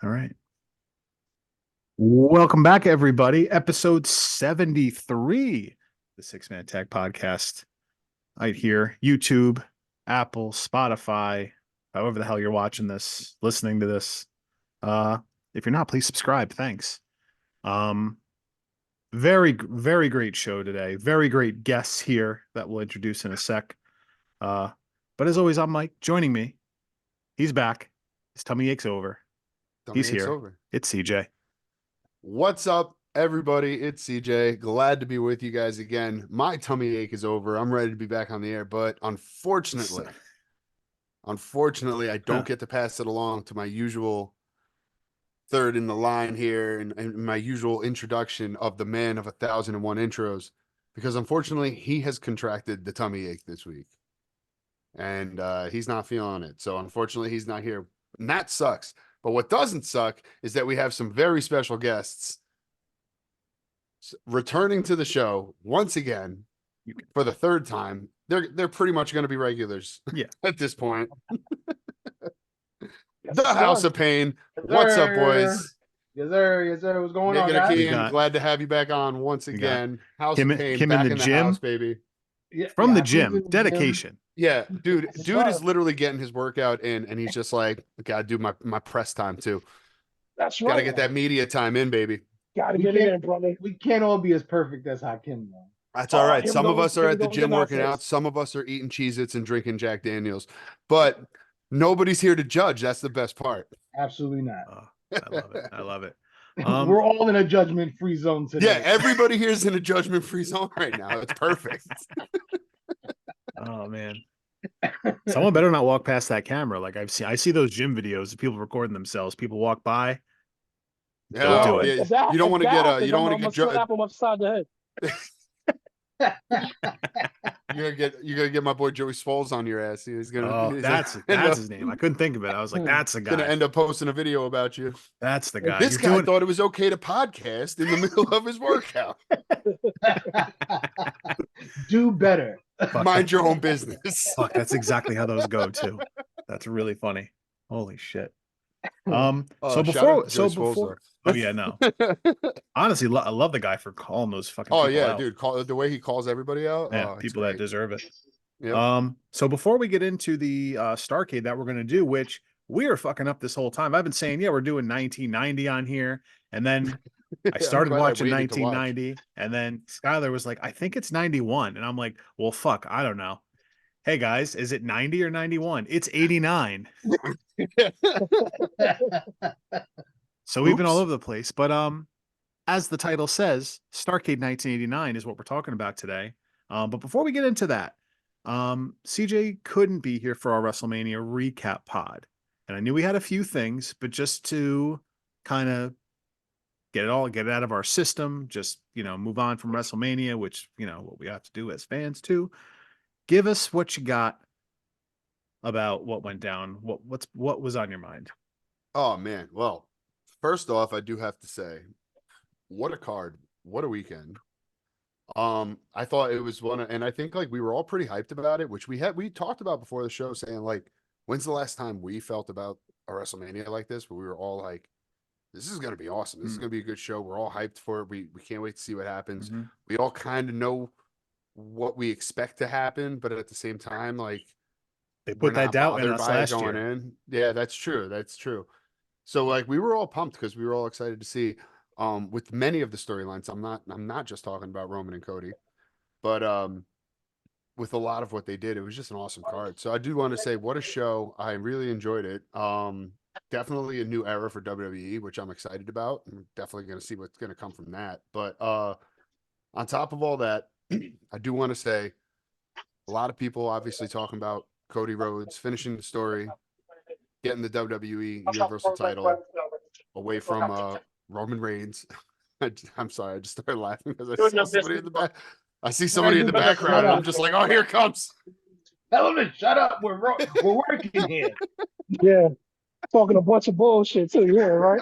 All right. Welcome back, everybody. Episode 73, the Six Man Tag Podcast. Right here, YouTube, Apple, Spotify, however the hell you're watching this, listening to this. Uh, if you're not, please subscribe. Thanks. Um, very great show today. Very great guests here that we'll introduce in a sec. Uh, but as always, I'm Mike. Joining me, he's back. His tummy ache's over. Tummy He's ache's here. over. It's CJ. What's up, everybody? It's CJ. Glad to be with you guys again. My tummy ache is over. I'm ready to be back on the air, but unfortunately, I don't get to pass it along to my usual third in the line here and my usual introduction of the man of 1,001 intros, because unfortunately, he has contracted the tummy ache this week, and he's not feeling it. So unfortunately, he's not here, and that sucks. But what doesn't suck is that we have some very special guests returning to the show once again for the third time. They're pretty much going to be regulars, Yeah, at this point. Yes, The House sir. of Payne. Yes, What's up, sir. boys? Yes, sir. Yes, sir. What's going Nick on, and guys? Akeem, glad to have you back on once we got again. House him, of Payne him in back the in the gym house, baby. from the I peeped gym. in the Dedication. Yeah, dude That's is right. literally getting his workout in, and he's just like, gotta do my press time too. That's Gotta right. get that media time in, baby. Gotta We get it can't- in, brother. We can't all be as perfect as Hakim, though. That's all right. Here we Some of go. us are Here we at the go with gym working out. nonsense. Some of us are eating Cheez-Its and drinking Jack Daniels. But nobody's here to judge. That's the best part. Absolutely not. I love it. I love it. We're all in a judgment-free zone today. Yeah, everybody here is in a judgment-free zone right now. It's perfect. Oh man. Someone better not walk past that camera. Like I see those gym videos of people recording themselves. People walk by. Don't do it. Yeah, you don't want to get you don't want to get slap him upside the head. you're gonna get my boy Joey Swoles on your ass. He's gonna. Oh, he's that's his name. I couldn't think of it. I was like, that's the gonna guy. end up posting a video about you. That's the guy. This You're guy doing thought it was okay to podcast in the middle of his workout. Do better. Fuck, Mind your own business. fuck, that's exactly how those go too. That's really funny. Holy shit. So shout out to Joey Swoles, before oh yeah, no. Honestly, I love the guy for calling those fucking Oh people yeah, out. dude, the way he calls everybody out. Yeah, Oh, it's people that great. deserve it. Yep. So before we get into the Starrcade that we're gonna do, which we are fucking up this whole time. I've been saying, yeah, we're doing 1990 on here, and then I I'm started glad I watching waited to watch. 1990, and then Skylar was like, I think it's 91, and I'm like, well, fuck, I don't know. Hey guys, is it 90 or 91? It's 89. So we've been all Oops. over the place, but as the title says, Starrcade 1989 is what we're talking about today. But before we get into that, CJ couldn't be here for our WrestleMania recap pod. And I knew we had a few things, but just to kind of get it out of our system, just, move on from WrestleMania, which, what we have to do as fans too. Give us what you got about what went down. What was on your mind? Oh man. Well, first off, I do have to say, what a card. What a weekend. I thought it was and I think like we were all pretty hyped about it, which we talked about before the show, saying like, when's the last time we felt about a WrestleMania like this? But we were all like, this is gonna be awesome. This is gonna be a good show. We're all hyped for it. We can't wait to see what happens. Mm-hmm. We all kind of know what we expect to happen, but at the same time, like They put that doubt in us last year. in. Yeah, that's true. That's true. So like we were all pumped because we were all excited to see. With many of the storylines, I'm not just talking about Roman and Cody, but with a lot of what they did, it was just an awesome card. So I do want to say, what a show. I really enjoyed it. Definitely a new era for WWE, which I'm excited about. I'm definitely going to see what's going to come from that. But on top of all that, I do want to say a lot of people obviously talking about Cody Rhodes finishing the story, getting the WWE Universal title away from Roman Reigns. I'm sorry, I just started laughing because I saw somebody in the back. I see somebody in the background, and I'm just like, oh, here it comes. Tell him to shut up. We're working here. Yeah. Talking a bunch of bullshit too. Yeah, right?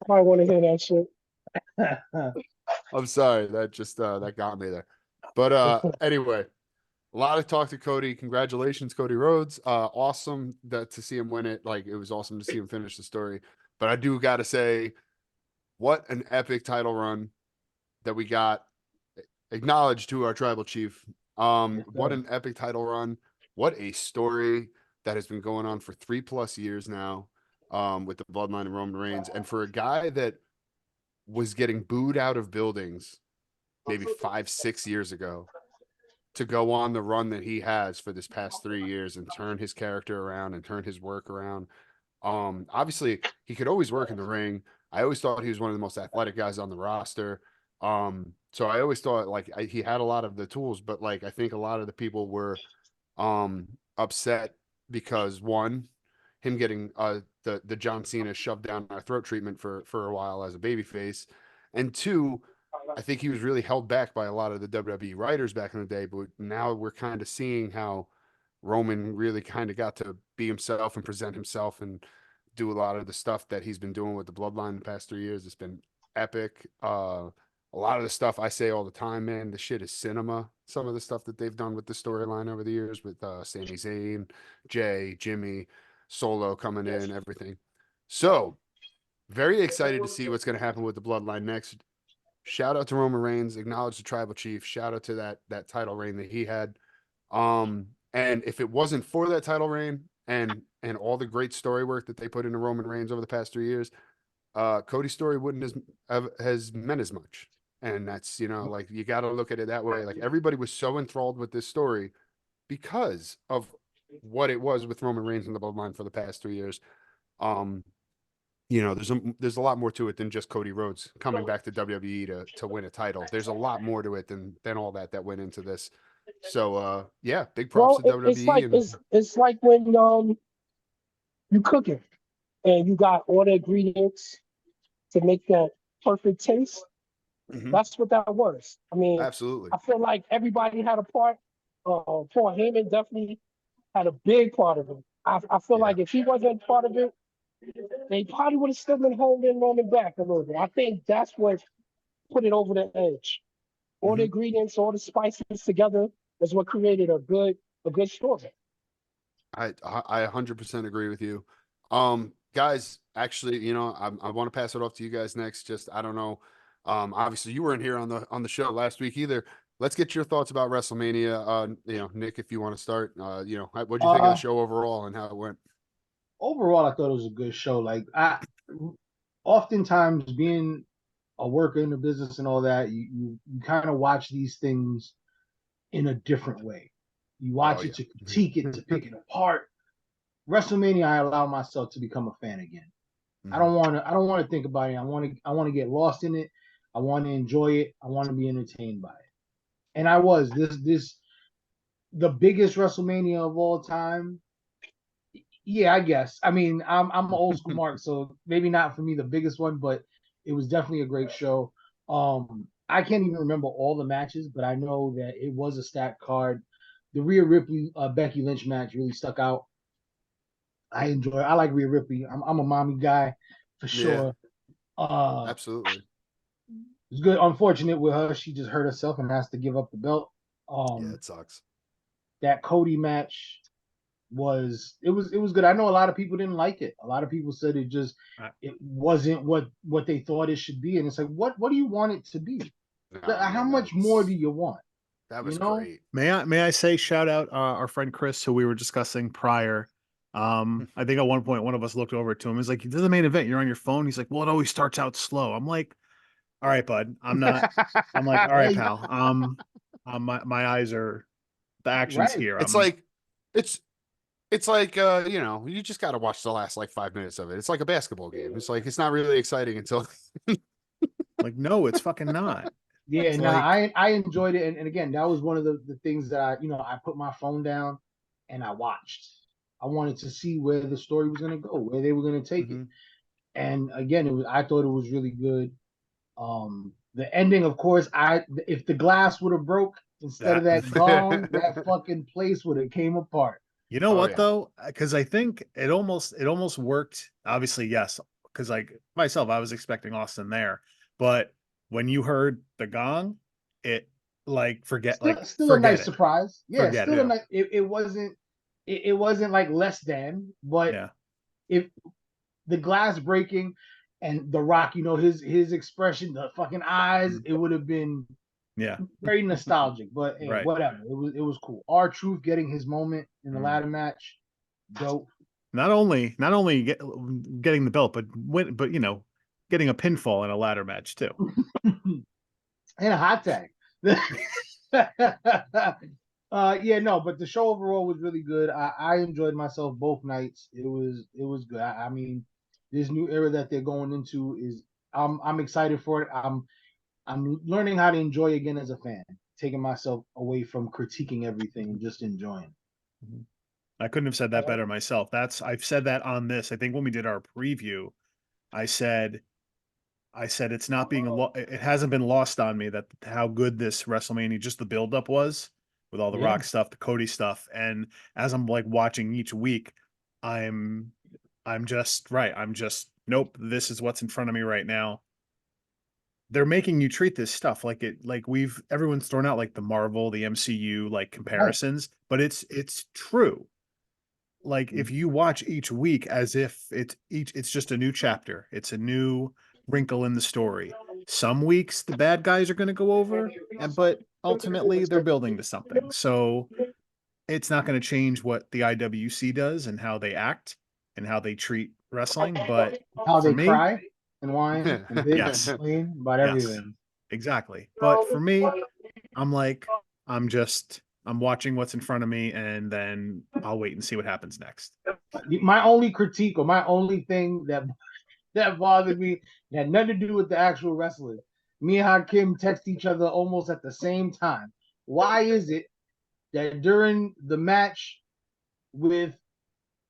Might want to hear that shit. I'm sorry, that just that got me there. But anyway, A lot of talk to Cody. Congratulations, Cody Rhodes. Awesome that to see him win it. Like, it was awesome to see him finish the story. But I do got to say, what an epic title run that we got. Acknowledged to our tribal chief. What an epic title run. What a story that has been going on for 3+ years now. With the bloodline of Roman Reigns, and for a guy that was getting booed out of buildings maybe 5-6 years ago, to go on the run that he has for this past 3 years and turn his character around and turn his work around. Obviously he could always work in the ring. I always thought he was one of the most athletic guys on the roster. So I always thought like he had a lot of the tools, but like I think a lot of the people were upset because one, him getting the John Cena shoved down our throat treatment for a while as a babyface, and two, I think he was really held back by a lot of the WWE writers back in the day. But now we're kind of seeing how Roman really kind of got to be himself and present himself and do a lot of the stuff that he's been doing with the bloodline the past 3 years. It's been epic. A lot of the stuff I say all the time, man, the shit is cinema. Some of the stuff that they've done with the storyline over the years with Sami Zayn, Jay, Jimmy, Solo coming in, everything. So very excited to see what's going to happen with the bloodline next. Shout out to Roman Reigns, acknowledge the tribal chief. Shout out to that title reign that he had. And if it wasn't for that title reign and all the great story work that they put into Roman Reigns over the past 3 years, Cody's story wouldn't has meant as much. And that's, like, you got to look at it that way. Like, everybody was so enthralled with this story because of what it was with Roman Reigns in the bloodline for the past 3 years. There's a lot more to it than just Cody Rhodes coming back to WWE to win a title. There's a lot more to it than all that went into this. So yeah, big props Well, to WWE. it's like when you cooking and you got all the ingredients to make that perfect taste. Mhm. That's what that was. I mean, Absolutely. I feel like everybody had a part. Paul Heyman definitely had a big part of it. I feel Yeah. like if he wasn't part of it, they probably would have still been holding Roman back a little bit. I think that's what put it over the edge. All the Mhm. ingredients, all the spices together is what created a good story. I 100% agree with you. Guys, actually, I want to pass it off to you guys next. Just, I don't know. Obviously you weren't here on the show last week either. Let's get your thoughts about WrestleMania. Nick, if you want to start, what'd you think of the show overall and how it went? Overall, I thought it was a good show. Like, oftentimes being a worker in the business and all that, you kind of watch these things in a different way. You watch Oh, it yeah. to critique it, to pick it apart. WrestleMania, I allow myself to become a fan again. I don't want to think about it. I want to get lost in it. I want to enjoy it. I want to be entertained by it. And I was the biggest WrestleMania of all time. Yeah, I guess. I mean, I'm an old school Mark, so maybe not for me the biggest one, but it was definitely a great show. I can't even remember all the matches, but I know that it was a stacked card. The Rhea Ripley Becky Lynch match really stuck out. I like Rhea Ripley. I'm a mommy guy for Yeah, sure. Uh, absolutely. it's good. Unfortunate with her, she just hurt herself and has to give up the belt. Yeah, it sucks. That Cody match was good. I know a lot of people didn't like it. A lot of people said it wasn't what they thought it should be. And it's like, what do you want it to be? How much more do you want? That was You know? great. May I say shout out our friend Chris, who we were discussing prior. I think at one point one of us looked over to him. He's like, "This is the main event. You're on your phone." He's like, "Well, it always starts out slow." I'm like, "All right, bud. I'm not." I'm like, "All right, Hey, pal. My eyes are the actions right. here. It's like it's like you just got to watch the last like 5 minutes of it. It's like a basketball game. It's like it's not really exciting until Like, no, it's fucking not. Yeah, It's no, like, I enjoyed it. And again, that was one of the things that I put my phone down and I watched. I wanted to see where the story was gonna go, where they were gonna take it. Mhm. And again, I thought it was really good. The ending, of course, if the glass would have broke instead of that. that gong, that fucking place would have came apart. You know Oh, what yeah. though? Because I think it almost worked. Obviously, yes. Because like myself, I was expecting Austin there, but when you heard the gong, it like forget Still a nice it. surprise. Yeah, Forget still a it. nice. It wasn't like less than, but Yeah. if the glass breaking and The Rock, his expression, the fucking eyes, Mhm. it would have been Yeah. very nostalgic. But hey, Right. whatever. It was cool. R-Truth getting his moment in the Mhm. ladder match, dope. Not only getting the belt, but getting a pinfall in a ladder match too. And a hot tag. Yeah, no, but the show overall was really good. I enjoyed myself both nights. It was good. I mean, this new era that they're going into is I'm excited for it. I'm learning how to enjoy again as a fan, taking myself away from critiquing everything and just enjoying. Mhm. I couldn't have said that better myself. I've said that on this. I think when we did our preview, I said it's not being it hasn't been lost on me that how good this WrestleMania, just the buildup was with all the Yeah. Rock stuff, the Cody stuff, and as I'm like watching each week, I'm just right. I'm just nope. This is what's in front of me right now. They're making you treat this stuff like everyone's thrown out like the Marvel, the MCU like comparisons, but it's true. Like if you watch each week as if it's just a new chapter, it's a new wrinkle in the story. Some weeks the bad guys are going to go over, but ultimately they're building to something. So it's not going to change what the IWC does and how they act and how they treat wrestling. But How for they me, cry and whine and bitch yes, and complain about yes, everything. exactly. But for me, I'm like, I'm watching what's in front of me, and then I'll wait and see what happens next. My only critique or my only thing that bothered me had nothing to do with the actual wrestling. Me and Hakim text each other almost at the same time. Why is it that during the match with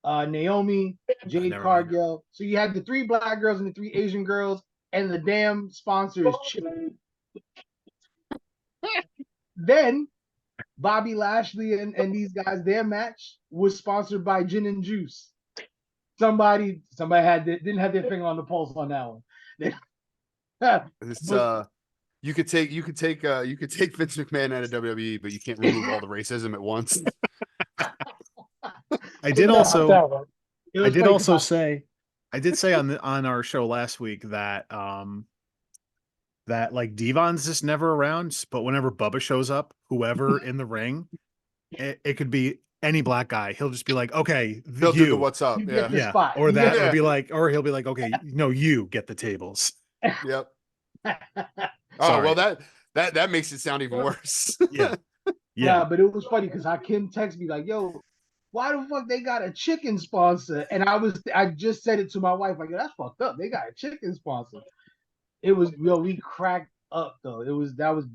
Naomi, Jade Never mind. Cargill, so you had the 3 black girls and the 3 Asian girls, and the damn sponsor is Chip. Then Bobby Lashley and these guys, their match was sponsored by Gin and Juice. Somebody didn't have their finger on the pulse on that one. It's you could take Vince McMahon out of WWE, but you can't remove all the racism at once. I did About also that one. It I was did funny also 'cause say I did say on our show last week that that like Devon's just never around, but whenever Bubba shows up, whoever in the ring, it could be any black guy. He'll just be like, okay, He'll do the you, what's up. you Yeah. get the yeah, spot. or You that, get or Yeah. be like, or he'll be like, okay, no, you get the tables. Yep. the- Oh, Sorry. well, that makes it sound even worse. Yeah, Yeah, yeah, but it was funny because Hakim texted me like, "Yo, why the fuck they got a chicken sponsor?" And I just said it to my wife like, "Yo, that's fucked up. They got a chicken sponsor." It was we cracked up though. That was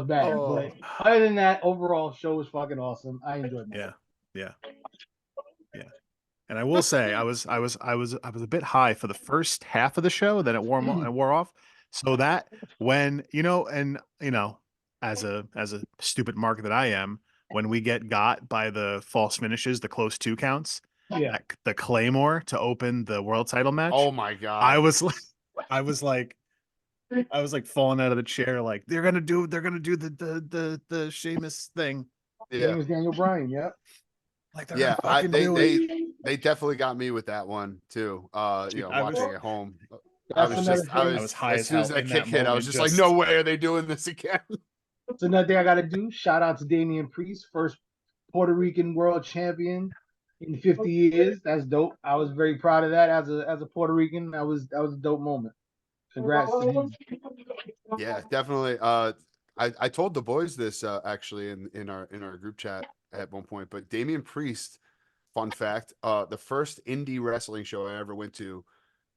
bad. Oh. But other than that, overall, show was fucking awesome. I enjoyed myself. yeah, yeah. And I will say, I was a bit high for the first half of the show. Then it wore off. So that when as a stupid mark that I am, when we got by the false finishes, the close 2 counts, Yeah. the Claymore to open the world title match, Oh my god. I was like, I was like, falling out of the chair, like they're gonna do the Sheamus thing, Yeah. James Daniel Bryan. Yep. like they're Yeah. gonna fucking do it. They definitely got me with that one too. I was- Watching at home. That's another thing. I was high as as soon as hell that in kick that hit, I was moment, just like, no way are they doing this again. It's another thing I got to do. Shout out to Damian Priest, first Puerto Rican world champion in 50 years. That's dope. I was very proud of that as a Puerto Rican. That was a dope moment. Congrats to him. Yeah, definitely. I told the boys this actually in our group chat at one point, but Damian Priest, fun fact, the first indie wrestling show I ever went to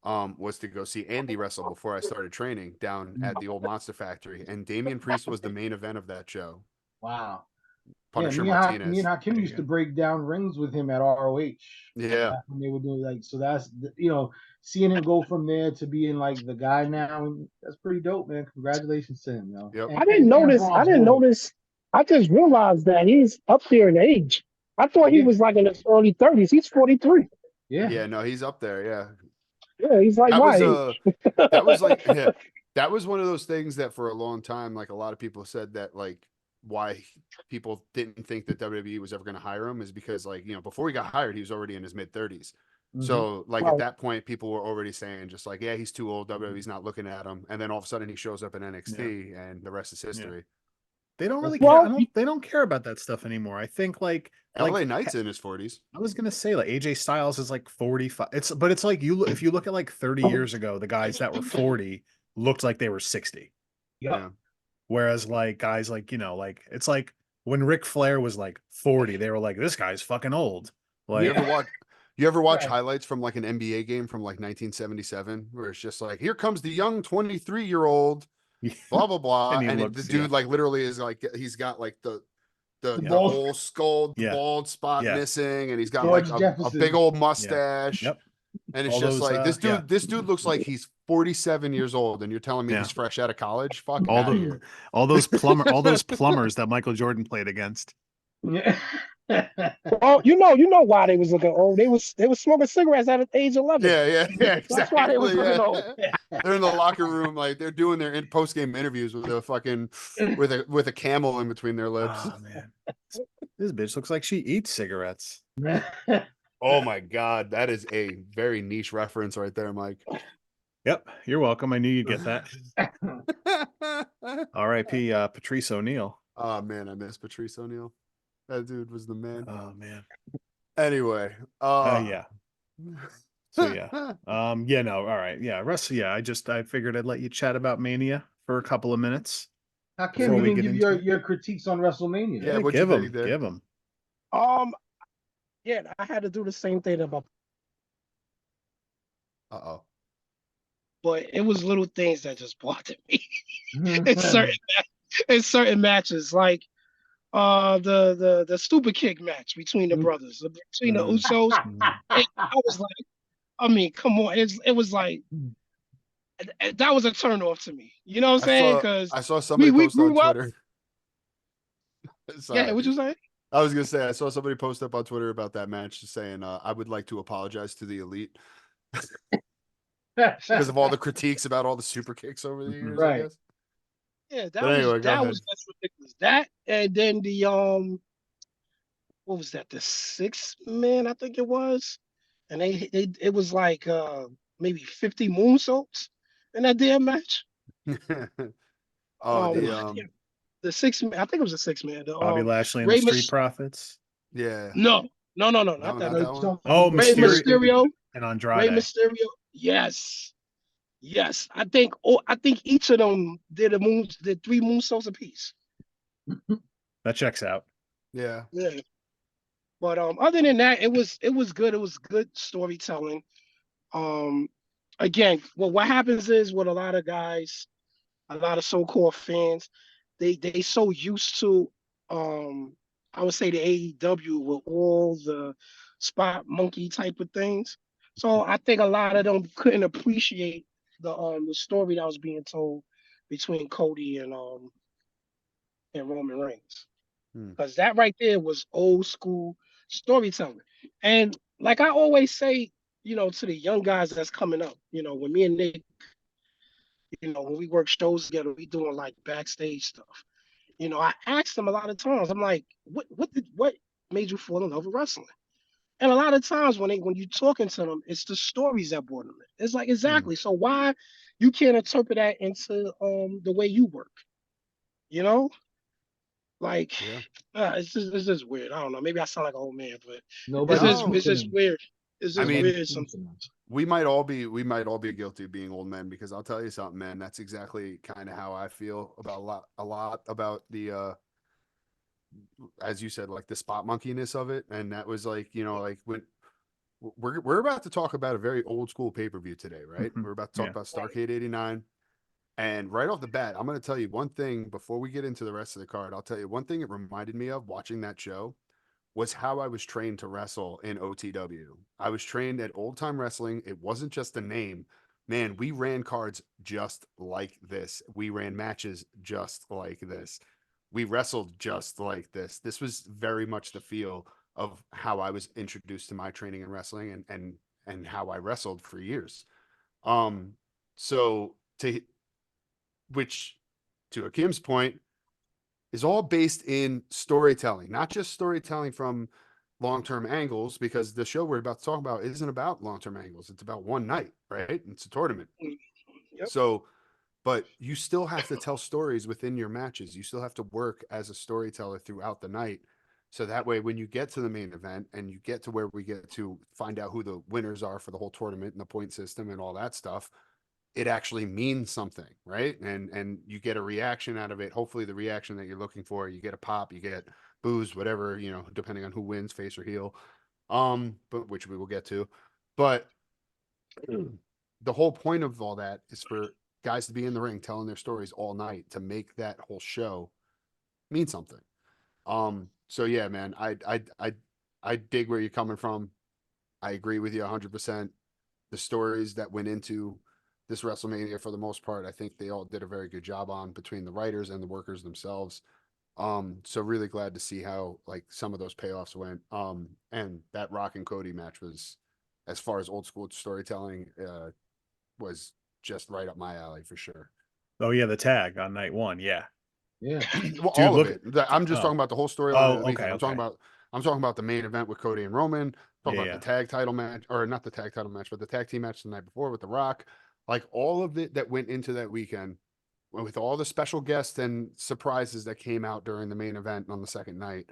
was to go see Andy wrestle before I started training down at the old Monster Factory, and Damian Priest was the main event of that show. Wow. Punisher Me Martinez. and Hakim used to break down rings with him at ROH. Yeah. Back when they were doing so that's seeing him go from there to being like the guy now. That's pretty dope, man. Congratulations to him, Yep. And, I didn't notice. I just realized that he's up there in age. I thought he was like in his early 30s. He's 43. Yeah. Yeah, no, he's up there. Yeah. Yeah, he's like That my was age. that was like that was one of those things that for a long time, like a lot of people said that like why people didn't think that WWE was ever going to hire him is because like, you know, before he got hired, he was already in his mid 30s. Mhm. So like at Right. that point, people were already saying just like, yeah, he's too old. WWE's not looking at him. And then all of a sudden he shows up in NXT and the rest is history. They don't really care. Well, They don't care about that stuff anymore. I think LA Knight's in his 40s. I was gonna say like AJ Styles is like 45. It's like if you look at like 30 years ago, the guys that were 40 looked like they were 60. Yeah. Whereas like guys like, like it's like when Ric Flair was like 40, they were like, this guy's fucking old. Like You ever watch Right. highlights from like an NBA game from like 1977 where it's just like, here comes the young 23-year-old, blah blah blah, And he and looks, the dude like literally is like he's got like the bald- whole skull, the Yeah. bald spot Yeah. missing, and he's got George like a Jefferson. big old mustache. Yep. And it's All just those, like yeah. this dude looks like he's 47 years old, and you're telling me Yeah. he's fresh out of college? Fuck all out of the here. all those plumbers that Michael Jordan played against. Yeah. well, you know why they was looking old. They was smoking cigarettes at age 11. Yeah, exactly. That's why they was looking old. They're in the locker room, like they're doing their post game interviews with a fucking with a camel in between their lips. Oh man, this bitch looks like she eats cigarettes. Oh my god, that is a very niche reference right there, Mike. Yep, you're welcome. I knew you'd get that. R.I.P. Patrice O'Neal. Oh man, I miss Patrice O'Neal. That dude was the man. Oh man. Anyway, Yeah. So yeah. Yeah. No. All right. Yeah. Russ. Yeah. I figured I'd let you chat about Mania for a couple of minutes. How come Before you we didn't get give into it. your critiques on WrestleMania? Yeah, what'd you give think, them. Dick? Give them. Yeah, I had to do the same thing about, Uh-oh. but it was little things that just bothered me in certain matches, like the stupid kick match between the brothers, between the Usos. I was like, I mean, come on, it was like that was a turn off to me. You know what I'm saying? Because I saw somebody we post on grew up. Twitter. Yeah, Sorry. what you say? I was gonna say I saw somebody post up on Twitter about that match, just saying I would like to apologize to the elite because of all the critiques about all the super kicks over the years. Right. I guess. Yeah, But anyway, go ahead. was that's ridiculous. That and then the what was that? The 6 man, I think it was, and it was like maybe 50 moonsaults in that damn match. Oh, Yeah, the 6 man. I think it was a 6 man. The Bobby Lashley and the Rey Street Mys- Profits. yeah. No, not No, that. not one. that one. Oh, Rey Mysterio. and Rey Andrade. Mysterio. Yes. Yes. I think each of them did 3 moonsaults apiece. That checks out. Yeah. Yeah. But other than that, it was good. It was good storytelling. Again, what happens is with a lot of guys, a lot of so-called fans, they so used to I would say the AEW with all the spot monkey type of things. So I think a lot of them couldn't appreciate the story that was being told between Cody and Roman Reigns. Because that right there was old school storytelling. And like I always say, to the young guys that's coming up, when me and Nick, when we work shows together, we doing like backstage stuff. I asked them a lot of times, I'm like, what made you fall in love with wrestling? And a lot of times when you're talking to them, it's the stories that brought them in. It's like, exactly. So why you can't interpret that into the way you work? Like, Yeah. it's just weird. I don't know. Maybe I sound like an old man, but Nobody it's just weird. It's just mean, weird sometimes. We might all be guilty of being old men, because I'll tell you something, man. That's exactly kind of how I feel about a lot about the as you said, like the spot monkeyness of it. And that was like, like when we're about to talk about a very old school pay-per-view today, right? Mhm. We're about to talk about Starrcade 89. And right off the bat, I'm going to tell you one thing before we get into the rest of the card. I'll tell you one thing it reminded me of watching that show was how I was trained to wrestle in OTW. I was trained at Old Time Wrestling. It wasn't just a name. Man, we ran cards just like this. We ran matches just like this. We wrestled just like this. This was very much the feel of how I was introduced to my training in wrestling and how I wrestled for years. So which to Akim's point is all based in storytelling, not just storytelling from long-term angles, because the show we're about to talk about isn't about long-term angles. It's about one night, right? It's a tournament. Yep. So, but you still have to tell stories within your matches. You still have to work as a storyteller throughout the night. So that way, when you get to the main event and you get to where we get to find out who the winners are for the whole tournament and the point system and all that stuff, it actually means something, right? And you get a reaction out of it. Hopefully the reaction that you're looking for, you get a pop, you get boos, whatever, you know, depending on who wins, face or heel. But which we will get to. But the whole point of all that is for guys to be in the ring telling their stories all night to make that whole show mean something. So yeah, man, I dig where you're coming from. I agree with you 100%. The stories that went into this WrestleMania, for the most part, I think they all did a very good job on, between the writers and the workers themselves. So really glad to see how like some of those payoffs went. And that Rock and Cody match was, as far as old school storytelling, was just right up my alley for sure. Oh yeah, the tag on night one. Yeah. Yeah. Well, Dude, all look of it. I'm just oh. talking about the whole storyline of the Oh, weekend. okay, okay. I'm talking about the main event with Cody and Roman. Talking Yeah, about the tag title match, or not the tag title match, but the tag team match the night before with The Rock. Like all of it that went into that weekend, with all the special guests and surprises that came out during the main event on the second night,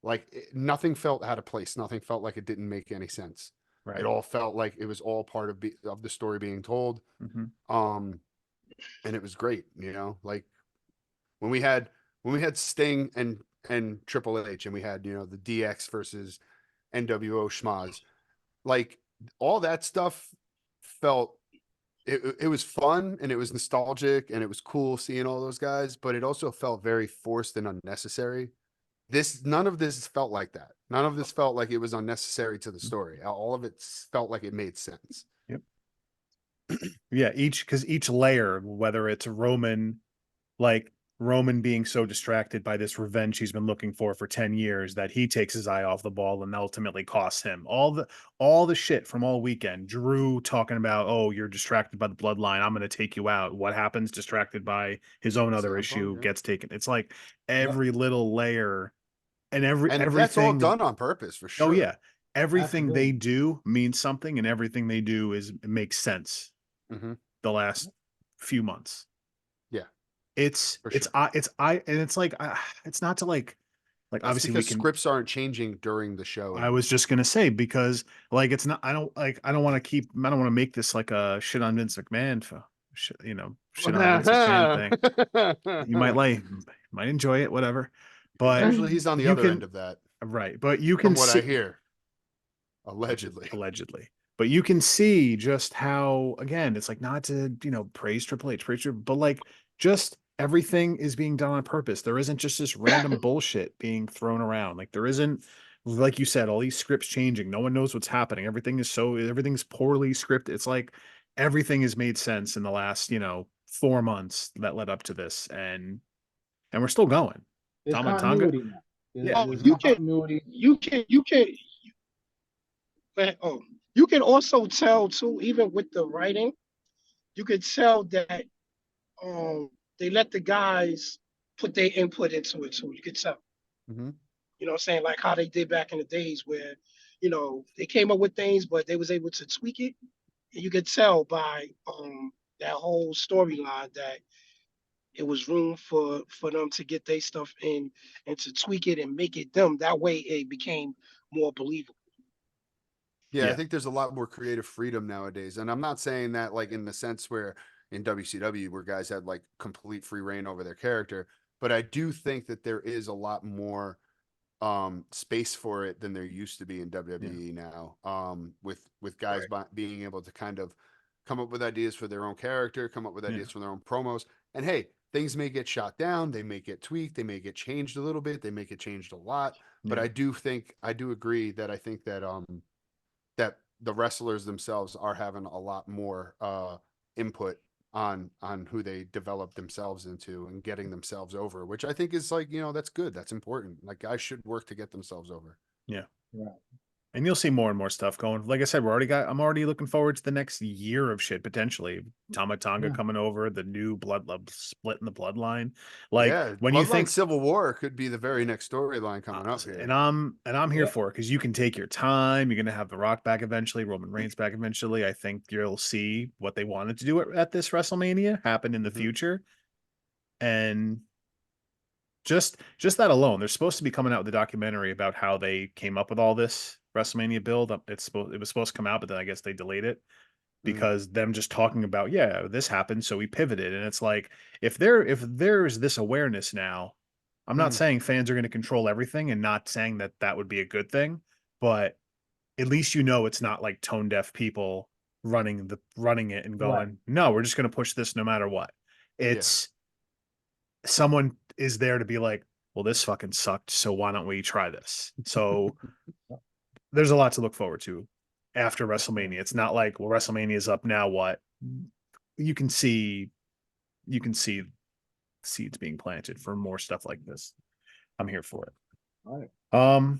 like nothing felt out of place. Nothing felt like it didn't make any sense. right. It all felt like it was all part of the story being told. Mm-hmm. And it was great. You know, like when we had Sting and Triple H, and we had, you know, the DX versus NWO schmaz, like all that stuff felt, it was fun and it was nostalgic and it was cool seeing all those guys, but it also felt very forced and unnecessary. None of this felt like that. None of this felt like it was unnecessary to the story. All of it felt like it made sense. Yep. Yeah, because each layer, whether it's Roman being so distracted by this revenge he's been looking for 10 years that he takes his eye off the ball and ultimately costs him all the shit from all weekend. Drew talking about, oh, you're distracted by the bloodline, I'm going to take you out. What happens? Distracted by his own other CM issue, Punk, yeah. gets taken. It's like Yep. every little layer and And that's all everything. done on purpose for sure. Oh yeah, everything they Absolutely. do means something, and everything they do makes sense. Mm-hmm. The last few months. Yeah. It's For it's sure. and it's like it's not to like That's obviously we because can. scripts aren't changing during the show I anymore. was just gonna say, because like it's not. I don't want to make this like a shit on Vince McMahon for shit, shit on Vince McMahon thing. You might enjoy it, whatever, but Usually he's on the you other end can of that, right. But you from can what I see hear. Allegedly. but you can see just how, again, it's like, not to praise Triple H, but like just everything is being done on purpose. There isn't just this random bullshit being thrown around. Like there isn't, like you said, all these scripts changing. No one knows what's happening. Everything's poorly scripted. It's like everything has made sense in the last 4 months that led up to this, and we're still going. There's Tama Tonga, continuity now. yeah. There's You can continuity. oh, you can also tell too, even with the writing, you could tell that they let the guys put their input into it too. You could tell. Mm-hmm. You know what I'm saying? Like how they did back in the days where, they came up with things, but they was able to tweak it. And you could tell by that whole storyline that it was room for them to get their stuff in and to tweak it and make it them. That way it became more believable. Yeah, I Yeah. think there's a lot more creative freedom nowadays. And I'm not saying that like in the sense where in WCW where guys had like complete free reign over their character, but I do think that there is a lot more space for it than there used to be in WWE now. With guys being able to kind of come up with ideas for their own character, come up with ideas for their own promos. And hey, things may get shot down, they may get tweaked, they may get changed a little bit, they may get changed a lot. But Yeah. I do agree that I think that that the wrestlers themselves are having a lot more input on who they develop themselves into and getting themselves over, which I think is like, that's good. That's important. Like guys should work to get themselves over. Yeah. Right. And you'll see more and more stuff going. Like I said, I'm already looking forward to the next year of shit potentially. Tama Tonga Yeah. coming over, the new split in the bloodline. Like Yeah, when you Bloodline think Civil War could be the very next storyline coming up here. and I'm here Yeah. for it because you can take your time. You're gonna have The Rock back eventually, Roman Reigns back eventually. I think you'll see what they wanted to do at this WrestleMania happen in the Mhm. future. And just that alone, they're supposed to be coming out with a documentary about how they came up with all this WrestleMania build. It was supposed to come out, but then I guess they delayed it because them just talking about, yeah, this happened, so we pivoted. And it's like if there's this awareness now, I'm not Mm. saying fans are going to control everything and not saying that that would be a good thing, but at least you know it's not like tone deaf people running it and going, Right. no, we're just going to push this no matter what. It's someone is there to be like, well, this fucking sucked, so why don't we try this? So there's a lot to look forward to after WrestleMania. It's not like, well, WrestleMania is up now. What you can see, you can see seeds being planted for more stuff like this. I'm here for it. All right.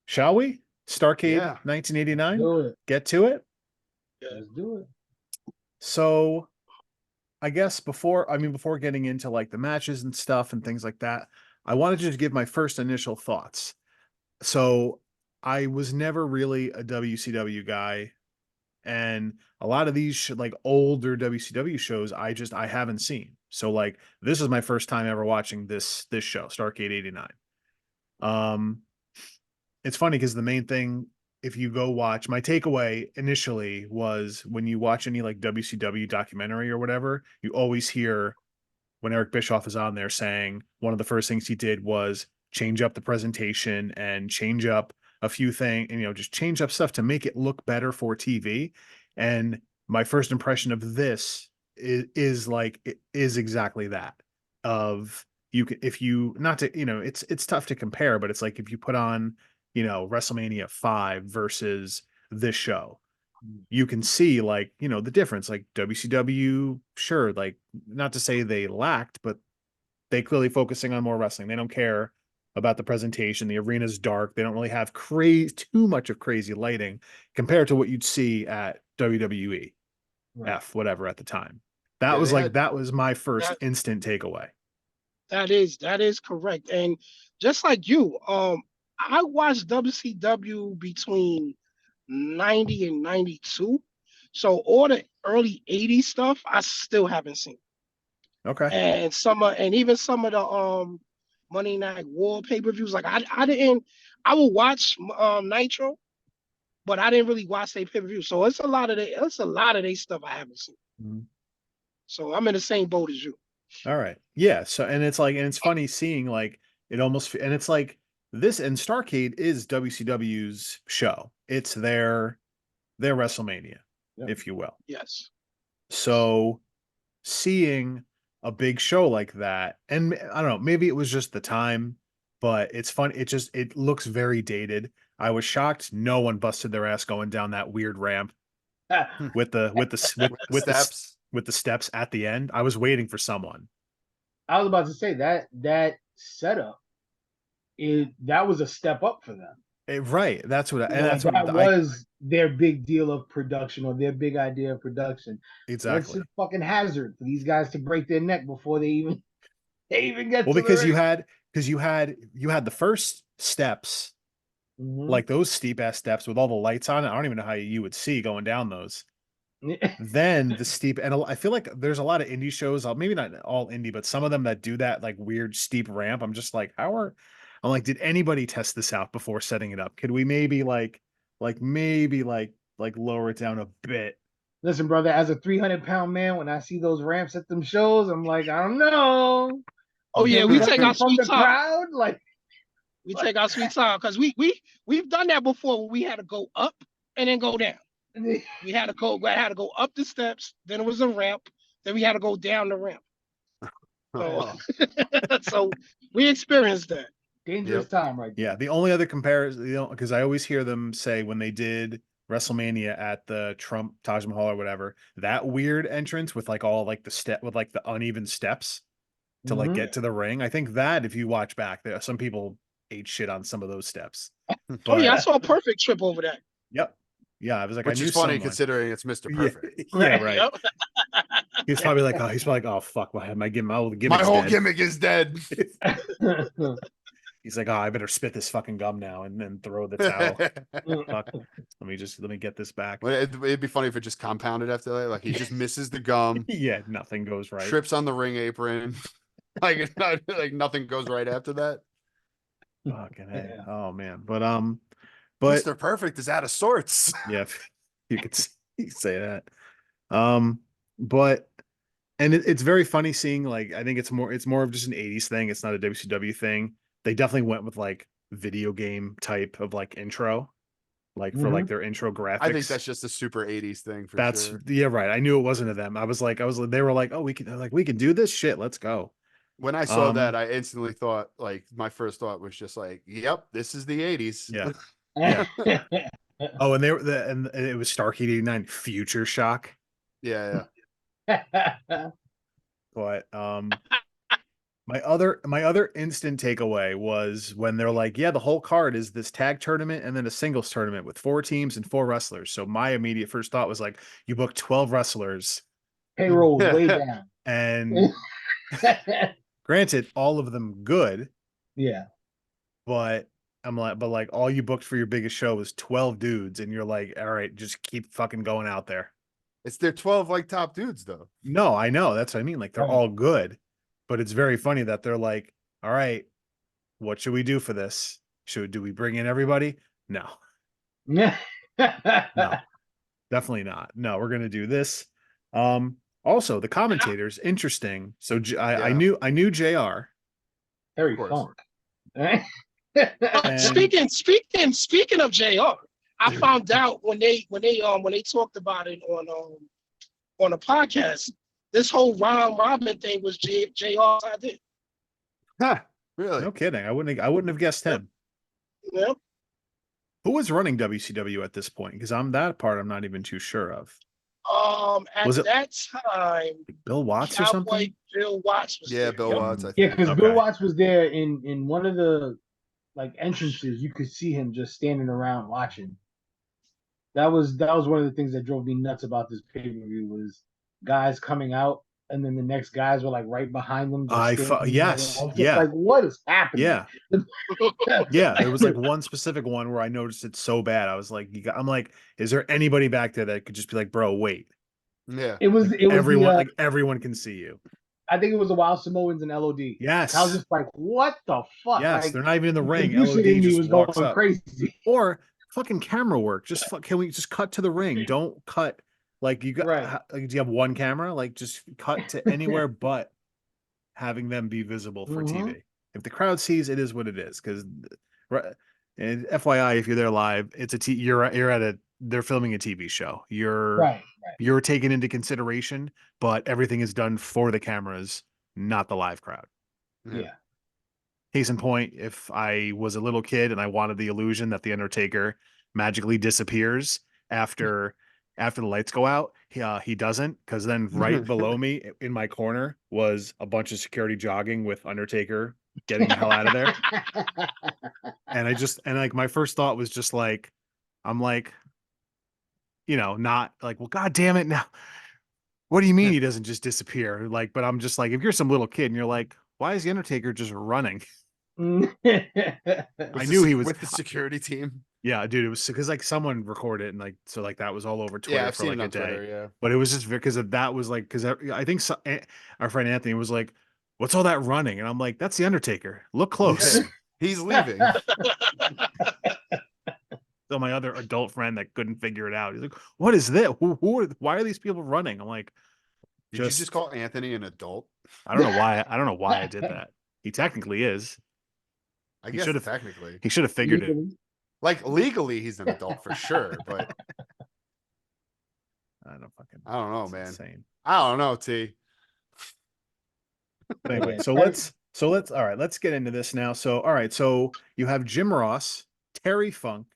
Shall we? Starrcade Yeah. 1989. Do it. Get to it. Let's do it. So I guess before getting into like the matches and stuff and things like that, I wanted to just give my first initial thoughts. So I was never really a WCW guy, and a lot of these like older WCW shows I haven't seen. So like this is my first time ever watching this show, Starrcade 89. Um it's funny because the main thing, if you go watch, my takeaway initially was when you watch any like WCW documentary or whatever, you always hear when Eric Bischoff is on there saying one of the first things he did was change up the presentation and change up a few things, and just change up stuff to make it look better for TV. And my first impression of this is exactly that. Of you can, if you not to, it's tough to compare, but it's like if you put on, WrestleMania 5 versus this show, you can see like, the difference. Like WCW, sure, like not to say they lacked, but they clearly focusing on more wrestling. They don't care about the presentation. The arena's dark. They don't really have too much of crazy lighting compared to what you'd see at WWE, Right. whatever at the time. Yeah, they had That was my first That instant takeaway. that is correct. And just like you, I watched WCW between 90 and 92. So all the early 80s stuff I still haven't seen. Okay. And even some of the Monday Night War pay-per-views, like I didn't I will watch Nitro, but I didn't really watch their pay-per-view. So it's a lot of their stuff I haven't seen. Mhm. So I'm in the same boat as you. All right. Yeah. So, and it's funny seeing like it almost, and it's like this, and Starrcade is WCW's show. It's their WrestleMania, Yep. if you will. Yes. So seeing a big show like that, and I don't know, maybe it was just the time, but it's fun. It looks very dated. I was shocked no one busted their ass going down that weird ramp with the with the with the steps. with the steps at the end. I was waiting for someone. I was about to say that setup that was a step up for them. Right. That's what, and Like that's what that was their big deal of production or their big idea of production. Let's exactly. just fucking hazard for these guys to break their neck before they even get Well, to because the ring. you had the first steps, like those steep ass steps with all the lights on it. I don't even know how you would see going down those. Then the steep, and I feel like there's a lot of indie shows, maybe not all indie, but some of them that do that like weird steep ramp. I'm just like, I'm like, did anybody test this out before setting it up? Could we maybe maybe lower it down a bit? Listen, brother, as a 300-pound man, when I see those ramps at them shows, I'm like, I don't know. Oh yeah, Can we we take learn our from sweet the time. crowd? We take our sweet time because we've done that before. Where we had to go up and then go down. We had to go up the steps. Then it was a ramp. Then we had to go down the ramp. So, so we experienced that. Dangerous time right there. Yeah, the only other comparison, because I always hear them say when they did WrestleMania at the Trump Taj Mahal or whatever, that weird entrance with like all like the step with like the uneven steps to like Mhm. get to the ring. I think that if you watch back, there some people ate shit on some of those steps. Oh yeah, I But saw a perfect trip over that. yep. Yeah, I was like, Which I knew is funny someone. considering it's Mr. Yeah, Perfect. yeah, right. Yep. He's probably like, oh fuck, my gimmick's My whole dead. gimmick is dead. He's like, oh, I better spit this fucking gum now and then throw the towel. Fuck. Let me get this back. Well, it'd be funny if it just compounded after that. Like he just misses the gum, Yeah, nothing goes right. trips on the ring apron. Like nothing goes right after that. Fucking hey. Yeah. Oh man. But Mr. Perfect is out of sorts. yeah, you could say that. But and it's very funny seeing, like, I think it's more of just an 80s thing. It's not a WCW thing. They definitely went with like video game type of like intro, like for like their intro graphics. I think that's just a super 80s thing for sure. Yeah, right. I knew it wasn't of them. They were like, oh, we can do this shit. Let's go. When I saw that, I instantly thought, like, my first thought was just like, yep, this is the 80s. Yeah. Yeah. Oh, and and it was Starrcade 89 Future Shock. Yeah. But my other instant takeaway was when they're like, yeah, the whole card is this tag tournament and then a singles tournament with 4 teams and 4 wrestlers. So my immediate first thought was like, you booked 12 wrestlers. Payroll way down. And granted, all of them good. Yeah. But I'm like, all you booked for your biggest show was 12 dudes, and you're like, all right, just keep fucking going out there. It's their 12 like top dudes though. No, I know. That's what I mean. Like they're all good, but it's very funny that they're like, all right, what should we do for this? Do we bring in everybody? No. No. Definitely not. No, we're gonna do this. Also the commentators, interesting. So I knew JR. Harry Funk. Speaking of JR, I found out when they talked about it on a podcast, this whole round robin thing was JR's idea. Huh, really? No kidding. I wouldn't have guessed him. Yep. Who was running WCW at this point? Because I'm not even too sure of. At that time, Bill Watts or something? Bill Watts was there. Bill Watts, I think. Yeah, because Bill Watts was there in one of the like entrances. You could see him just standing around watching. That was one of the things that drove me nuts about this pay-per-view was guys coming out and then the next guys were like right behind them. Yes. Yeah. Like, what is happening? Yeah. Yeah. There was like one specific one where I noticed it so bad. I was like, I'm like, is there anybody back there that could just be like, bro, wait. Yeah. It was everyone, like everyone can see you. I think it was the Wild Samoans and LOD. Yes. I was just like, what the fuck? Yes, like, they're not even in the ring. LOD just was walks going up. crazy. Or fucking camera work. Can we just cut to the ring? Don't cut. Like you got, like, do you have one camera? Like just cut to anywhere but having them be visible for TV. If the crowd sees, it is what it is. Because, and FYI, if you're there live, it's they're filming a TV show. You're taken into consideration, but everything is done for the cameras, not the live crowd. Yeah. Case in point, if I was a little kid and I wanted the illusion that the Undertaker magically disappears after the lights go out, he doesn't, because then right below me in my corner was a bunch of security jogging with Undertaker getting the hell out of there. And like my first thought was just like, I'm like, not like, well, God damn it. Now, what do you mean he doesn't just disappear? Like, but I'm just like, if you're some little kid and you're like, why is the Undertaker just running? I knew he was with the security team. Yeah, dude, it was because like someone recorded it and like so like that was all over Twitter I've for seen like it a on day. Twitter, yeah. But it was just because of that was like because I think our friend Anthony was like, "What's all that running?" And I'm like, "That's the Undertaker. Look close." He's leaving. So my other adult friend that couldn't figure it out, he's like, "What is this? Why are these people running?" I'm like, Did you just call Anthony an adult? I don't know why. I don't know why I did that. He technically is. I guess technically he should have figured it. Like legally, he's an adult for sure, but I don't know, man. Insane. I don't know, T. But anyway, so let's get into this now. So all right, so you have Jim Ross, Terry Funk,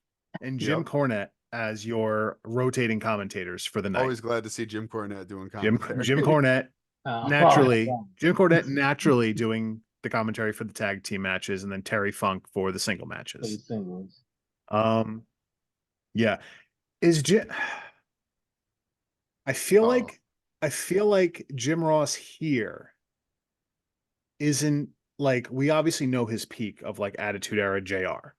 and Jim Cornette as your rotating commentators for the night. Always glad to see Jim Cornette doing commentary. Jim Cornette naturally doing the commentary for the tag team matches, and then Terry Funk for the single For the matches. singles. Yeah. Is Jim I feel like Jim Ross here isn't like, we obviously know his peak of like Attitude Era JR.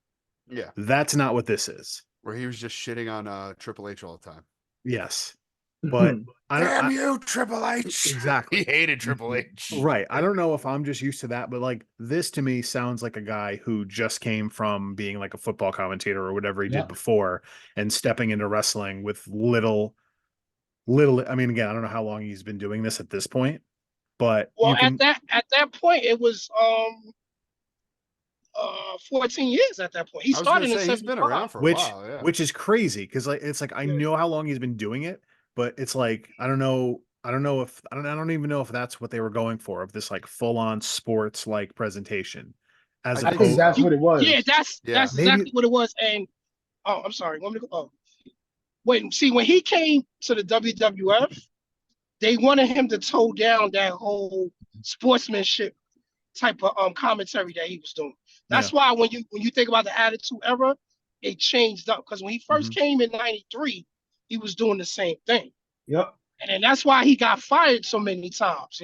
Yeah, That's not what this is. where he was just shitting on Triple H all the time. Yes. But I don't Damn you, Triple H! exactly. He hated Triple H. Right. I don't know if I'm just used to that, but like this to me sounds like a guy who just came from being like a football commentator or whatever he did Yep. before and stepping into wrestling with little, I mean, again, I don't know how long he's been doing this at this point, but Well, you can, at that point, it was 14 years at that point. He I was gonna started in say he's been 75. around for a while. Yeah, which is crazy. Cause like, it's like, I Yeah. know how long he's been doing it, but it's like, I don't know if, I don't even know if that's what they were going for, of this like full on sports like presentation. As I I think opposed, that's what it was. Yeah, that's Maybe- exactly what it was. And I'm sorry. Want me to go? Oh, when he came to the WWF, they wanted him to toe down that whole sportsmanship type of commentary that he was doing. That's why when you think about the Attitude Era, it changed up, because when he first came in '93, he was doing the same thing. Yep. And then that's why he got fired so many times,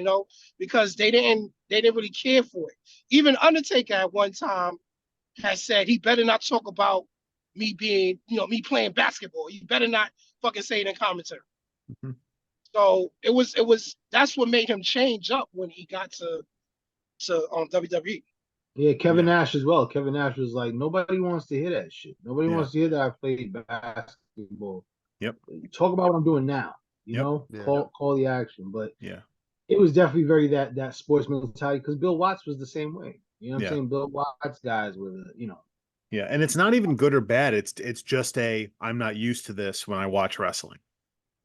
because they didn't really care for it. Even Undertaker at one time has said he better not talk about me being, me playing basketball. You better not fucking say it in commentary. Mhm. So it was that's what made him change up when he got to WWE. Yeah, Kevin Nash as well. Kevin Nash was like, nobody wants to hear that shit. Nobody Yeah. wants to hear that I played basketball. Yep. Talk about what I'm doing now. You Yep. know, Yeah. call the action. But yeah. it was definitely very that sports mentality, because Bill Watts was the same way. You know what Yeah. I'm saying? Bill Watts guys were Yeah. And it's not even good or bad. It's just I'm not used to this when I watch wrestling.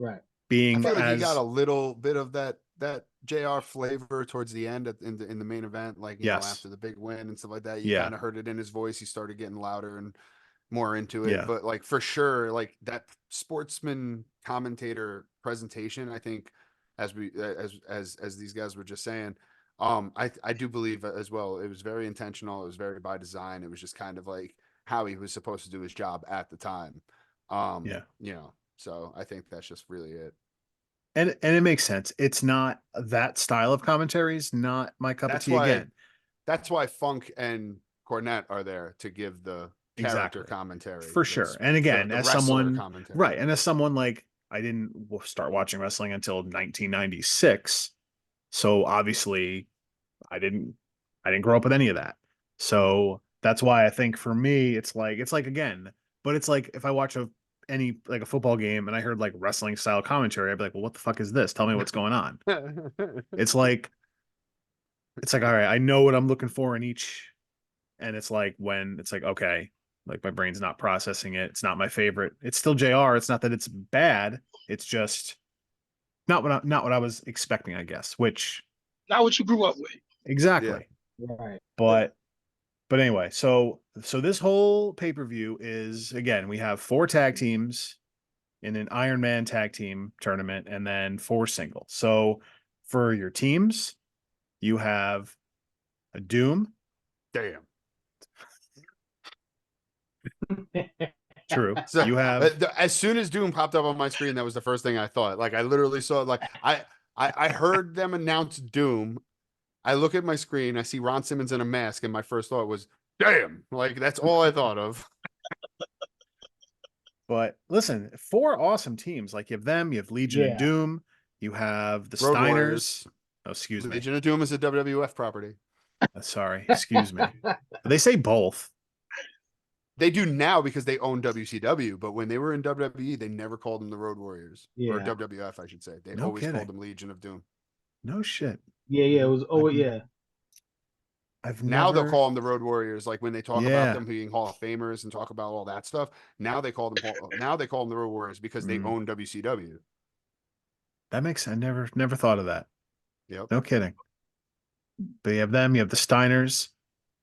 right. I Being feel like he got as a little bit of that JR flavor towards the end in the main event, like you know, Yes. after the big win and stuff like that. You Yeah. kind of heard it in his voice. He started getting louder and more into it. Yeah. But like for sure, like that sportsman commentator presentation, I think, as we as these guys were just saying, I do believe as well. It was very intentional. It was very by design. It was just kind of like how he was supposed to do his job at the time. Yeah. You know, so I think that's just really it. and it makes sense. It's not that style of commentary is not my cup That's of tea why again. That's why Funk and Cornette are there to give the character Exactly. commentary. For sure. And again, the as wrestler someone commentary. right, and as someone like I didn't start watching wrestling until 1996. So obviously I didn't grow up with any of that. So that's why I think for me it's like again, but it's like if I watch any like a football game and I heard like wrestling style commentary, I'd be like, well, what the fuck is this? Tell me what's going on. It's like all right, I know what I'm looking for in each, and it's like when it's like, okay, like my brain's not processing it. It's not my favorite. It's still JR. It's not that it's bad. It's just not what I was expecting, I guess. Which Not what you grew up with. exactly. Right. But anyway, so this whole pay-per-view is, again, we have 4 tag teams in an Iron Man tag team tournament and then 4 singles. So for your teams, you have a Doom. Damn. True. So You have as soon as Doom popped up on my screen, that was the first thing I thought. Like I literally saw like I heard them announce Doom. I look at my screen, I see Ron Simmons in a mask, and my first thought was, damn. Like that's all I thought of. But listen, 4 awesome teams. Like you have them, you have Legion and Yeah. Doom, you have the Road Steiners. Warriors. Oh, excuse me. Legion of Doom is a WWF property. Sorry, excuse me. They say both. They do now because they own WCW, but when they were in WWE, they never called them the Road Warriors. Or Yeah. WWF, I should say. They No always kidding. called them Legion of Doom. No shit. Yeah, it was I've Now never they'll call them the Road Warriors, like when they talk Yeah. about them being Hall of Famers and talk about all that stuff. Now they call them the Road Warriors because they Mm. own WCW. That makes sense. Never thought of that. Yep. No kidding. But you have them, you have the Steiners,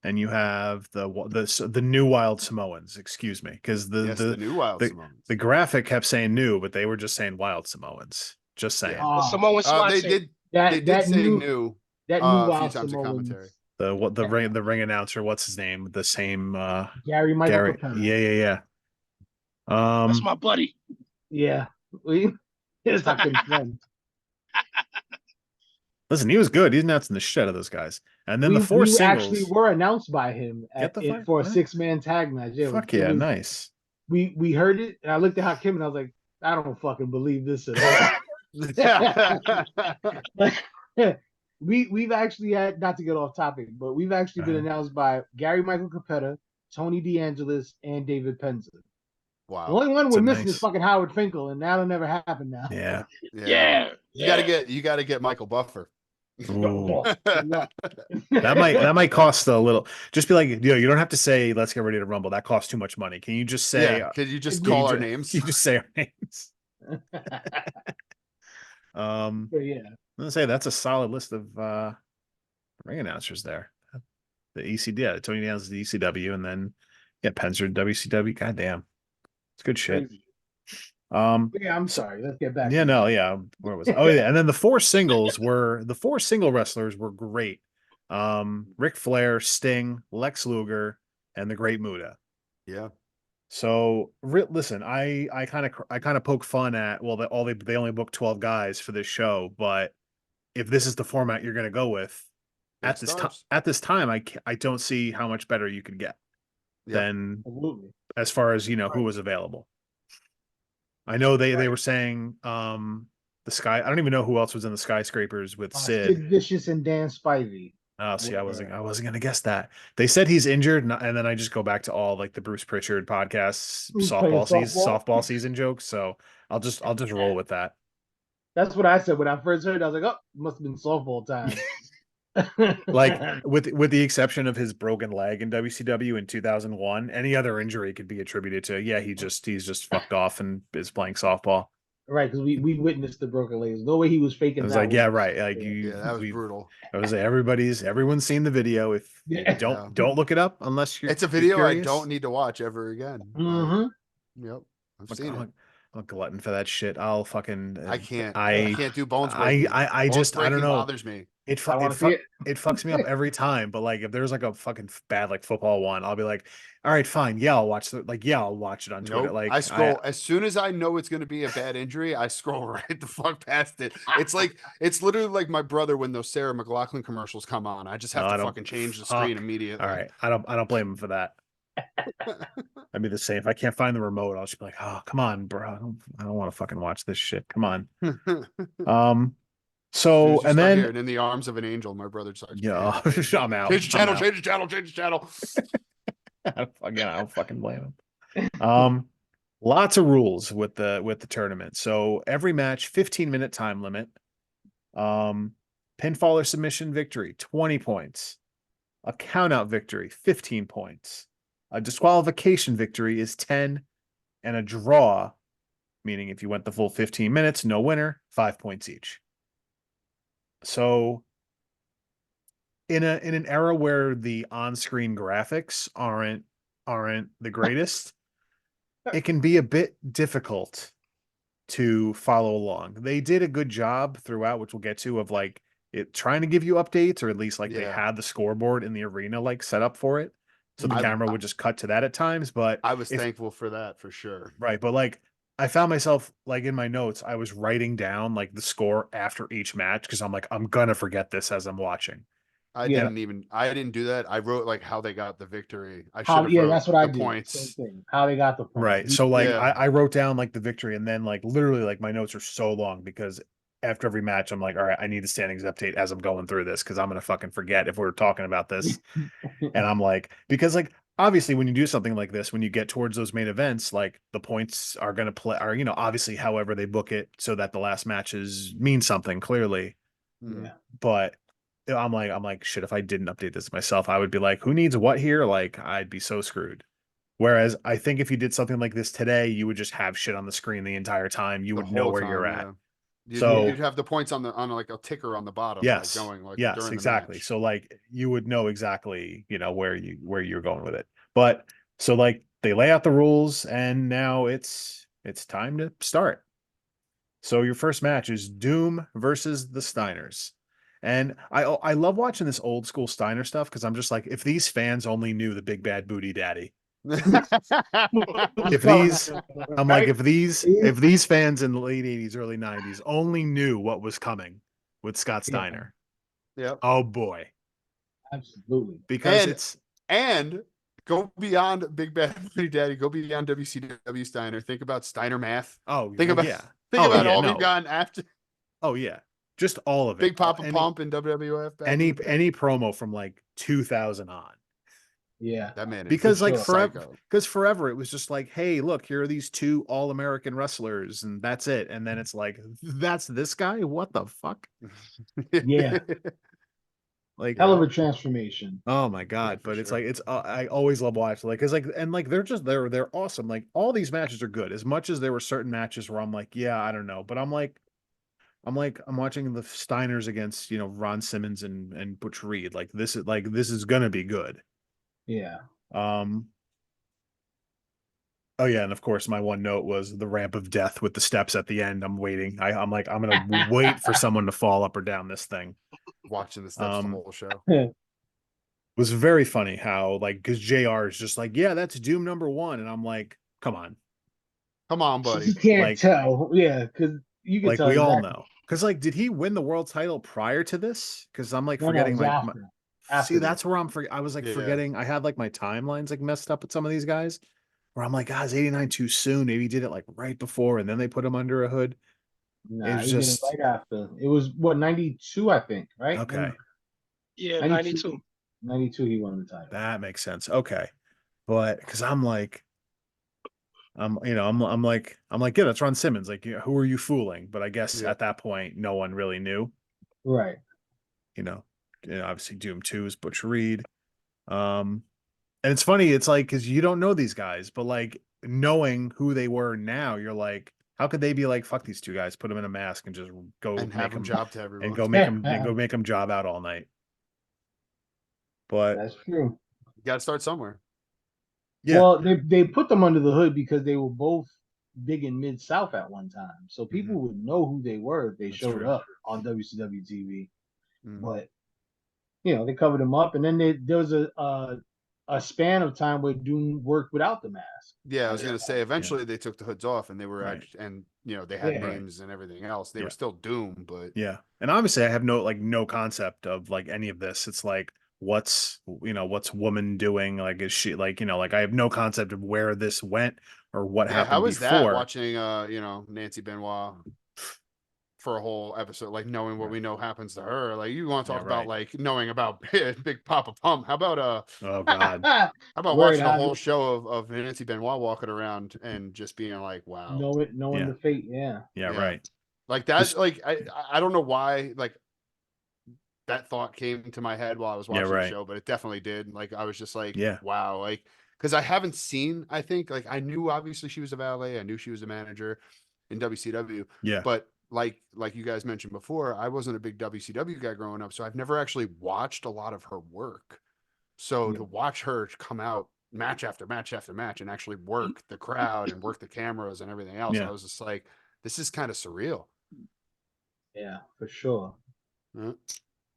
and you have the new Wild Samoans, excuse me. Because the new Wild Samoans. the graphic kept saying new, but they were just saying Wild Samoans. Just saying. Yeah. The Samoan SWAT They team. did that they did that say new new that new a few Wild times in Samoans. commentary. The ring announcer, what's his name? The same Gary Michael Gary. Capetta. Yeah. That's my buddy. Yeah. It's fucking friends. Listen, he was good. He's announcing the shit out of those guys. And then the four We singles. actually were announced by him Get the fuck for a right. 6-man tag match. Yeah, Fuck yeah, nice. We heard it, and I looked at Hakim and I was like, I don't fucking believe this at all. Like, we've actually had, not to get off topic, but we've actually been announced by Gary Michael Capetta, Tony DeAngelis, and David Penza. The Wow. only one we're missing nice- is fucking Howard Finkel, and that'll never happen now. Yeah. Yeah. You gotta get Michael Buffer. Ooh. Yeah. That might cost a little. Just be like, you don't have to say let's get ready to rumble. That costs too much money. Can you just say? Yeah. Could you just can call you our ju- names? Can you just say our names? But yeah. I'm gonna say that's a solid list of ring announcers there. The ECD, Tony Dan's the ECW, and then Penzer WCW. God damn, it's good shit. Crazy. But yeah, I'm sorry. Let's get back. Where was it? Oh yeah, and then the four single wrestlers were great. Ric Flair, Sting, Lex Luger, and the Great Muta. Yeah. So listen, I kind of poke fun at they only booked 12 guys for this show, but if this is the format you're going to go with at this time, I don't see how much better you could get than Absolutely. as far as who was available. I know they were saying the Sky. I don't even know who else was in the Skyscrapers with Sid Vicious and Dan Spivey. Oh, see, I wasn't gonna guess that. They said he's injured, and then I just go back to all like the Bruce Pritchard podcasts, softball season jokes. So I'll just roll with that. That's what I said when I first heard it. I was like, oh, it must have been softball time. Like with the exception of his broken leg in WCW in 2001, any other injury could be attributed to he's just fucked off and is playing softball. Right, because we witnessed the broken legs. No way he was faking. I was that like, yeah, right. Like that was brutal. I was like, everyone's seen the video. If don't look it up unless you're. It's a video curious. I don't need to watch ever again. Mm-hmm. Yep, I've seen it. I'm a glutton for that shit. I'll fucking. I can't do bones. I don't know. Bothers me. It fucks me up every time. But like, if there's like a fucking bad like football one, I'll be like, all right, fine, yeah, I'll watch I'll watch it on Twitter. Nope. Like, I scroll as soon as I know it's going to be a bad injury. I scroll right the fuck past it. It's literally like my brother when those Sarah McLachlan commercials come on. I just have to fucking change the screen immediately. All right, I don't blame him for that. I'd be the same. If I can't find the remote, I'll just be like, oh, come on, bro. I don't want to fucking watch this shit. Come on. So and then in the arms of an angel, my brother starts. Yeah, I'm out. Change the channel. Again, I don't fucking blame him. Lots of rules with the tournament. So every match, 15-minute time limit. Pinfall or submission victory, 20 points. A countout victory, 15 points. A disqualification victory is 10, and a draw, meaning if you went the full 15 minutes, no winner, 5 points each. So in an era where the on-screen graphics aren't the greatest, it can be a bit difficult to follow along. They did a good job throughout, which we'll get to, of like it trying to give you updates, or at least like they had the scoreboard in the arena like set up for it. So the camera would just cut to that at times. But I was thankful for that for sure. Right. But like I found myself like in my notes, I was writing down like the score after each match because I'm like, I'm gonna forget this as I'm watching. I didn't do that. I wrote like how they got the victory. That's what I did. Points. Same thing. How they got the points. Right. So like I wrote down like the victory, and then like literally like my notes are so long because after every match I'm like, all right, I need the standings update as I'm going through this because I'm gonna fucking forget if we're talking about this. And I'm like, because like obviously when you do something like this, when you get towards those main events, like the points are gonna play obviously however they book it so that the last matches mean something clearly. Yeah. But I'm like, shit, if I didn't update this myself, I would be like, who needs what here? Like, I'd be so screwed. Whereas I think if you did something like this today, you would just have shit on the screen the entire time. You would know where you're at. You'd have the points on like a ticker on the bottom. Yes. Like going like yes, exactly. So like you would know exactly, where you're going with it. But so like they lay out the rules and now it's time to start. So your first match is Doom versus the Steiners. And I love watching this old school Steiner stuff because I'm just like, if these fans only knew the big bad booty daddy. If these I'm like, Right? if these fans in the late 80s, early 90s only knew what was coming with Scott Yeah. Steiner. Yep. Oh boy. Absolutely. Because And- it's And go beyond Big Bad Booty Daddy. Go beyond WCW Steiner. Think about Steiner math. oh Think well, about yeah. think Oh, about yeah, all no. we've gotten after Oh yeah. Just all of it. Big All- Papa Pump and WWF. Back in the day. any promo from like 2000 on. Yeah. That man is Because like sure. forever it was just like, hey, look, here are these two all-American wrestlers and that's it. And then it's like, that's this guy? What the fuck? Yeah. Like Hell of a transformation. oh my god, for but it's sure. like it's I always love watching like cuz like and like they're awesome. Like all these matches are good. As much as there were certain matches where I'm like, yeah, I don't know, but I'm watching the Steiners against, Ron Simmons and Butch Reed. Like this is going to be good. Yeah. Oh yeah, and of course my one note was the ramp of death with the steps at the end. I'm waiting. I'm like I'm going to wait for someone to fall up or down this thing. Watching the steps the whole show. Was very funny how like because JR is just like, yeah, that's Doom #1, and I'm like, come on, Come on, buddy. You can't Like- tell. Yeah, because you can like tell. we all exactly. know. Because like, did he win the world title prior to this? Because I'm like No, forgetting it's my after see, that's where I was like Yeah. forgetting. I had like my timelines like messed up with some of these guys, where I'm like, is 89 too soon? Maybe he did it like right before, and then they put him under a hood. Nah, It's he did it just right after. It was what 92, I think, right? okay. Yeah, 92. 92. 92, he won the title. That makes sense. Okay, but because I'm like. I'm like, yeah, that's Ron Simmons. Like, who are you fooling? But I guess Yeah. at that point, no one really knew. Right. Obviously Doom 2 is Butch Reed. And it's funny, it's like because you don't know these guys, but like knowing who they were now, you're like, how could they be like, fuck these two guys, put them in a mask and just go And make have them them job to everyone. and go make them job out all night. But That's true. You got to start somewhere. yeah, Well, they put them under the hood because they were both big in Mid South at one time, so people would know who they were if they That's showed true. up on WCW TV. Mm. But they covered them up, and then there was a span of time where Doom worked without the mask. Yeah, I was gonna say eventually they took the hoods off and they were Right. and they had Yeah. names and everything else. They Yeah. were still Doom, but yeah. And obviously I have no concept of like any of this. It's like what's woman doing? Like is she like I have no concept of where this went or what yeah, happened how is that before. watching Nancy Benoit for a whole episode, like knowing what Right. we know happens to her? Like you want to talk Yeah, about right. like knowing about Big Papa Pump. How about Oh god. how about Word watching a has whole it. show of Nancy Benoit walking around and just being like, wow. Knowing Yeah. the fate. Yeah. Yeah, Yeah. right. Like that, Just- like I don't know why like that thought came to my head while I was Yeah, watching the right. show, but it definitely did. Like I was just like, Yeah. wow, like because I haven't seen. I think like I knew obviously she was a valet. I knew she was a manager in WCW, Yeah. but like you guys mentioned before, I wasn't a big WCW guy growing up, so I've never actually watched a lot of her work. So Yeah. to watch her come out match after match after match and actually work the crowd and work the cameras and everything else, Yeah. I was just like, this is kind of surreal. Yeah, for sure.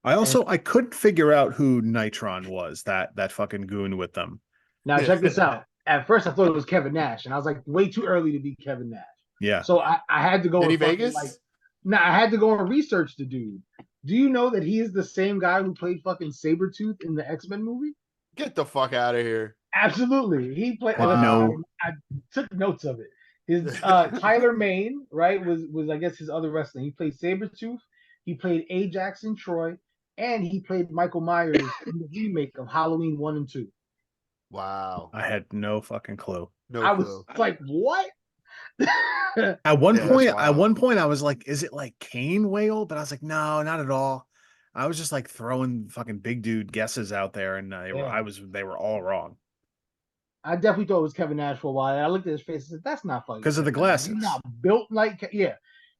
I couldn't figure out who Nitron was, that fucking goon with them. Now check this out. At first, I thought it was Kevin Nash, and I was like, way too early to be Kevin Nash. Yeah. So I had to go Any and fucking, Vegas? like, I had to go and research the dude. Do you know that he is the same guy who played fucking Sabretooth in the X-Men movie? Get the fuck out of here. Absolutely. He played. Wow. Listen, I took notes of it. His Tyler Mane, right, was I guess his other wrestling. He played Sabretooth, he played Ajax in Troy, and he played Michael Myers in the remake of Halloween 1 and 2. Wow. I had no fucking clue. No I clue. was like, what? At one Yeah, that's point, wild. I was like, is it like Kane Whale? But I was like, no, not at all. I was just like throwing fucking big dude guesses out there, and they were all wrong I definitely thought it was Kevin Nash for a while. And I looked at his face and said, that's not fucking because of the Kevin Nash. He's glasses. not built like, yeah.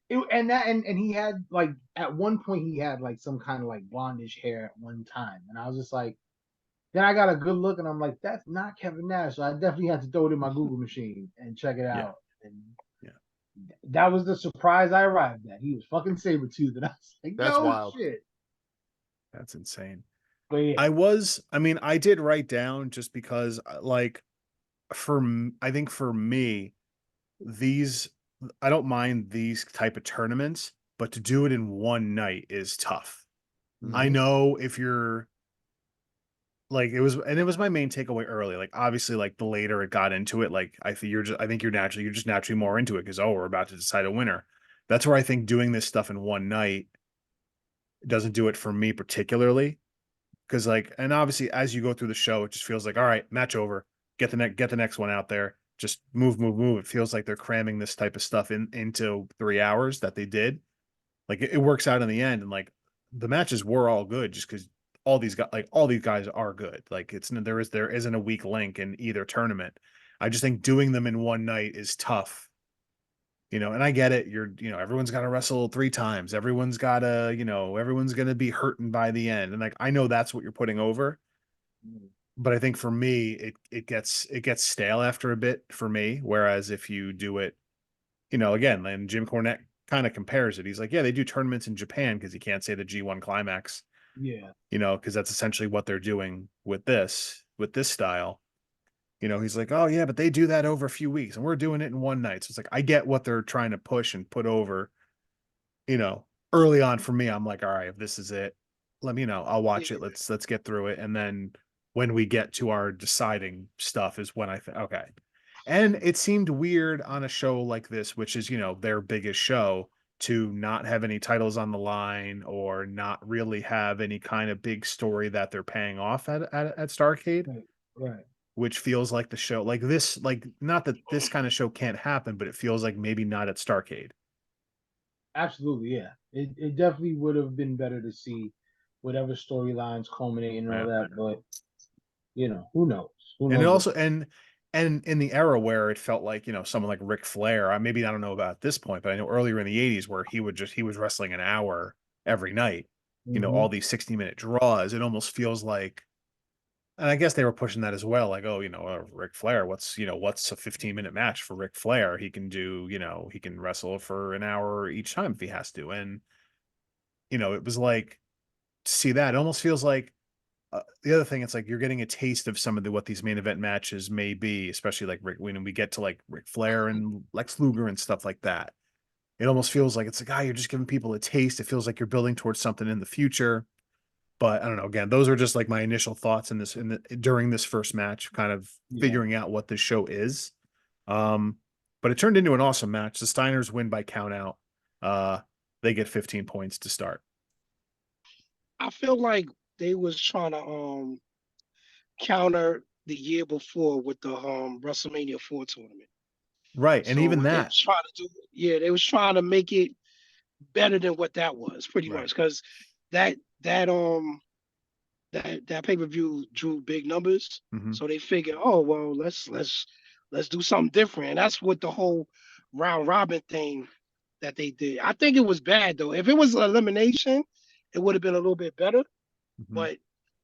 And he had like, at one point he had like some kind of like blondish hair at one time. And I was just like, then I got a good look and I'm like, that's not Kevin Nash. So I definitely had to throw it in my Google machine and check it out. And that was the surprise I arrived at. He was fucking Sabretooth. And I was like, That's no wild. shit. That's insane. But yeah, I mean, I did write down just because, like, I think for me, these, I don't mind these type of tournaments, but to do it in one night is tough. I Mhm. know if you're like, it was my main takeaway early. Like, obviously, like the later it got into it, like I think you're just naturally more into it because, oh, we're about to decide a winner. That's where I think doing this stuff in one night doesn't do it for me particularly. Because, like, and obviously as you go through the show, it just feels like, all right, match over, get the next one out there, just move. It feels like they're cramming this type of stuff into 3 hours that they did. Like, it works out in the end, and like the matches were all good just because all these guys are good. Like, there isn't a weak link in either tournament. I just think doing them in one night is tough. And I get it. Everyone's got to wrestle 3 times. Everyone's going to be hurting by the end. And like, I know that's what you're putting over, but I think for me, it gets stale after a bit for me. Whereas if you do it, again, and Jim Cornette kind of compares it. He's like, yeah, they do tournaments in Japan because you can't say the G1 Climax, yeah, because that's essentially what they're doing with this style. He's like, oh yeah, but they do that over a few weeks and we're doing it in one night. So it's like, I get what they're trying to push and put over, you know, early on. For me, I'm like, all right, if this is it, let me know. I'll watch it. Yeah. Let's get through it. And then when we get to our deciding stuff is when I think, okay. And it seemed weird on a show like this, which is, their biggest show, to not have any titles on the line or not really have any kind of big story that they're paying off at Starrcade, right, right. which feels like the show like this, like, not that this kind of show can't happen, but it feels like maybe not at Starrcade. Absolutely, yeah. It definitely would have been better to see whatever storylines culminate and all Yeah. that, but who knows? Who And it knows also, what? and in the era where it felt like, someone like Ric Flair, maybe I don't know about this point, but I know earlier in the 80s where he was wrestling an hour every night, all Hmm. these 60-minute draws. It almost feels like, and I guess they were pushing that as well, like, oh, Ric Flair, what's a 15-minute match for Ric Flair? He can do, he can wrestle for an hour each time if he has to. And, it was like, to see that, it almost feels like, the other thing, it's like you're getting a taste of some of what these main event matches may be, especially like when we get to like Ric Flair and Lex Luger and stuff like that. It almost feels like it's like, you're just giving people a taste. It feels like you're building towards something in the future. But I don't know. Again, those are just like my initial thoughts during this first match, kind of Yeah. figuring out what this show is. Um, but it turned into an awesome match. The Steiners win by count out. They get 15 points to start. I feel like they was trying to counter the year before with the WrestleMania 4 tournament. Right. And So even they that. was trying to do, yeah, they was trying to make it better than what that was, pretty Right. much, because that that that pay-per-view drew big numbers. Mhm. So they figured, oh well, let's do something different. And that's what the whole round robin thing that they did. I think it was bad though. If it was elimination, it would have been a little bit better. Mhm. But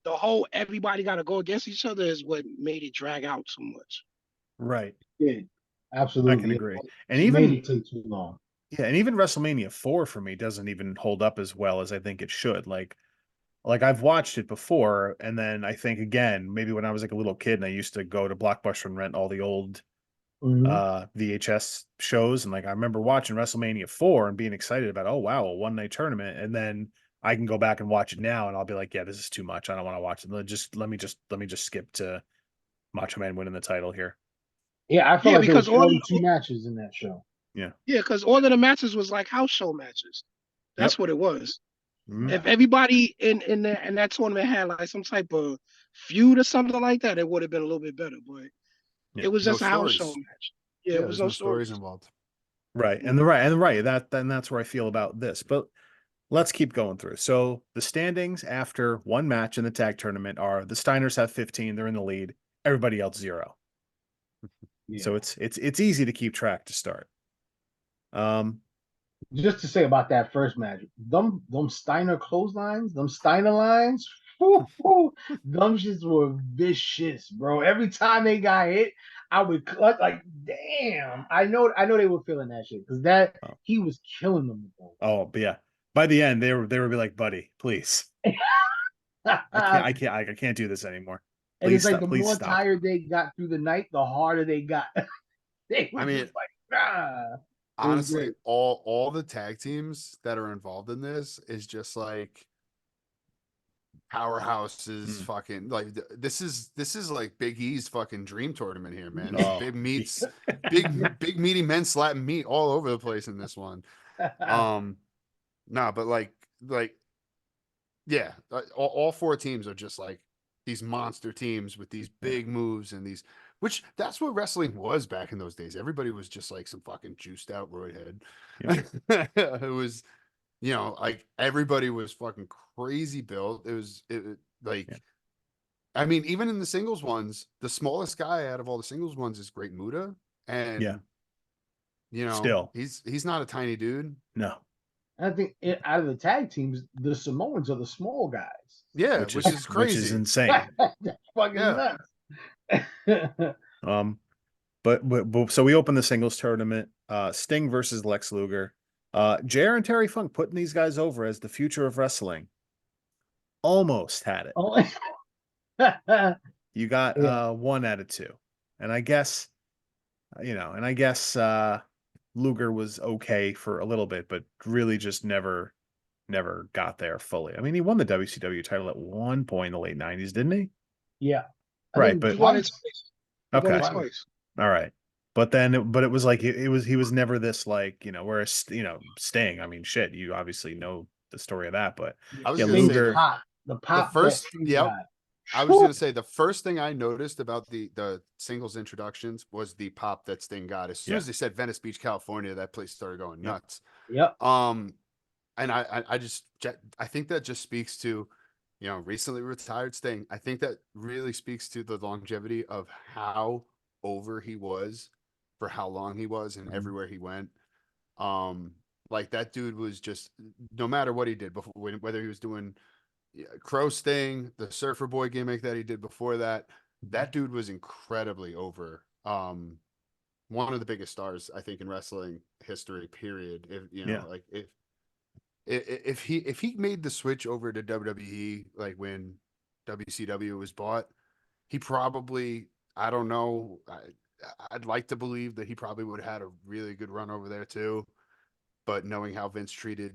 the whole everybody got to go against each other is what made it drag out too much. Right. Yeah, I can absolutely. agree. And It made even, it take too long. yeah, and even WrestleMania 4 for me doesn't even hold up as well as I think it should. Like I've watched it before, and then I think again, maybe when I was like a little kid and I used to go to Blockbuster and rent all the old Hmm. VHS shows, and like I remember watching WrestleMania 4 and being excited about, oh wow, a one-night tournament, and then I can go back and watch it now and I'll be like, yeah, this is too much. I don't want to watch it. Let me just skip to Macho Man winning the title here. Yeah, I felt Yeah, like there because was 42 matches in that show. Yeah. all of the matches was like house show matches. That's Yep. what it was. Mhm. If everybody in that tournament had like some type of feud or something like that, it would have been a little bit better. But Yeah. it was No just a house show stories. match. Yeah, Yeah, it was there's no no stories stories. involved. Right. Mhm. That's where I feel about this. But let's keep going through. So the standings after one match in the tag tournament are: the Steiners have 15, they're in the lead. Everybody else 0. Yeah. So it's easy to keep track to start. Um, Just to say about that first match, them Steiner clotheslines, them Steiner lines, whoo, whoo, them shits were vicious, bro. Every time they got hit, I would clutch like, damn. I know they were feeling that shit because that oh, he was killing them with those. but yeah, by the end they were be like, buddy, please. I can't do this anymore. And Please it's like stop. the Please more stop. tired they got through the night, the harder they got. They were I mean, just like, nah. It was honestly, great. all the tag teams that are involved in this is just like powerhouses. Mm. Fucking like this is like Big E's fucking dream tournament here, man. It's Oh, big meats, big meaty men slapping meat all over the place in this one. Nah, but like yeah, all four teams are just like these monster teams with these big moves and these, which that's what wrestling was back in those days. Everybody was just like some fucking juiced out roidhead. It was, like everybody was fucking crazy built. Like, yeah, I mean, even in the singles ones, the smallest guy out of all the singles ones is Great Muda, yeah. and Still, he's not a tiny dude. no. I think out of the tag teams, the Samoans are the small guys. Yeah, Which which is is crazy. insane. That's fucking Yeah. nuts. Um, but so we open the singles tournament. Sting versus Lex Luger. JR and Terry Funk putting these guys over as the future of wrestling. Almost had it. Oh, You got yeah. 1 out of 2. And I guess Luger was okay for a little bit, but really just never got there fully. I mean, he won the WCW title at one point in the late 90s, didn't he? Yeah. I Right, think but He won it twice. twice. He won okay. it twice. All right. But then it was like he was never this, like, whereas Sting, I mean, shit, you obviously know the story of that, but I was yeah, gonna say Luger, The the pop that first, Sting yep. got. I was gonna say the first thing I noticed about the singles introductions was the pop that Sting got. As soon Yeah. as they said Venice Beach, California, that place started going Yep. nuts. Yep. And I think that just speaks to, recently retired Sting. I think that really speaks to the longevity of how over he was for how long he was and Mhm. everywhere he went. Like that dude was just, no matter what he did before, whether he was doing Crow Sting, the Surfer Boy gimmick that he did before that, that dude was incredibly over. One of the biggest stars I think in wrestling history. Period. If Yeah. like if he made the switch over to WWE, like when WCW was bought, he probably, I don't know, I'd like to believe that he probably would have had a really good run over there too. But knowing how Vince treated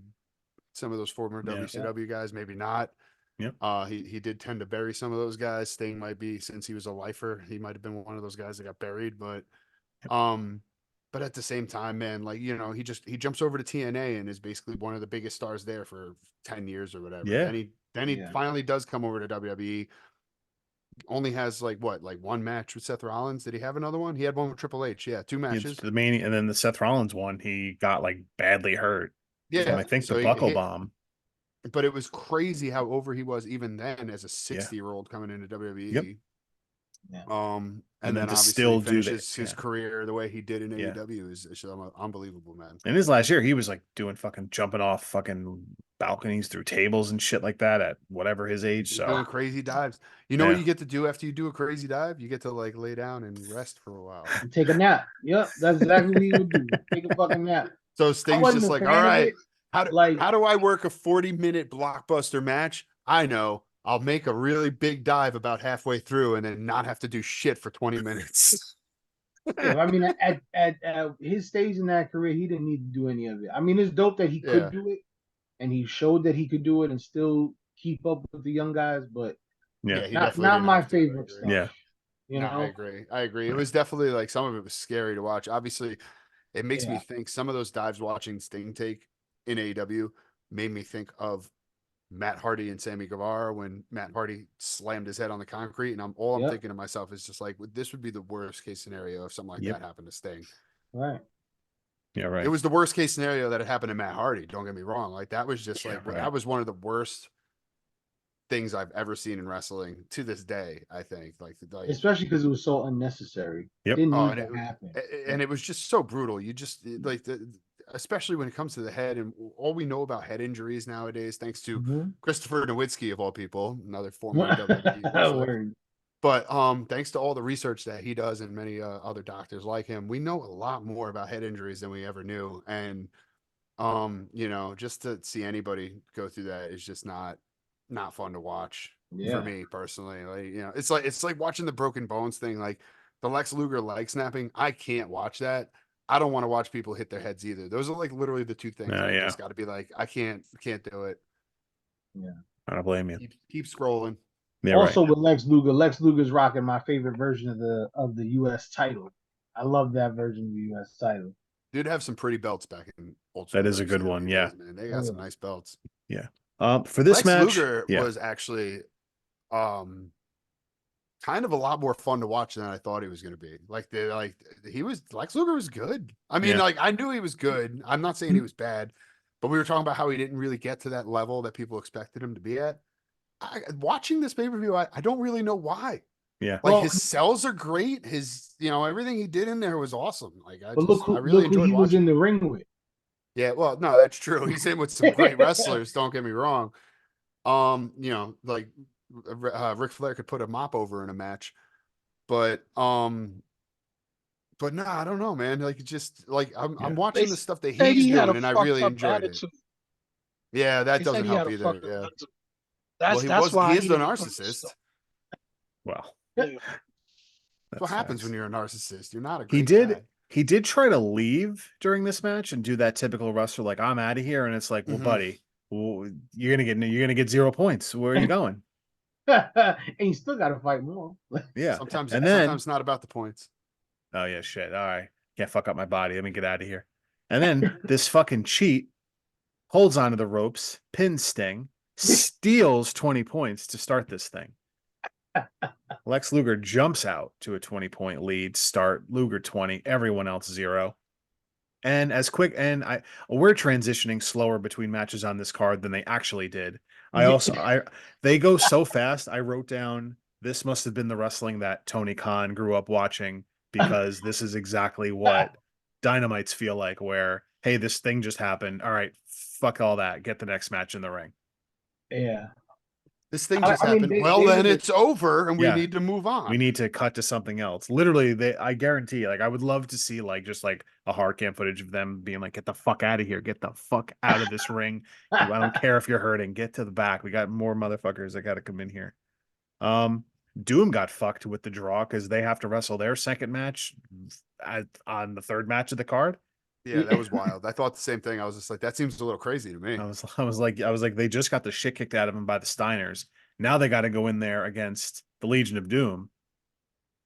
some of those former Yeah. WCW guys, maybe not. Yep. He did tend to bury some of those guys. Sting might be, since he was a lifer, he might have been one of those guys that got buried. Um, but at the same time, man, like he jumps over to TNA and is basically one of the biggest stars there for 10 years or whatever. Yeah. Then he finally does come over to WWE. Only has like one match with Seth Rollins. Did he have another one? He had one with Triple H. Yeah, 2 matches. The main, and then the Seth Rollins one, he got like badly hurt Yeah, from, I think, so the he buckle hit, bomb. but it was crazy how over he was even then as a Yeah. 60-year-old coming into WWE. Yep. Yeah. And then to obviously still do finishes that. his career the way he did in Yeah. AEW is just unbelievable, man. In his last year, he was like doing fucking jumping off fucking balconies through tables and shit like that at whatever his age. He's So doing crazy dives. You know what yeah. you get to do after you do a crazy dive? You get to like lay down and rest for a while. Take a nap. Yep. That's exactly what he would do. Take a fucking nap. So I Sting's wasn't just a like, fan all of right, it. how Like, do I work a 40-minute blockbuster match? I know. I'll make a really big dive about halfway through and then not have to do shit for 20 minutes. yeah, I mean, at his stage in that career, he didn't need to do any of it. I mean, it's dope that he Yeah. could do it, and he showed that he could do it and still keep up with the young guys. But Yeah. he not definitely didn't my have to, I favorite agree. stuff. Yeah. You No, know, I agree. It Yeah. was definitely like some of it was scary to watch. Obviously, it makes me Yeah. think some of those dives watching Sting take in AEW made me think of Matt Hardy and Sammy Guevara when Matt Hardy slammed his head on the concrete. And I'm Yep. thinking to myself is just like, this would be the worst case scenario if something like Yep. that happened to Sting. right. Yeah. Right. It was the worst case scenario that had happened to Matt Hardy. Don't get me wrong. Like that was just Yeah, like, right. that was one of the worst things I've ever seen in wrestling to this day, I think. Like Especially because it was so unnecessary. Yep. Didn't Oh, need to happen. and it was just so brutal. You just like especially when it comes to the head, and all we know about head injuries nowadays, thanks to Mhm. Christopher Nowitzki of all people, another former WWE wrestler. Word. But thanks to all the research that he does and many other doctors like him, we know a lot more about head injuries than we ever knew. And just to see anybody go through that is just not fun to watch. for Yeah. me personally. Like, you know, it's like watching the Broken Bones thing, like the Lex Luger leg snapping. I can't watch that. I don't want to watch people hit their heads either. Those are like literally the two things I Yeah, just got to be like, I can't do it. Yeah. I don't blame you. Keep scrolling. Yeah, Also right. with Lex Luger's rocking my favorite version of the US title. I love that version of the US title. Did have some pretty belts back in old school That is a good WCW one. Yeah, days, man. They got some nice belts. yeah. For this Lex match, Luger yeah, was actually kind of a lot more fun to watch than I thought he was going to be. Lex Luger was good. I mean, Yeah. like I knew he was good. I'm not saying he was bad, but we were talking about how he didn't really get to that level that people expected him to be at. Watching this pay-per-view, I don't really know why. yeah. Like Well, his sells are great. His, everything he did in there was awesome. Like but I really look who enjoyed he was watching in it. the ring with. Yeah, well, no, that's true. He's in with some great wrestlers. Don't get me wrong. Like Ric Flair could put a mop over in a match, but no, I don't know, man. Like, it's just like I'm Yeah. watching the stuff that Said he's he had doing, a and I fucked really up enjoyed it. attitude. Yeah, that They said doesn't he had help a either. fucked up Yeah. attitude. Well, That's why he is he the didn't come to stuff. narcissist. Well, Yeah. That's that's what happens facts. when you're a narcissist. You're not a He great did. guy. He did try to leave during this match and do that typical wrestler, like I'm out of here, and it's like, well, Mhm. buddy, you're gonna get 0 points. Where are you going? And you still gotta fight more. Yeah, Sometimes and then it's not about the points. oh yeah, shit. All right, can't fuck up my body. Let me get out of here. And then this fucking cheat holds onto the ropes, pins Sting, steals 20 points to start this thing. Lex Luger jumps out to a 20-point lead. Start Luger 20, everyone else 0. And we're transitioning slower between matches on this card than they actually did. They go so fast. I wrote down this must have been the wrestling that Tony Khan grew up watching, because this is exactly what dynamites feel like, where, hey, this thing just happened. All right, fuck all that. Get the next match in the ring. Yeah. This thing just I mean, happened. Well, they then were it's over, and we Yeah. need to move on. We need to cut to something else. Literally, I guarantee, like, I would love to see just like a hard cam footage of them being like, get the fuck out of here. Get the fuck out of this ring. I don't care if you're hurting. Get to the back. We got more motherfuckers that got to come in here. Doom got fucked with the draw because they have to wrestle their second match on the third match of the card. Yeah, that was wild. I thought the same thing. I was just like, that seems a little crazy to me. I was like, they just got the shit kicked out of them by the Steiners. Now they got to go in there against the Legion of Doom.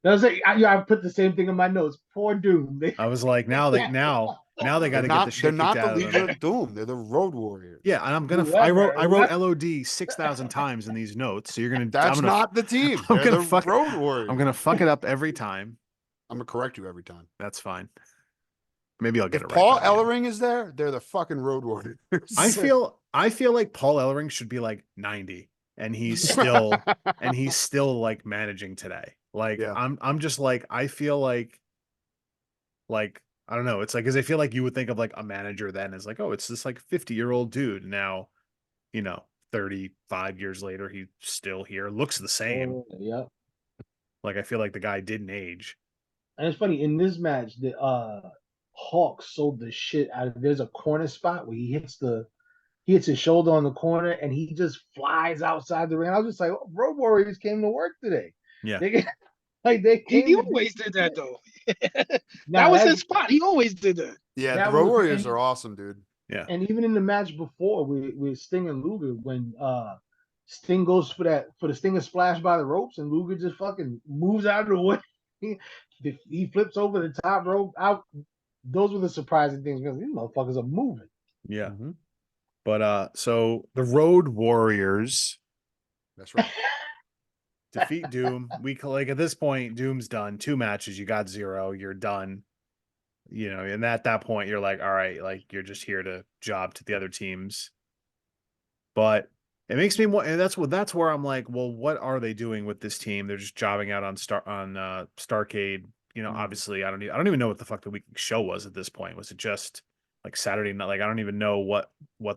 I put the same thing in my notes. Poor Doom. I was like, now they got to get the shit They're kicked not the out of Legion them. of Doom. They're the Road Warriors. Yeah, and I wrote LOD 6,000 times in these notes. So That's not the team. They're the Road Warriors. I'm gonna fuck it up every time. I'm gonna correct you every time. That's fine. Maybe I'll get If it right. Paul by the end. Ellering is there, they're the fucking Road Warriors. I feel like Paul Ellering should be like 90, and he's still like managing today. Like, Yeah. I'm just like, I feel like I don't know. It's like, because I feel like you would think of like a manager then as like, oh, it's this like 50-year-old dude. Now, 35 years later, he's still here, looks the same. Yeah. Like, I feel like the guy didn't age. And it's funny, in this match, the Hawk sold the shit out of. There's a corner spot where he hits his shoulder on the corner and he just flies outside the ring. I was just like, oh, Road Warriors came to work today. Yeah. He always did that though. Nah, that was his spot. He always did that. Yeah, That the Road was- Warriors are awesome, dude. Yeah. And even in the match before with Sting and Luger, when Sting goes for the Stinger splash by the ropes and Luger just fucking moves out of the way. He flips over the top rope out. Those were the surprising things because these motherfuckers are moving. Yeah. Mm-hmm. But so the Road Warriors That's right. defeat Doom. Like at this point, Doom's done. 2 matches, you got 0, you're done. And at that point, you're like, all right, like you're just here to job to the other teams. But it makes me want, and that's where I'm like, well, what are they doing with this team? They're just jobbing out on Starrcade. Obviously, I don't even know what the fuck the week show was at this point. Was it just like Saturday night? Like I don't even know what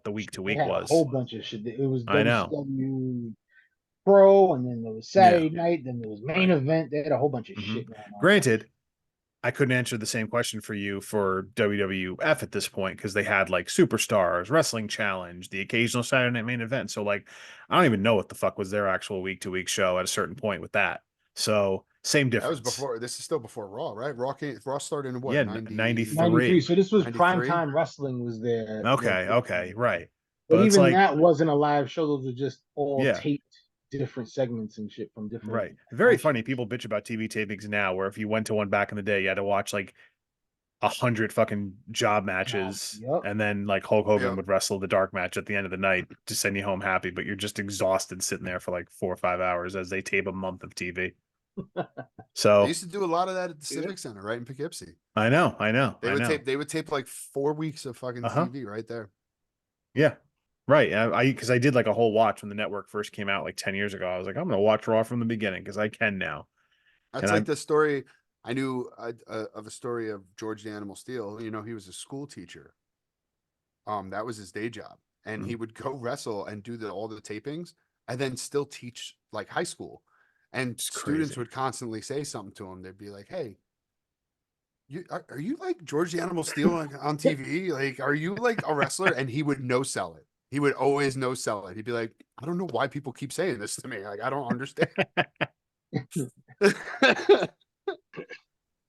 the week to They week had was. a whole bunch of shit. It was I know. WCW Pro, and then there was Saturday night. Then there was main event. They had a whole bunch of shit going on. Granted, I couldn't answer the same question for you for WWF at this point because they had like Superstars, Wrestling Challenge, the occasional Saturday Night Main Event. So like, I don't even know what the fuck was their actual week-to-week show at a certain point with that. So same That was difference. before. This is still before Raw, right? Raw started in what? Yeah, 90, 93. So this was 93? prime time wrestling was there. Okay, right. But it's even like, that wasn't a live show. Those were just all Yeah. taped different segments and shit from different. right. Very matches. funny. People bitch about TV tapings now, where if you went to one back in the day, you had to watch like 100 fucking job matches, Yep. and then like Hulk Hogan Yep. would wrestle the dark match at the end of the night to send you home happy, but you're just exhausted sitting there for like 4 or 5 hours as they tape a month of TV. They So used to do a lot of that at the Civic Center, right in Poughkeepsie. I know. They would tape like 4 weeks of fucking TV right there. Yeah. Right. Because I did like a whole watch when the network first came out like 10 years ago. I was like, I'm gonna watch Raw from the beginning because I can now. That's And like I'm- the story I knew of a story of George the Animal Steel. You know, he was a school teacher. That was his day job, and he would go wrestle and do all the tapings, and then still teach like high school. And It's students crazy. would constantly say something to him. They'd be like, "Hey, are you like George the Animal Steel on TV? Like, are you like a wrestler?" And he would no sell it. He would always no sell it. He'd be like, "I don't know why people keep saying this to me. Like, I don't understand."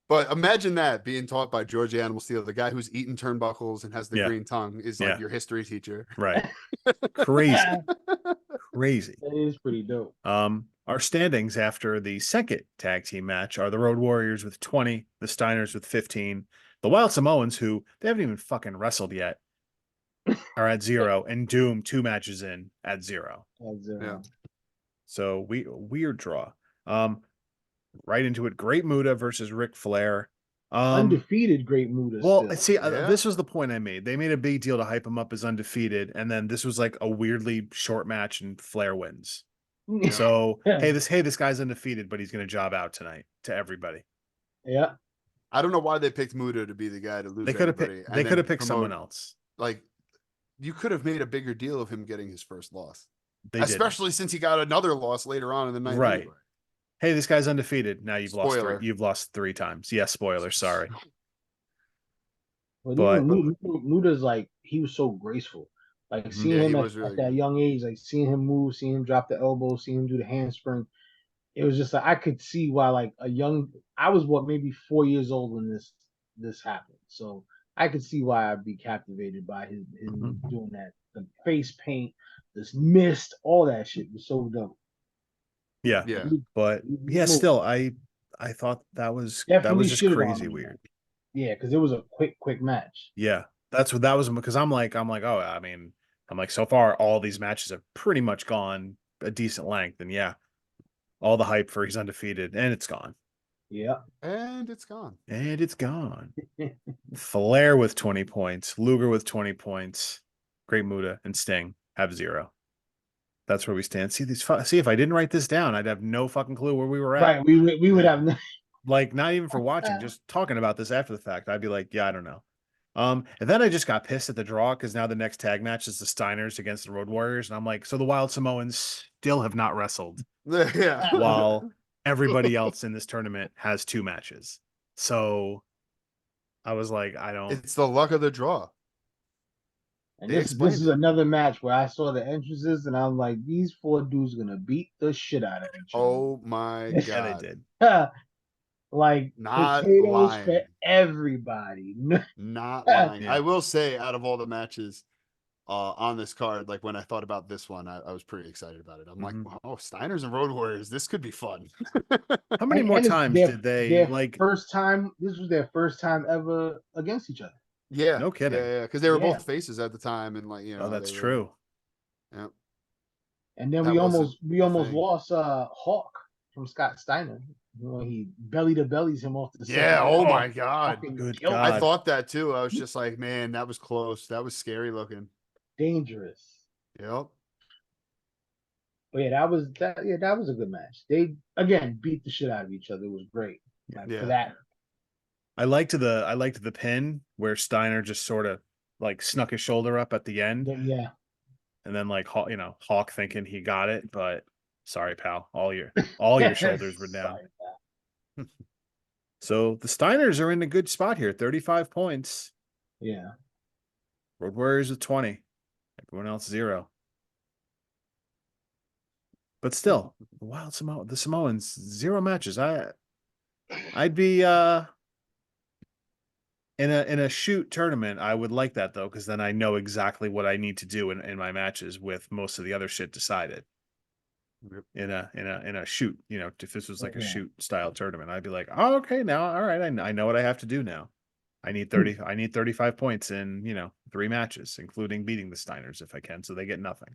But imagine that being taught by George the Animal Steel, the guy who's eating turnbuckles and has the Yeah. green tongue, is like Yeah. your history teacher. Right. Crazy. Crazy. That is pretty dope. Our standings after the second tag team match are the Road Warriors with 20, the Steiners with 15, the Wild Samoans, who they haven't even fucking wrestled yet, are at 0, and Doom 2 matches in at 0. Yeah. So weird draw. Right into it. Great Muta versus Ric Flair. Undefeated Great Muta. Well, still. see, Yeah. this was the point I made. They made a big deal to hype him up as undefeated, and then this was like a weirdly short match, and Flair wins. So hey, this guy's undefeated, but he's going to job out tonight to everybody. Yeah. I don't know why they picked Muta to be the guy to lose. They could have everybody picked. and They then could have picked promote- someone else. Like, you could have made a bigger deal of him getting his first loss, They didn't. especially since he got another loss later on in the night. Right. Anyway. Hey, this guy's undefeated. Now you've lost Spoiler. three. You've lost 3 times. Yeah, spoiler. Sorry. But But- even Muta's like, he was so graceful. Like seeing Yeah, him he at, was really at that good. young age, like seeing him move, seeing him drop the elbow, seeing him do the handspring. It was just like I could see why like I was maybe 4 years old when this happened. So I could see why I'd be captivated by him doing that. The face paint, this mist, all that shit was so dope. Yeah. Yeah. But yeah, still, I thought that was Definitely just shitted on crazy him. weird. Yeah, because it was a quick match. Yeah, that's what that was, because I'm like, oh, I mean, I'm like, so far all these matches have pretty much gone a decent length, and yeah, all the hype for he's undefeated, and it's gone. Yeah. And it's gone. And it's gone. Flair with 20 points, Luger with 20 points, Great Muta and Sting have 0. That's where we stand. See if I didn't write this down, I'd have no fucking clue where we were at. Right. We would have Like, not even for watching, just talking about this after the fact, I'd be like, yeah, I don't know. And then I just got pissed at the draw because now the next tag match is the Steiners against the Road Warriors, and I'm like, so the Wild Samoans still have not wrestled, Yeah. while everybody else in this tournament has 2 matches. So I was like, I don't. It's the luck of the draw. And They this explained is it. another match where I saw the entrances and I'm like, these 4 dudes gonna beat the shit out of each other. Oh my Yeah, they god. did. Like Not potatoes lying. for everybody. Not lying. Yeah. I will say, out of all the matches on this card, like when I thought about this one, I was pretty excited about it. I'm like, wow, Steiners and Road Warriors, this could be fun. How many more it's times their- did they their like? first time? This was their first time ever against each other. Yeah. No kidding. Yeah, because they were Yeah. both faces at the time, and like, you know, Oh, that's they were- true. Yeah. And then That we wasn't almost a thing. lost Hawk from Scott Steiner when he belly to bellies him off the Yeah. second Oh rope. my god. Fucking Good killed God. I thought that too. I was just like, man, that was close. That was scary looking. dangerous. Yep. But yeah, that was a good match. They again beat the shit out of each other. It was great. Like, Yeah. for that. I liked the pin where Steiner just sort of like snuck his shoulder up at the end, Yeah. and then like Hawk thinking he got it, but sorry, pal, all your shoulders were down. Sorry, So the Steiners are in a good spot here. 35 points. Yeah. Road Warriors with 20. Everyone else 0. But still, the Samoans 0 matches. I'd be in a shoot tournament. I would like that though, because then I know exactly what I need to do in my matches with most of the other shit decided. Yep. In a shoot, if this was like a Yeah. shoot style tournament, I'd be like, oh, okay, now all right, I know what I have to do now. I need 35 points in 3 matches, including beating the Steiners if I can, so they get nothing.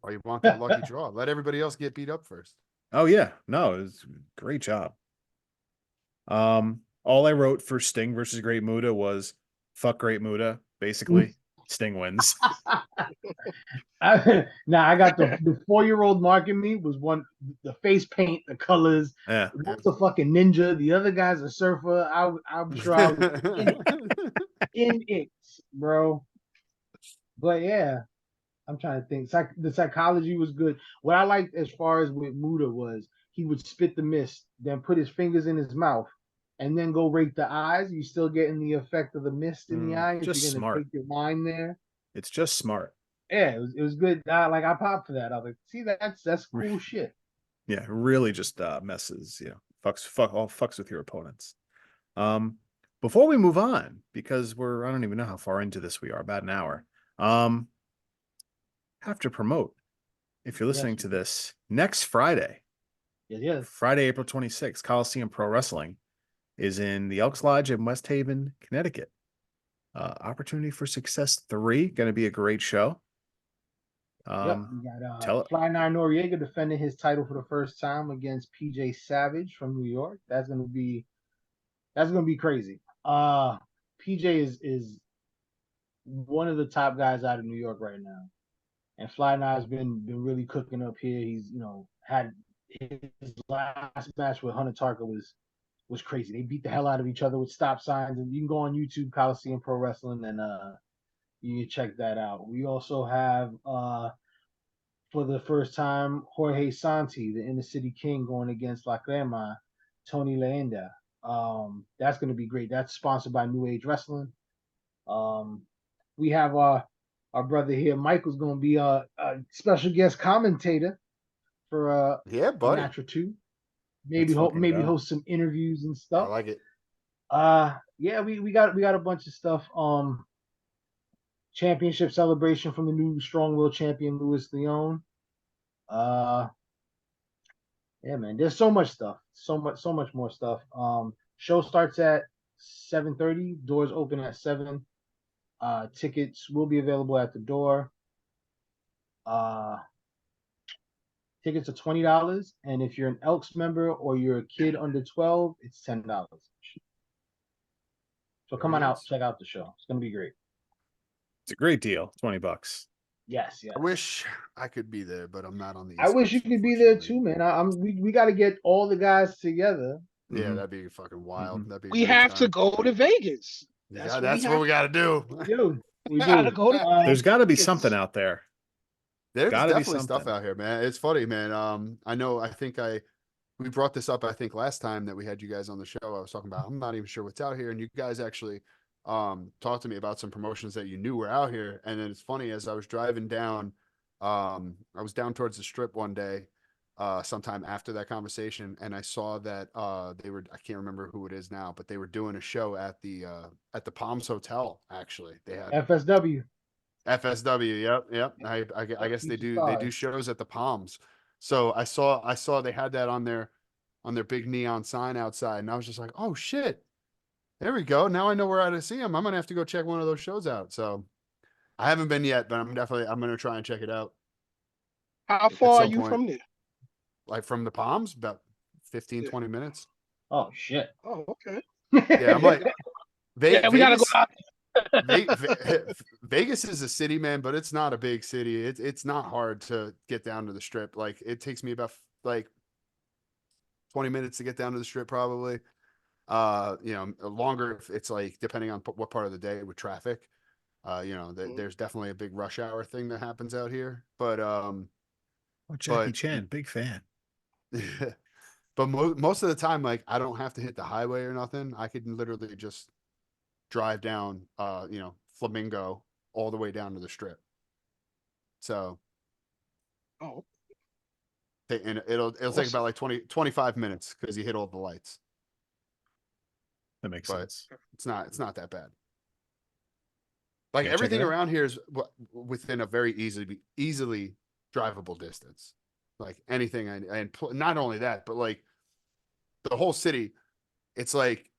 Or you want that lucky draw. Let everybody else get beat up first. Oh yeah, no, it was a great job. All I wrote for Sting versus Great Muta was fuck Great Muta, basically. Sting wins. I got the 4-year-old marking me was the face paint, the colors. Yeah. That's a fucking ninja. The other guy's a surfer. I'm sure I was in it, bro. But yeah, I'm trying to think. The psychology was good. What I liked as far as with Muda was he would spit the mist, then put his fingers in his mouth, and then go rake the eyes. You still getting the effect of the mist in the eye if just you're gonna smart. take your line there. It's just smart. Yeah, it was good. I popped for that. I was like, see, that's cool shit. Yeah, really just messes, fucks with your opponents. Before we move on, because I don't even know how far into this we are, about an hour. Have to promote, if you're listening to this, next Friday. Yes. Friday, April 26th, Coliseum Pro Wrestling is in the Elks Lodge in West Haven, Connecticut. Opportunity for Success 3, going to be a great show. Yep, we got Fly 9 Noriega defending his title for the first time against PJ Savage from New York. That's gonna be crazy. PJ is one of the top guys out of New York right now, and Fly 9 has been really cooking up here. He's had his last match with Hunter Tarka was crazy. They beat the hell out of each other with stop signs, and you can go on YouTube Coliseum Pro Wrestling and you can check that out. We also have for the first time Jorge Santi, the Inner City King, going against La Crema, Tony Leenda. That's going to be great. That's sponsored by New Age Wrestling. We have our brother here, Michael's going to be a special guest commentator for yeah, a match or two. Maybe host some interviews and stuff. I like it. Yeah, we got a bunch of stuff. Championship celebration from the new Strong Will champion Louis Leon. Yeah, man, there's so much stuff, so much more stuff. Show starts at 7:30. Doors open at 7. Tickets will be available at the door. Tickets are $20, and if you're an Elks member or you're a kid under 12, it's $10. So come on out, check out the show. It's gonna be great. It's a great deal. $20. Yes. I wish I could be there, but I'm not on the East I wish you Coast, could be there too, man. We got to get all the guys together. Yeah, that'd be fucking wild. That'd be. We have to go to Vegas. That's what we got to do. We gotta go to. There's got to be something out there. There's Gotta definitely stuff out here, man. It's funny, man. I know. We brought this up. I think last time that we had you guys on the show, I was talking about. I'm not even sure what's out here, and you guys actually talked to me about some promotions that you knew were out here. And then it's funny, as I was driving down, I was down towards the strip one day, sometime after that conversation, and I saw that they were. I can't remember who it is now, but they were doing a show at the Palms Hotel. Actually, they had FSW. Yep. I guess they do shows at the Palms. So I saw they had that on their big neon sign outside, and I was just like, oh shit, there we go. Now I know where to see them. I'm gonna have to go check one of those shows out. So I haven't been yet, but I'm gonna try and check it out. How far are you from there? Like from the Palms, about 15-20 minutes. Oh shit. Oh, okay. Yeah, I'm like, we gotta go out. Vegas is a city, man, but it's not a big city. It's not hard to get down to the strip. Like it takes me about like 20 minutes to get down to the strip, probably. Longer if it's like depending on what part of the day with traffic. There's definitely a big rush hour thing that happens out here. But Jackie Chan, big fan. But most of the time, like I don't have to hit the highway or nothing. I could literally just drive down, Flamingo all the way down to the strip. So, Oh, and it'll take awesome. about like 25 minutes because you hit all the lights. That makes But sense. it's not that bad. Like Yeah, check it everything out. around here is within a very easily drivable distance. Like anything, not only that, but like the whole city, it's like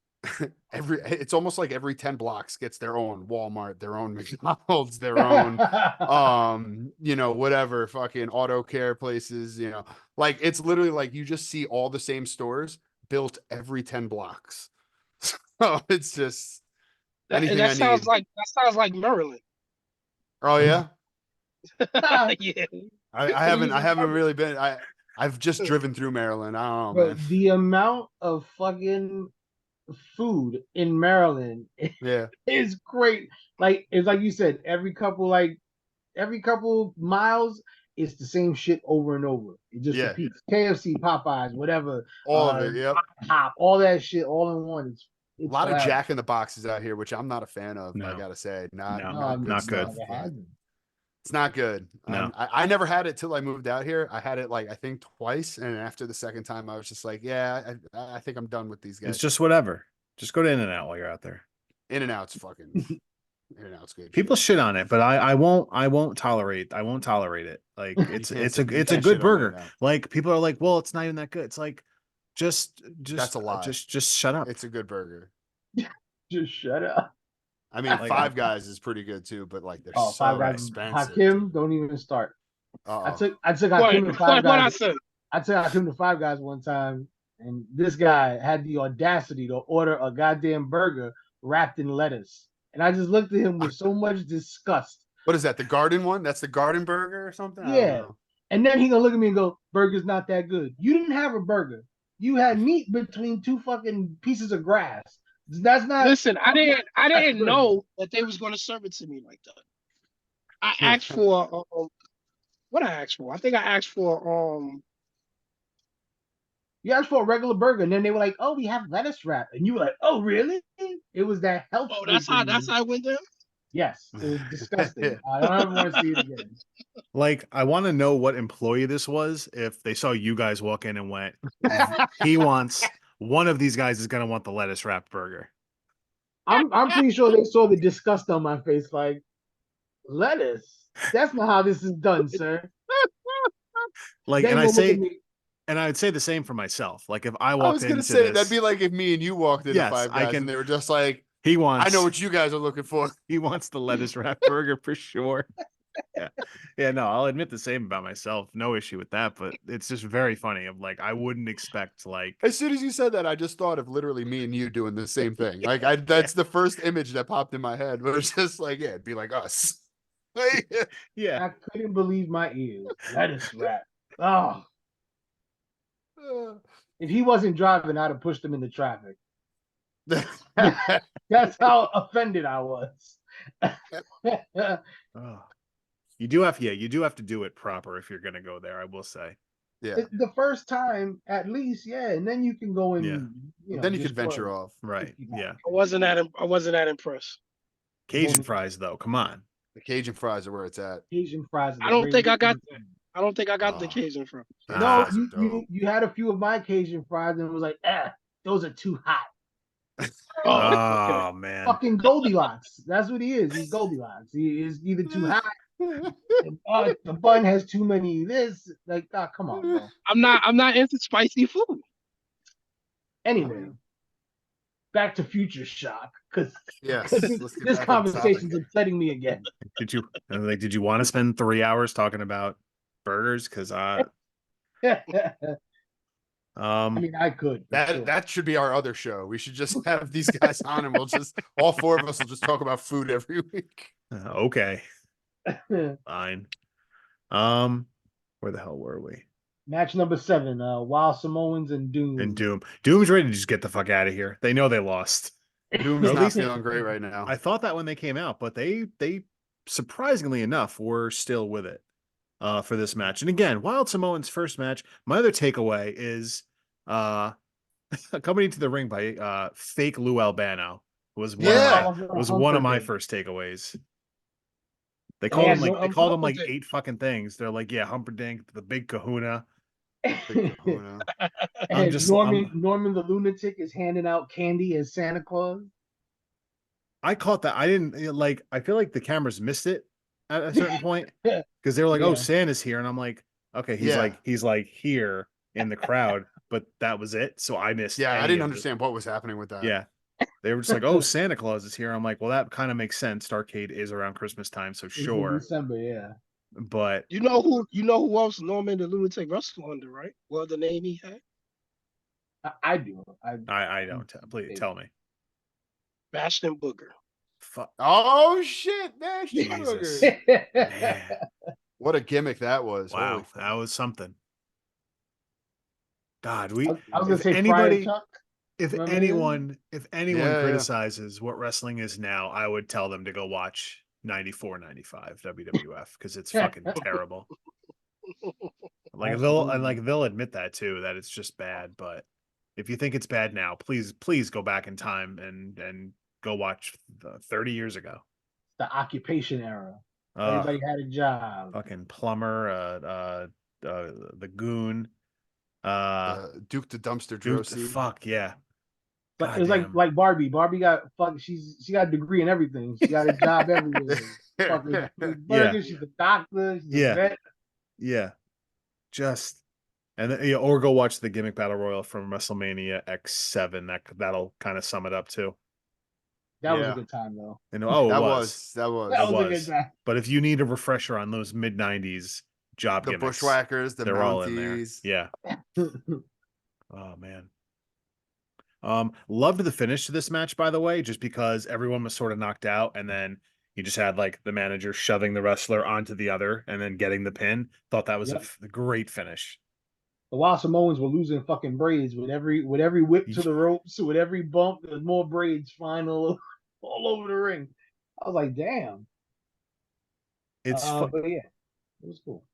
it's almost like every 10 blocks gets their own Walmart, their own McDonald's, their own whatever fucking auto care places, like it's literally like you just see all the same stores built every 10 blocks. So it's just anything I need. That sounds like Maryland. Oh yeah. Yeah. I haven't really been. I've just driven through Maryland. I don't know, Bro, man. the amount of fucking food in Maryland Yeah. is great. Like it's like you said, every couple miles, it's the same shit over and over. It just Yeah. repeats. KFC, Popeyes, whatever, All of it. Yep. Hop, all that shit, all in one. A It's lot of hilarious. Jack in the Boxes out here, which I'm not a fan of. I No. gotta say, No, not not good. stuff, but it's not good. No. I never had it till I moved out here. I had it like I think twice, and after the second time, I was just like, yeah, I think I'm done with these guys. It's just whatever. Just go to In-N-Out while you're out there. In-N-Out's fucking. In-N-Out's good. People shit on it, but I won't tolerate it. Like it's can't a shit good on burger. In-N-Out. Like people are like, well, it's not even that good. It's like just That's a lie. Just shut up. It's a good burger. Just shut up. I mean, Like, Five Guys is pretty good too, but like they're so Five Guys. expensive. Hakim, don't even start. Uh-oh. I took Hakim to Five What I Guys. said? I took Hakim to Five Guys one time, and this guy had the audacity to order a goddamn burger wrapped in lettuce. And I just looked at him with so much disgust. What is that? The garden one? That's the garden burger or something? I don't Yeah. know. And then he gonna look at me and go, "Burger's not that good. You didn't have a burger. You had meat between two fucking pieces of grass. That's not." Listen, I didn't good. know that they was going to serve it to me like that. I asked for what I asked for. I think I asked for You asked for a regular burger, and then they were like, "Oh, we have lettuce wrap," and you were like, "Oh, really?" It was that health. oh, that's how it went down. Yes, it was disgusting. I don't ever want to see it again. Like I want to know what employee this was. If they saw you guys walk in and went, he wants one of these guys is gonna want the lettuce wrapped burger. I'm pretty sure they saw the disgust on my face, like lettuce. That's not how this is done, sir. Like, Then and go look at me. I'd say the same for myself. Like if I I walked was gonna into say this, that'd be like if me and you walked into Yes, Five I Guys can- and they were just like, he wants. I know what you guys are looking for. He wants the lettuce wrapped burger for sure. Yeah. No, I'll admit the same about myself. No issue with that, but it's just very funny. I'm like, I wouldn't expect like As soon as you said that, I just thought of literally me and you doing the same thing. Like that's the first image that popped in my head. But it's just like, yeah, it'd be like us. yeah. I couldn't believe my ears. Lettuce wrap. Oh, if he wasn't driving, I'd have pushed him into traffic. That's how offended I was. Oh. You do have to do it proper if you're gonna go there, I will say. Yeah. The first time, at least, yeah, and then you can go and Then you just could venture go. off. Right. Yeah. I wasn't that impressed. Cajun fries though, come on. The Cajun fries are where it's at. Cajun fries. I don't think I got that. I don't think I got the Oh. Cajun from. No, Ah, you had a few of my Cajun fries and was like, those are too hot. Oh man. Fucking Goldilocks. That's what he is. He's Goldilocks. He is either too hot. The bun has too many this. Like, come on, bro. I'm not into spicy food. Anyway, back to Future Shock because Yes. this let's get this back on conversation's topic. upsetting me again. Did you want to spend 3 hours talking about burgers? Because I mean, I could. That should be our other show. We should just have these guys on and we'll just all four of us will just talk about food every week. Okay. Fine. Where the hell were we? Match number 7, Wild Samoans and Doom. And Doom's ready to just get the fuck out of here. They know they lost. Doom's At not least- feeling great right now. I thought that when they came out, but they surprisingly enough were still with it for this match. And again, Wild Samoan's first match. My other takeaway is accompanied to the ring by fake Lou Albano was Yeah. one of my first takeaways. They called him like Humperdinck. 8 fucking things. They're like, yeah, Humperdinck, the big kahuna. Big kahuna. I'm And just Norman the lunatic is handing out candy as Santa Claus. I caught that. I didn't like I feel like the cameras missed it at a certain point because they were like, oh, Yeah. Santa's here. And I'm like, okay, he's like here in the crowd, but that was it. So I missed Yeah, I any didn't of it. understand what was happening with that. Yeah. They were just like, oh, Santa Claus is here. I'm like, well, that kind of makes sense. Starrcade is around Christmas time, so It's in sure. December, yeah. But You know who else Norman the Lunatic wrestled under, right? Well, the name he had? I do. I don't. Please tell me. Bastion Booger. Fuck. Oh shit, Nash Jesus. Booger. Man. What a gimmick that was. Wow. Holy fuck. That was something. God, I was gonna if say anybody, Friar Chuck. if Remember anyone Yeah. criticizes what wrestling is now, I would tell them to go watch 94, 95 WWF because it's fucking terrible. Like they'll admit that too, that it's just bad. But if you think it's bad now, please go back in time and go watch 30 years ago. The occupation era. Ugh, Everybody had a job. fucking plumber, the goon, Duke the Dumpster Duke, Drosy. fuck yeah. But it was like Barbie. Barbie got she got a degree in everything. She got a job everywhere. Fucking burgers. She's a doctor. She's a vet. Yeah. Just and then, yeah, or go watch the gimmick battle royal from WrestleMania X7. That'll kind of sum it up too. That was a good time though. And that was That was a good time. But if you need a refresher on those mid '90s job the gimmicks, bushwhackers, the they're Mounties. all in there. Yeah. Oh man. Loved the finish to this match, by the way, just because everyone was sort of knocked out, and then you just had like the manager shoving the wrestler onto the other and then getting the pin. Thought that was a great finish. The Wild Samoans were losing fucking braids with every whip to the ropes, with every bump, there's more braids flying all over the ring. I was like, damn. It's but yeah, it was cool.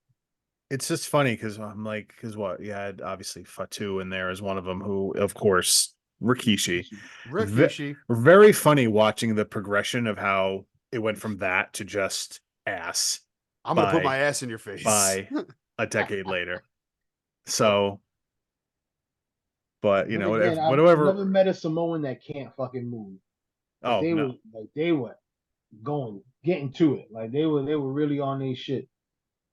It's just funny because I'm like, because what you had obviously Fatu in there as one of them, who of course Rikishi. Very funny watching the progression of how it went from that to just ass. I'm gonna put my ass in your face by a decade later. So, but you know, again, whatever. I've never met a Samoan that can't fucking move. Oh, they were getting to it. Like they were really on their shit.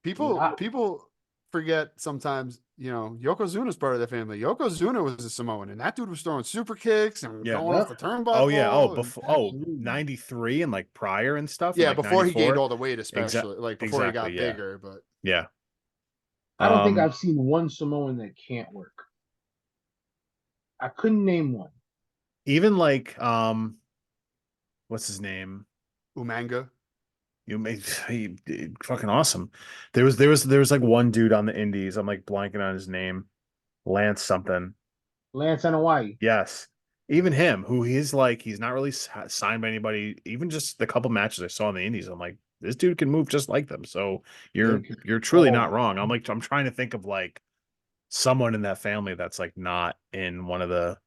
People forget sometimes, you know, Yokozuna's part of the family. Yokozuna was a Samoan, and that dude was throwing super kicks and going off the turnbuckle. Oh yeah, 93 and like prior and stuff. Yeah, like before 94. he gained all the weight, especially like before he got bigger. But yeah, I don't think I've seen one Samoan that can't work. I couldn't name one. Even like what's his name? Umanga. He fucking awesome. There was like one dude on the indies. I'm like blanking on his name. Lance something. Lance and Hawaii. Yes. Even him, who he's not really signed by anybody. Even just the couple matches I saw in the indies, I'm like, this dude can move just like them. So you're truly not wrong. I'm trying to think of like someone in that family that's like not in one of the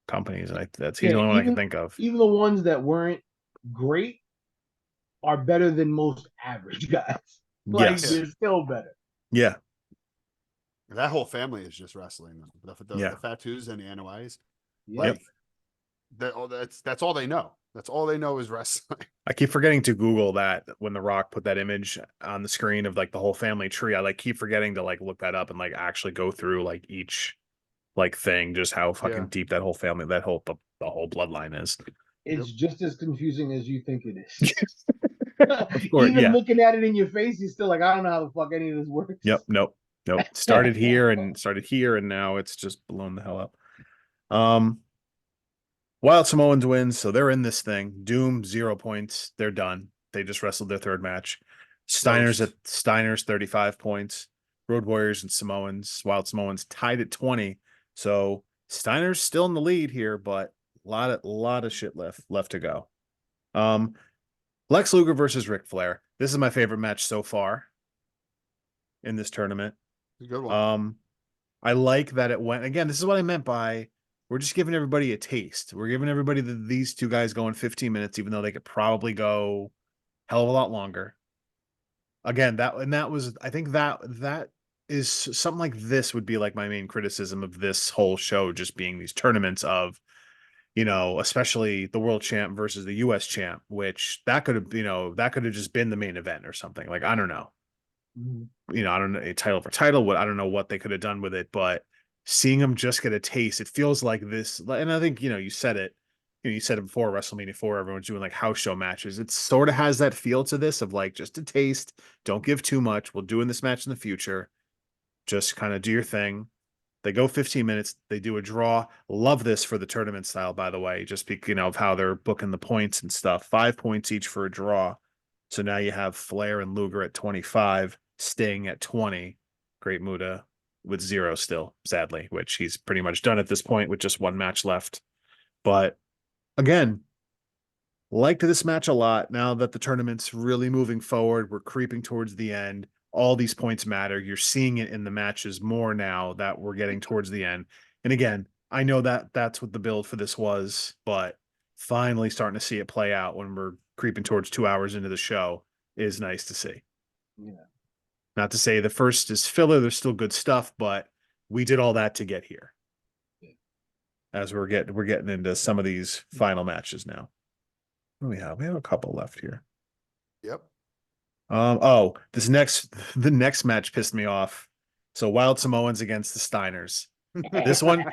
companies, and he's the only one I can think of. Even the ones that weren't great are better than most average guys. Like they're still better. Yeah. That whole family is just wrestling. The Fatus and the Anoais. Yep. That's all they know. That's all they know is wrestling. I keep forgetting to Google that when The Rock put that image on the screen of like the whole family tree. I like keep forgetting to like look that up and like actually go through like each like thing, just how fucking deep that whole family, the whole bloodline is. It's just as confusing as you think it is. Of course, even looking at it in your face, you're still like, I don't know how the fuck any of this works. Yep. Nope. Started here, and now it's just blown the hell up. Wild Samoans wins, so they're in this thing. Doom 0 points. They're done. They just wrestled their third match. Steiners 35 points. Road Warriors and Samoans, Wild Samoans tied at 20. So Steiners still in the lead here, but a lot of shit left to go. Lex Luger versus Ric Flair. This is my favorite match so far in this tournament. Good one. I like that it went again. This is what I meant by we're just giving everybody a taste. We're giving everybody these two guys going 15 minutes, even though they could probably go hell of a lot longer. Again, that was I think that is something like this would be like my main criticism of this whole show just being these tournaments of, especially the world champ versus the US champ, which that could have, that could have just been the main event or something. Like I don't know. I don't know, a title for title, what I don't know what they could have done with it, but seeing them just get a taste, it feels like this. And I think, you said it, you said it before WrestleMania 4, everyone's doing like house show matches. It sort of has that feel to this of like just a taste. Don't give too much. We'll do in this match in the future. Just kind of do your thing. They go 15 minutes. They do a draw. Love this for the tournament style, by the way, just because, of how they're booking the points and stuff. 5 points each for a draw. So now you have Flair and Luger at 25, Sting at 20, Great Muta with 0 still, sadly, which he's pretty much done at this point with just 1 match left. But again, liked this match a lot. Now that the tournament's really moving forward, we're creeping towards the end. All these points matter. You're seeing it in the matches more now that we're getting towards the end. And again, I know that that's what the build for this was, but finally starting to see it play out when we're creeping towards 2 hours into the show is nice to see. Yeah. Not to say the first is filler, there's still good stuff, but we did all that to get here. As we're getting into some of these final matches now. What do we have? We have a couple left here. Yep. The next match pissed me off. So Wild Samoans against the Steiners. This one.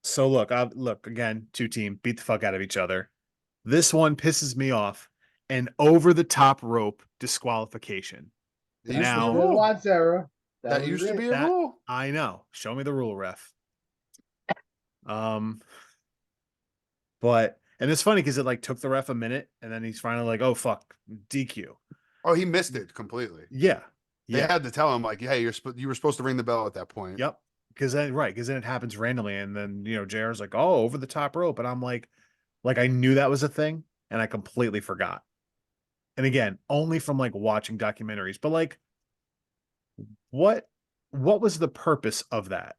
So look again, 2 team beat the fuck out of each other. This one pisses me off. An over the top rope disqualification. Now, Bill Watts era. That used to be a rule. I know. Show me the rule, ref. But and it's funny because it like took the ref a minute, and then he's finally like, "Oh fuck, DQ." Oh, he missed it completely. Yeah, They had to tell him like, "Hey, you were supposed to ring the bell at that point." Yep. Because then it happens randomly, and then JR's like, "Oh, over the top rope," and I'm like I knew that was a thing, and I completely forgot. And again, only from like watching documentaries, but like, what was the purpose of that?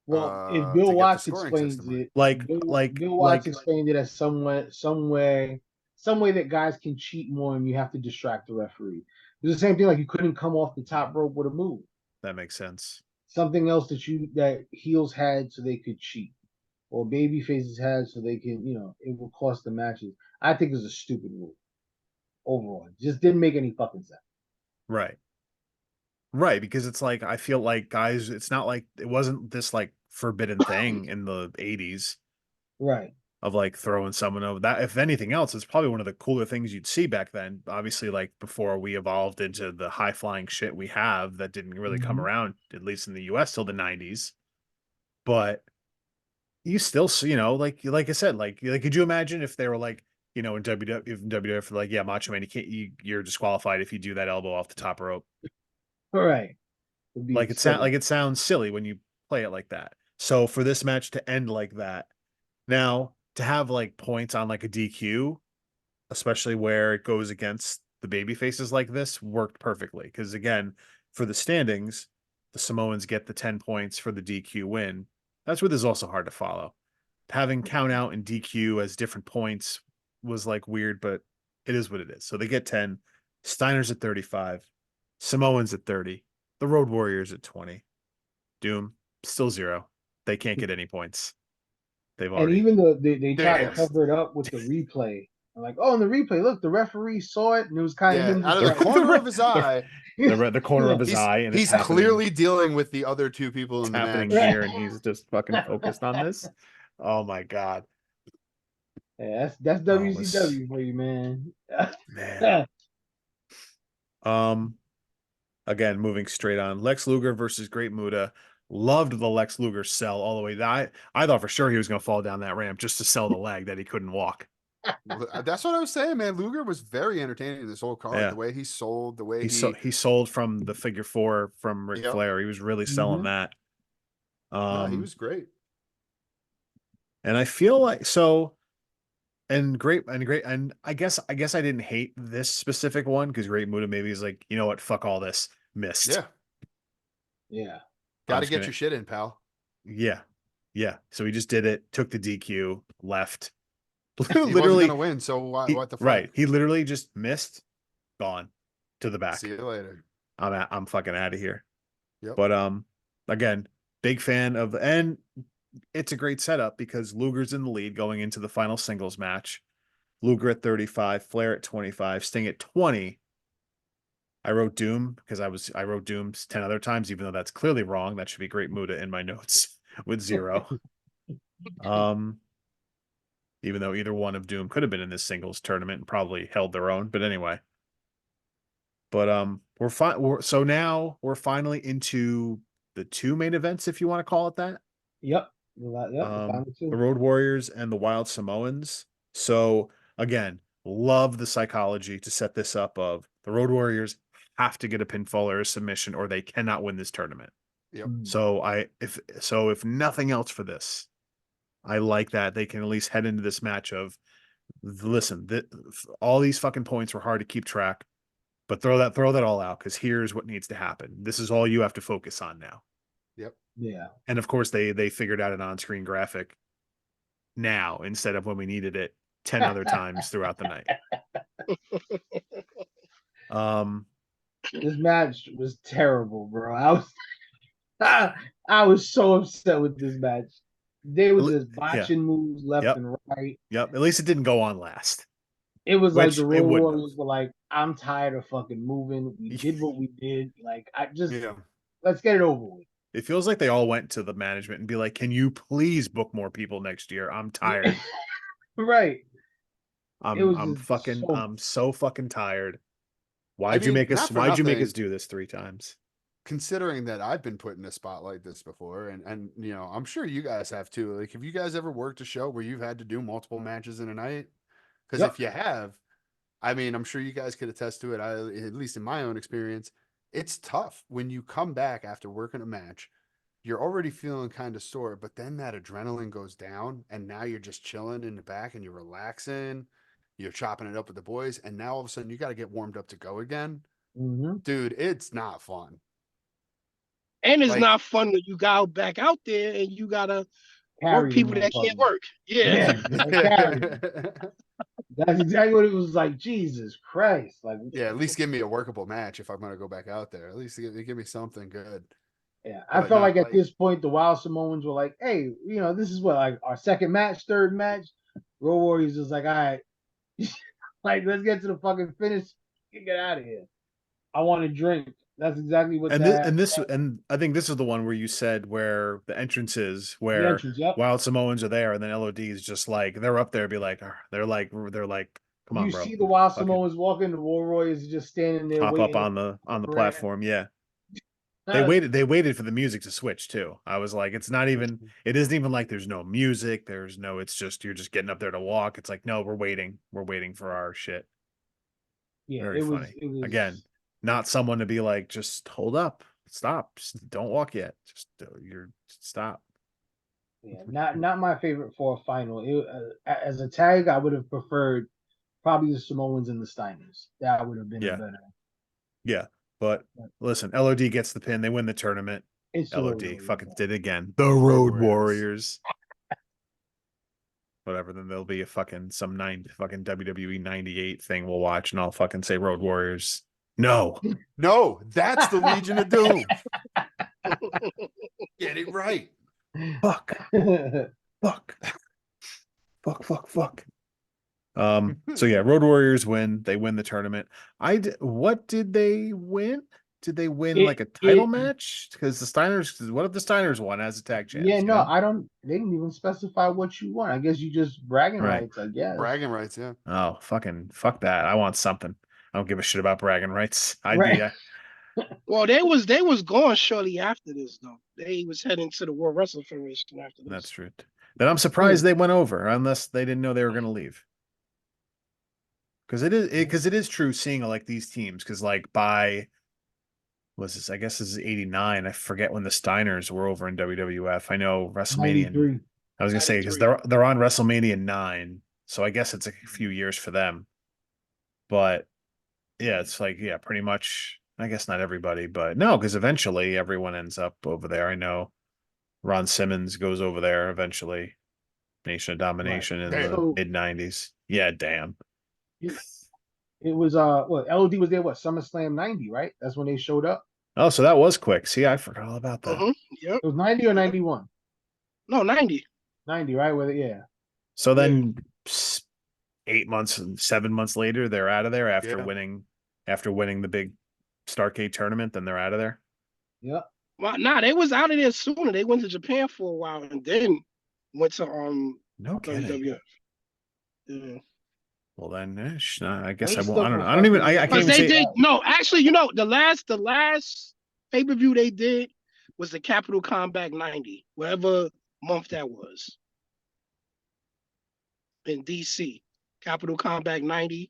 Well, if To Bill get the Watts scoring explains system right. it, Bill Watts explained it as some way that guys can cheat more and you have to distract the referee. It's the same thing like you couldn't come off the top rope with a move. That makes sense. Something else that heels had so they could cheat, or baby faces had so they can, it would cost the matches. I think it's a stupid rule overall. It just didn't make any fucking sense. Right, because it's like I feel like guys, it's not like it wasn't this like forbidden thing in the 80s. Right. Of like throwing someone over that. If anything else, it's probably one of the cooler things you'd see back then. Obviously, like before we evolved into the high flying shit we have that didn't really come around, at least in the US till the 90s. But you still see, like I said, like could you imagine if they were like, in WWF like, yeah, Macho Man, you're disqualified if you do that elbow off the top rope. All right. Like it sounds silly when you play it like that. So for this match to end like that, now to have like points on like a DQ, especially where it goes against the baby faces like this, worked perfectly. Because again, for the standings, the Samoans get the 10 points for the DQ win. That's where this is also hard to follow. Having count out and DQ as different points was like weird, but it is what it is. So they get 10, Steiners at 35, Samoans at 30, the Road Warriors at 20, Doom still 0. They can't get any points. And even though they try to cover it up with the replay, like, oh, in the replay, look, the referee saw it, and it was kind of him out of the corner of his eye. The corner of his eye, and he's clearly dealing with the other 2 people in the match here, and he's just fucking focused on this. Oh my god! Yeah, that's WCW for you, man. Again, moving straight on, Lex Luger versus Great Muta. Loved the Lex Luger sell all the way. I thought for sure he was going to fall down that ramp just to sell the leg that he couldn't walk. That's what I was saying, man. Luger was very entertaining this whole card. Yeah. The way he sold, the way he sold from the figure 4 from Ric Flair. He was really selling that. No, he was great. And I feel like so. And I guess I didn't hate this specific one because Great Muta maybe is like, you know what, fuck all this, missed. Yeah. Yeah. Got to just get gonna- your shit in, pal. Yeah. Yeah. So he just did it, took the DQ, left. He wasn't Literally, gonna win, so what the fuck? right. He literally just missed, gone to the back. See you later. I'm fucking out of here. Yep. But again, big fan of, and it's a great setup because Luger's in the lead going into the final singles match. Luger at 35, Flair at 25, Sting at 20. I wrote Doom because I wrote Doom 10 other times, even though that's clearly wrong. That should be Great Muta in my notes with 0. Even though either one of Doom could have been in this singles tournament and probably held their own. But anyway. But we're fine. So now we're finally into the 2 main events, if you want to call it that. Yep. The The Road Warriors and the Wild Samoans. So again, love the psychology to set this up of the Road Warriors have to get a pinfall or a submission or they cannot win this tournament. Yep. So if nothing else for this, I like that they can at least head into this match of listen, all these fucking points were hard to keep track, but throw that all out because here's what needs to happen. This is all you have to focus on now. Yep. Yeah. And of course they figured out an on-screen graphic now instead of when we needed it 10 other times throughout the night. This match was terrible, bro. I was so upset with this match. They were just botching moves left and right. Yep. At least it didn't go on last. It was like the Which it Road wouldn't Warriors were like, I'm tired of fucking moving. We did what we did. Like, Yeah. let's get it over with. It feels like they all went to the management and be like, can you please book more people next year? I'm tired. Right. I'm so fucking tired. Why'd you make us do this 3 times? Considering that I've been put in a spot like this before, and you know, I'm sure you guys have too. Like, have you guys ever worked a show where you've had to do multiple matches in a night? Because if you have, I mean, I'm sure you guys could attest to it. At least in my own experience, it's tough when you come back after working a match. You're already feeling kind of sore, but then that adrenaline goes down, and now you're just chilling in the back and you're relaxing. You're chopping it up with the boys, and now all of a sudden you got to get warmed up to go again. Mm-hmm. Dude, it's not fun. And it's not fun when you go back out there and you gotta work people that can't work. Yeah. That's exactly what it was like. Jesus Christ. Like, yeah, at least give me a workable match if I'm gonna go back out there. At least give me something good. Yeah, I felt like at this point the Wild Samoans were like, hey, you know, this is what, like our second match, third match. Road Warriors was like, all right, like let's get to the fucking finish and get out of here. I want to drink. That's exactly what. And I think this is the one where you said where the entrance is, where Wild Samoans are there, and then LOD is just like they're up there, be like they're like, come on, you bro. See the Wild Samoans walking, the War Warriors just standing there, pop waiting up on the platform. Yeah, they waited for the music to switch too. I was like, it isn't even like there's no music, it's just you're just getting up there to walk. It's like, no, we're waiting for our shit. Yeah, very funny. It was again. Not someone to be like, just hold up, stop, just don't walk yet. Just stop. Yeah, not my favorite for a final. As a tag, I would have preferred probably the Samoans and the Steiners. That would have been a better. Yeah, but listen, LOD gets the pin. They win the tournament. It's LOD fucking did it again. The Road Warriors. Whatever, then there'll be a fucking WWE 98 thing we'll watch, and I'll fucking say Road Warriors. No, that's the Legion of Doom. Get it right. Fuck. So yeah, Road Warriors win. They win the tournament. What did they win? Did they win like a title match? Because the Steiners. What if the Steiners won as a tag champs? Yeah, no, I don't. They didn't even specify what you want. I guess you just bragging rights. I guess bragging rights. Yeah. Oh, fuck that! I want something. I don't give a shit about bragging rights. Well, they was gone shortly after this though. They was heading to the World Wrestling Federation after this. That's true. Then I'm surprised they went over, unless they didn't know they were going to leave. Because it is true seeing like these teams. Because like I guess this is 89. I forget when the Steiners were over in WWF. I know WrestleMania. 93. I was gonna say because they're on WrestleMania 9, so I guess it's a few years for them. But yeah, it's like pretty much. I guess not everybody, but no, because eventually everyone ends up over there. I know Ron Simmons goes over there eventually. Nation of Domination in Damn. the So mid '90s. Yeah, damn. it, it was what LOD was there, what, SummerSlam 90, right? That's when they showed up. Oh, so that was quick. See, I forgot all about that. Mm-hmm. Yep. It was 90 or 91? No, 90. 90, right? Whether yeah. So then 8 months and 7 months later, they're out of there Yeah. after winning the big Starrcade tournament. Then they're out of there. Yeah. Well, nah, they was out of there sooner. They went to Japan for a while and then went to No kidding. WWF. Yeah. Well, then I guess They I won't. I still don't know. I don't even. I can't Because even they say. did actually, the last pay-per-view they did was the Capital Combat 90, whatever month that was. In DC. Capital Combat 90.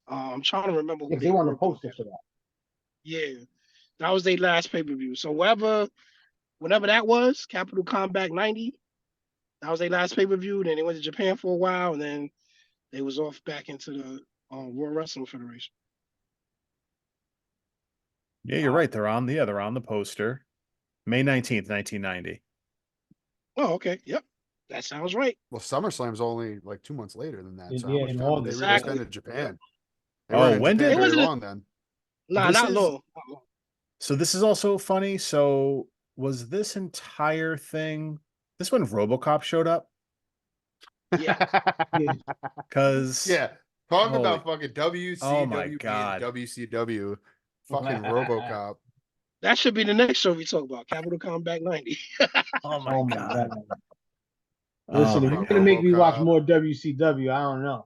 I'm trying to remember who They won the were. poster for that. Yeah. That was their last pay-per-view. So whenever that was, Capital Combat 90, that was their last pay-per-view. Then they went to Japan for a while, and then they was off back into the World Wrestling Federation. Yeah, you're right. They're on the poster. May 19th, 1990. Oh, okay. Yep. That sounds right. Well, SummerSlam's only like 2 months later than that. So how Yeah, much in time did they August. really Exactly. spend in Japan? They Oh, weren't in when Japan did- It very wasn't- long then. Nah, This not is- long. So this is also funny. So was this entire thing this when RoboCop showed up? Yeah. Yeah. Because Yeah. Talk Holy- about fucking WCW Oh my being God. WCW. Fucking RoboCop. That should be the next show we talk about. Capital Combat 90. oh my Oh my god. god. Oh Listen, if my you're God. gonna make me watch RoboCop. more WCW, I don't know.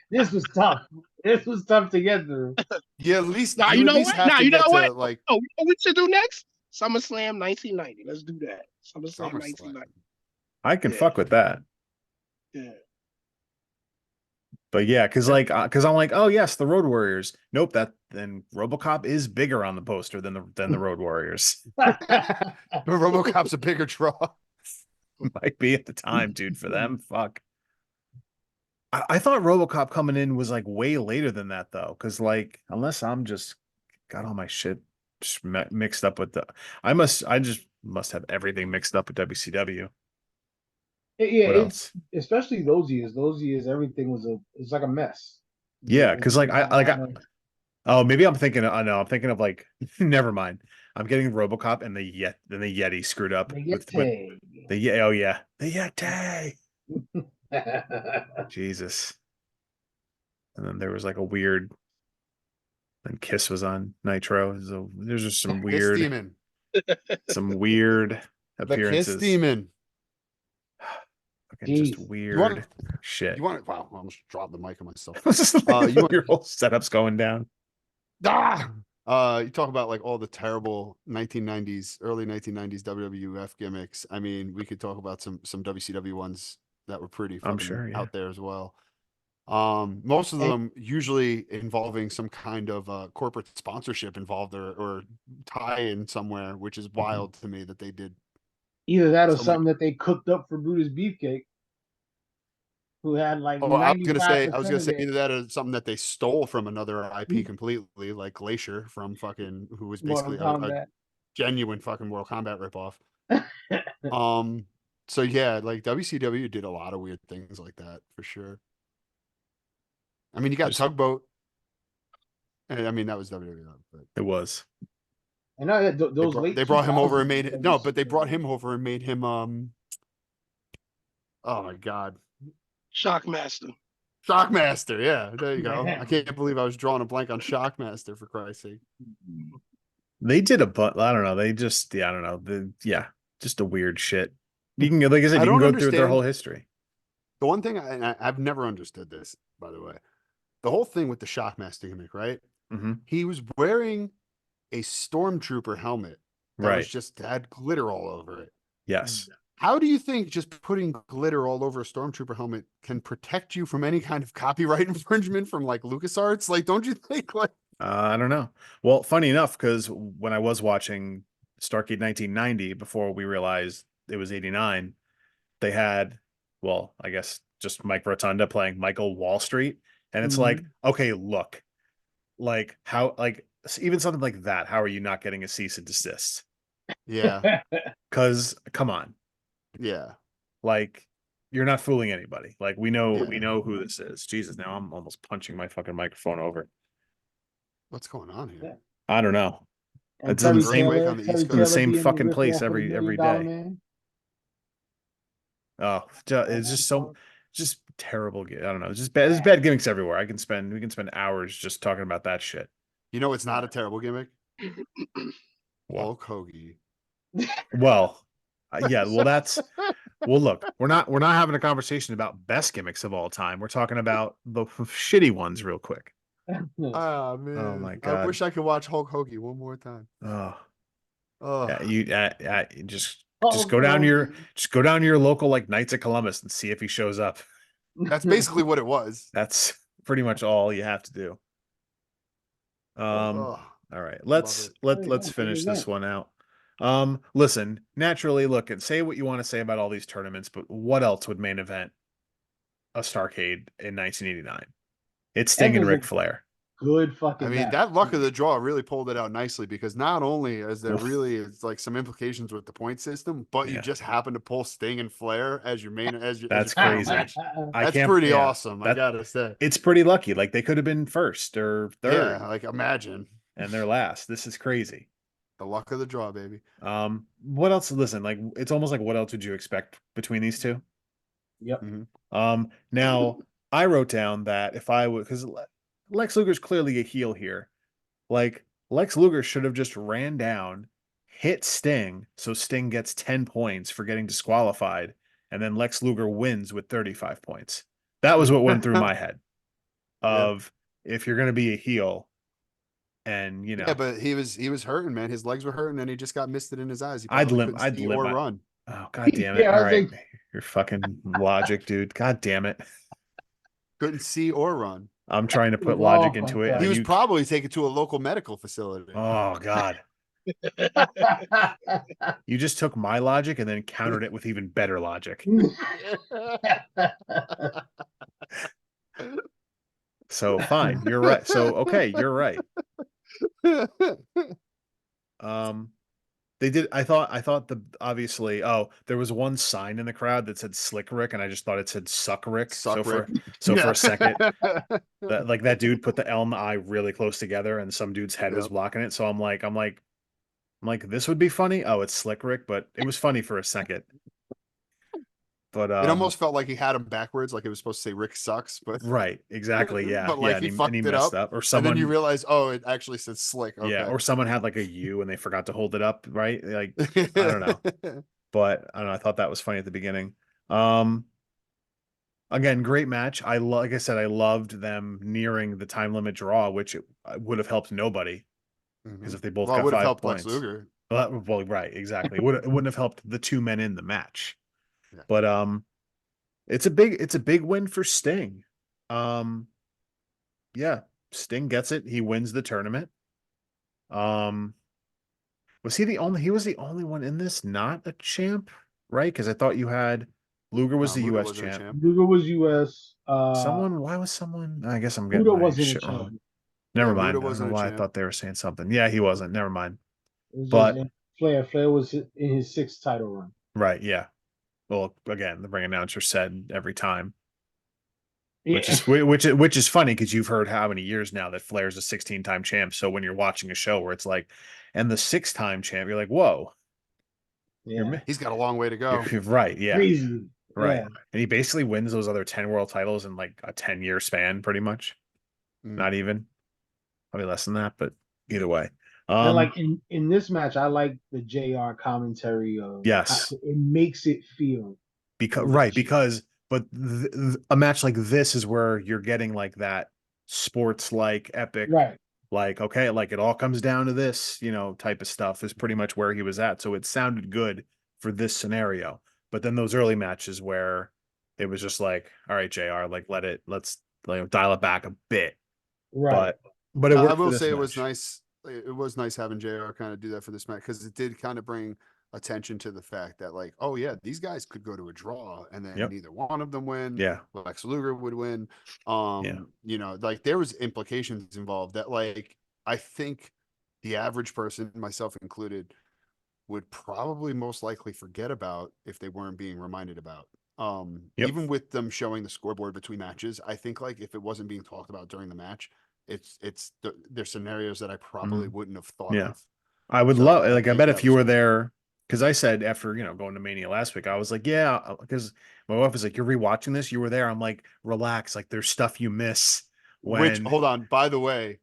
This was tough. This was tough to get through. Yeah, at least Nah, you you at know least what? have Nah, to you know get to what? like Oh, you know what we should do next? SummerSlam 1990. Let's do that. SummerSlam SummerSlam. 1990. I can Yeah. fuck with that. Yeah. But yeah, because I'm like, oh yes, the Road Warriors. Nope, that then RoboCop is bigger on the poster than the Road Warriors. But RoboCop's a bigger draw. Might be at the time, dude. For them, fuck. I thought RoboCop coming in was like way later than that though, because like unless I'm just got all my shit mixed up with I just must have everything mixed up with WCW. Yeah, What it's else? especially those years. Those years, everything it's like a mess. Yeah, because like oh, maybe I'm thinking. Oh no, I'm thinking of like. Never mind. I'm getting RoboCop and the Yeti screwed up with the oh yeah, the Yeti. Jesus. And then there was like a weird. Then Kiss was on Nitro. So there's just some Kiss weird, Demon. appearances. The Kiss Demon. Fucking just Jeez. weird shit. You want it? Wow, I almost dropped the mic on myself. You want your whole setup's going down. Ah! You talk about like all the terrible 1990s, early 1990s WWF gimmicks. I mean, we could talk about some WCW ones that were pretty I'm fucking sure, yeah. out there as well. Most of them usually involving some kind of corporate sponsorship involved or tie in somewhere, which is wild to me that they did. Either that or So something that they cooked up for Brutus Beefcake, who had like Oh, I was 95% gonna say of either that or something that they stole from another IP completely, like Glacier from fucking who was Mortal basically a Kombat. genuine fucking Mortal Kombat ripoff. So yeah, like WCW did a lot of weird things like that for sure. I mean, you got Just- Tugboat. And I mean, that was WWF, but It was. And I had those they brought him over 2000s and made it. No, but they brought him over and made him. Oh my God, Shockmaster. Shockmaster. Yeah, there you go. I can't believe I was drawing a blank on Shockmaster for Christ's sake. They did I don't know. They just I don't know. Just a weird shit. You can like I said, I you can don't go through their understand. whole history. The one thing I've never understood this, by the way, the whole thing with the Shockmaster gimmick, right? Mm-hmm. He was wearing a stormtrooper helmet that Right. was just had glitter all over it. Yes. How do you think just putting glitter all over a stormtrooper helmet can protect you from any kind of copyright infringement from like LucasArts? Like, don't you think like I don't know. Well, funny enough, because when I was watching Starrcade 1990, before we realized it was 89, they had, well, I guess just Mike Rotunda playing Michael Wall Street. And it's like, okay, look, like how even something like that, how are you not getting a cease and desist? Yeah. Because come on, Yeah. like you're not fooling anybody. Like we Yeah. know who this is. Jesus, now I'm almost punching my fucking microphone over. What's going on here? I don't know. And It's in Terry the same earthquake Taylor, on the East Terry Coast. in the Taylor same being the fucking rip place off of the every $1 million day. man. Oh, it's just so just terrible. I don't know. It's just bad. There's bad gimmicks everywhere. We can spend hours just talking about that shit. You know, it's not a terrible gimmick. Well, Hulk Hogan. well, yeah. Well. Look, we're not having a conversation about best gimmicks of all time. We're talking about the shitty ones real quick. Ah, man. my I God. wish I could watch Hulk Hogan one more time. Oh, Oh, yeah. You just go down to your local like Knights of Columbus and see if he shows up. that's basically what it was. That's pretty much all you have to do. Oh, All right. love it. Let's finish this one out. Listen, naturally, look and say what you want to say about all these tournaments, but what else would main event a Starrcade in 1989? It's Sting and Evans Ric a Flair. good fucking I mean, match. that luck of the draw really pulled it out nicely because not only is there really it's like some implications with the point system, but you Yeah. just happen to pull Sting and Flair as your main as your That's title crazy. match. I That's can't. pretty Yeah, awesome, I that gotta say. it's pretty lucky. Like they could have been first or third, Yeah, like imagine and they're last. This is crazy. the luck of the draw, baby. What else? Listen, like it's almost like what else would you expect between these two? Yep. Now I wrote down that if I would, because Lex Luger's clearly a heel here. Like Lex Luger should have just ran down, hit Sting, so Sting gets 10 points for getting disqualified, and then Lex Luger wins with 35 points. That was what went through my head. Of if you're gonna be a heel, and Yeah, but he was hurting, man. His legs were hurting, and he just got misted in his eyes. He probably couldn't see or run. Oh, god damn it. Yeah, I All was right. like- Your fucking logic, dude. God damn it. Couldn't see or run. I'm trying to It was put logic all into fucked it. up. He was You probably taken to a local medical facility. Oh god. You just took my logic and then countered it with even better logic. So fine, you're right. So okay, you're right. They did. I thought the obviously. Oh, there was one sign in the crowd that said "Slick Rick," and I just thought it said "Suck Rick." Suck Rick. For a second, that dude put the L and the I really close together, and some dude's head was Yep. blocking it. So I'm like, this would be funny. Oh, it's Slick Rick, but it was funny for a second. But It almost felt like he had him backwards, like it was supposed to say Rick sucks, but right, exactly, yeah, but like yeah, he and fucked he it messed up, up, or and then you someone, realize, oh, it actually said Slick. Okay. yeah, or someone had like a U and they forgot to hold it up, right? Like I don't know, but I don't know. I thought that was funny at the beginning. Again, great match. Like I said, I loved them nearing the time limit draw, which would have helped nobody because if they both Well, it got would have 5 helped Lex points. Luger. Well, right, exactly. It wouldn't have helped the two men in the match. Yeah. But it's a big win for Sting. Yeah, Sting gets it. He wins the tournament. Was he was the only one in this not a champ, right? Because I thought you had Luger was the Luger US wasn't a champ. champ. Luger was US. Why was someone? I guess I'm getting Buddha my wasn't a shit wrong. champion. Never Yeah, mind. Muda I don't know wasn't a why I champ. thought they were saying something. Yeah, he wasn't. Never mind. It was But just Flair. Flair was in his 6th title run. right, yeah. Well, again, the ring announcer said every time, Yeah. which is funny because you've heard how many years now that Flair's a 16-time champ. So when you're watching a show where it's like, and the 6th-time champ, you're like, whoa, Yeah. He's got a long way to go. you're right, yeah, Crazy. right. Yeah. And he basically wins those other 10 world titles in like a 10-year span, pretty much. Not even, probably less than that, but either way. And like in this match, I like the JR commentary of Yes. how it makes it feel. Because a match like this is where you're getting like that sports like epic, Right. like okay, like it all comes down to this, type of stuff is pretty much where he was at. So it sounded good for this scenario. But then those early matches where it was just like, all right, JR, like let's dial it back a bit. Right. But it worked. I will for this say it match. was nice. It was nice having JR kind of do that for this match because it did kind of bring attention to the fact that like, oh yeah, these guys could go to a draw and then Yep. neither one of them win. Yeah. Lex Luger would win. Yeah. You know, like there was implications involved that like I think the average person, myself included, would probably most likely forget about if they weren't being reminded about. Yep. Even with them showing the scoreboard between matches, I think like if it wasn't being talked about during the match, there's scenarios that I probably wouldn't have thought Yeah. of. I would So love, I like, I think bet that if you was were cool. there, because I said after, going to Mania last week, I was like, yeah, because my wife was like, you're rewatching this, you were there. I'm like, relax, like there's stuff you miss Which when hold on, by the way,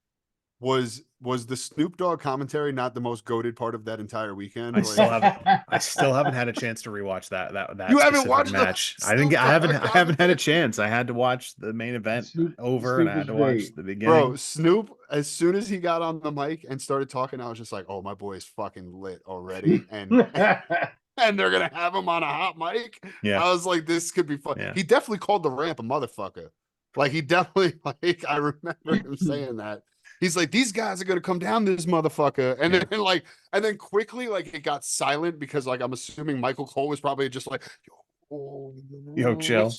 was the Snoop Dogg commentary not the most goated part of that entire weekend? I still Like, haven't I still haven't had a chance to rewatch that you haven't specific watched the match. Snoop I haven't Dogg I haven't had a commentary? chance. I had to watch the main event Snoop, over and I Snoop had is to watch great. the Bro, beginning. Snoop, as soon as he got on the mic and started talking, I was just like, oh, my boy is fucking lit already. And they're gonna have him on a hot mic. Yeah. I was like, this could be fun. Yeah. He definitely called the ramp a motherfucker. Like he definitely like I remember him saying that. He's like, these guys are gonna come down this motherfucker. And Yeah. then like, and then quickly, like it got silent because like I'm assuming Michael Cole was probably just like, Yo, chill.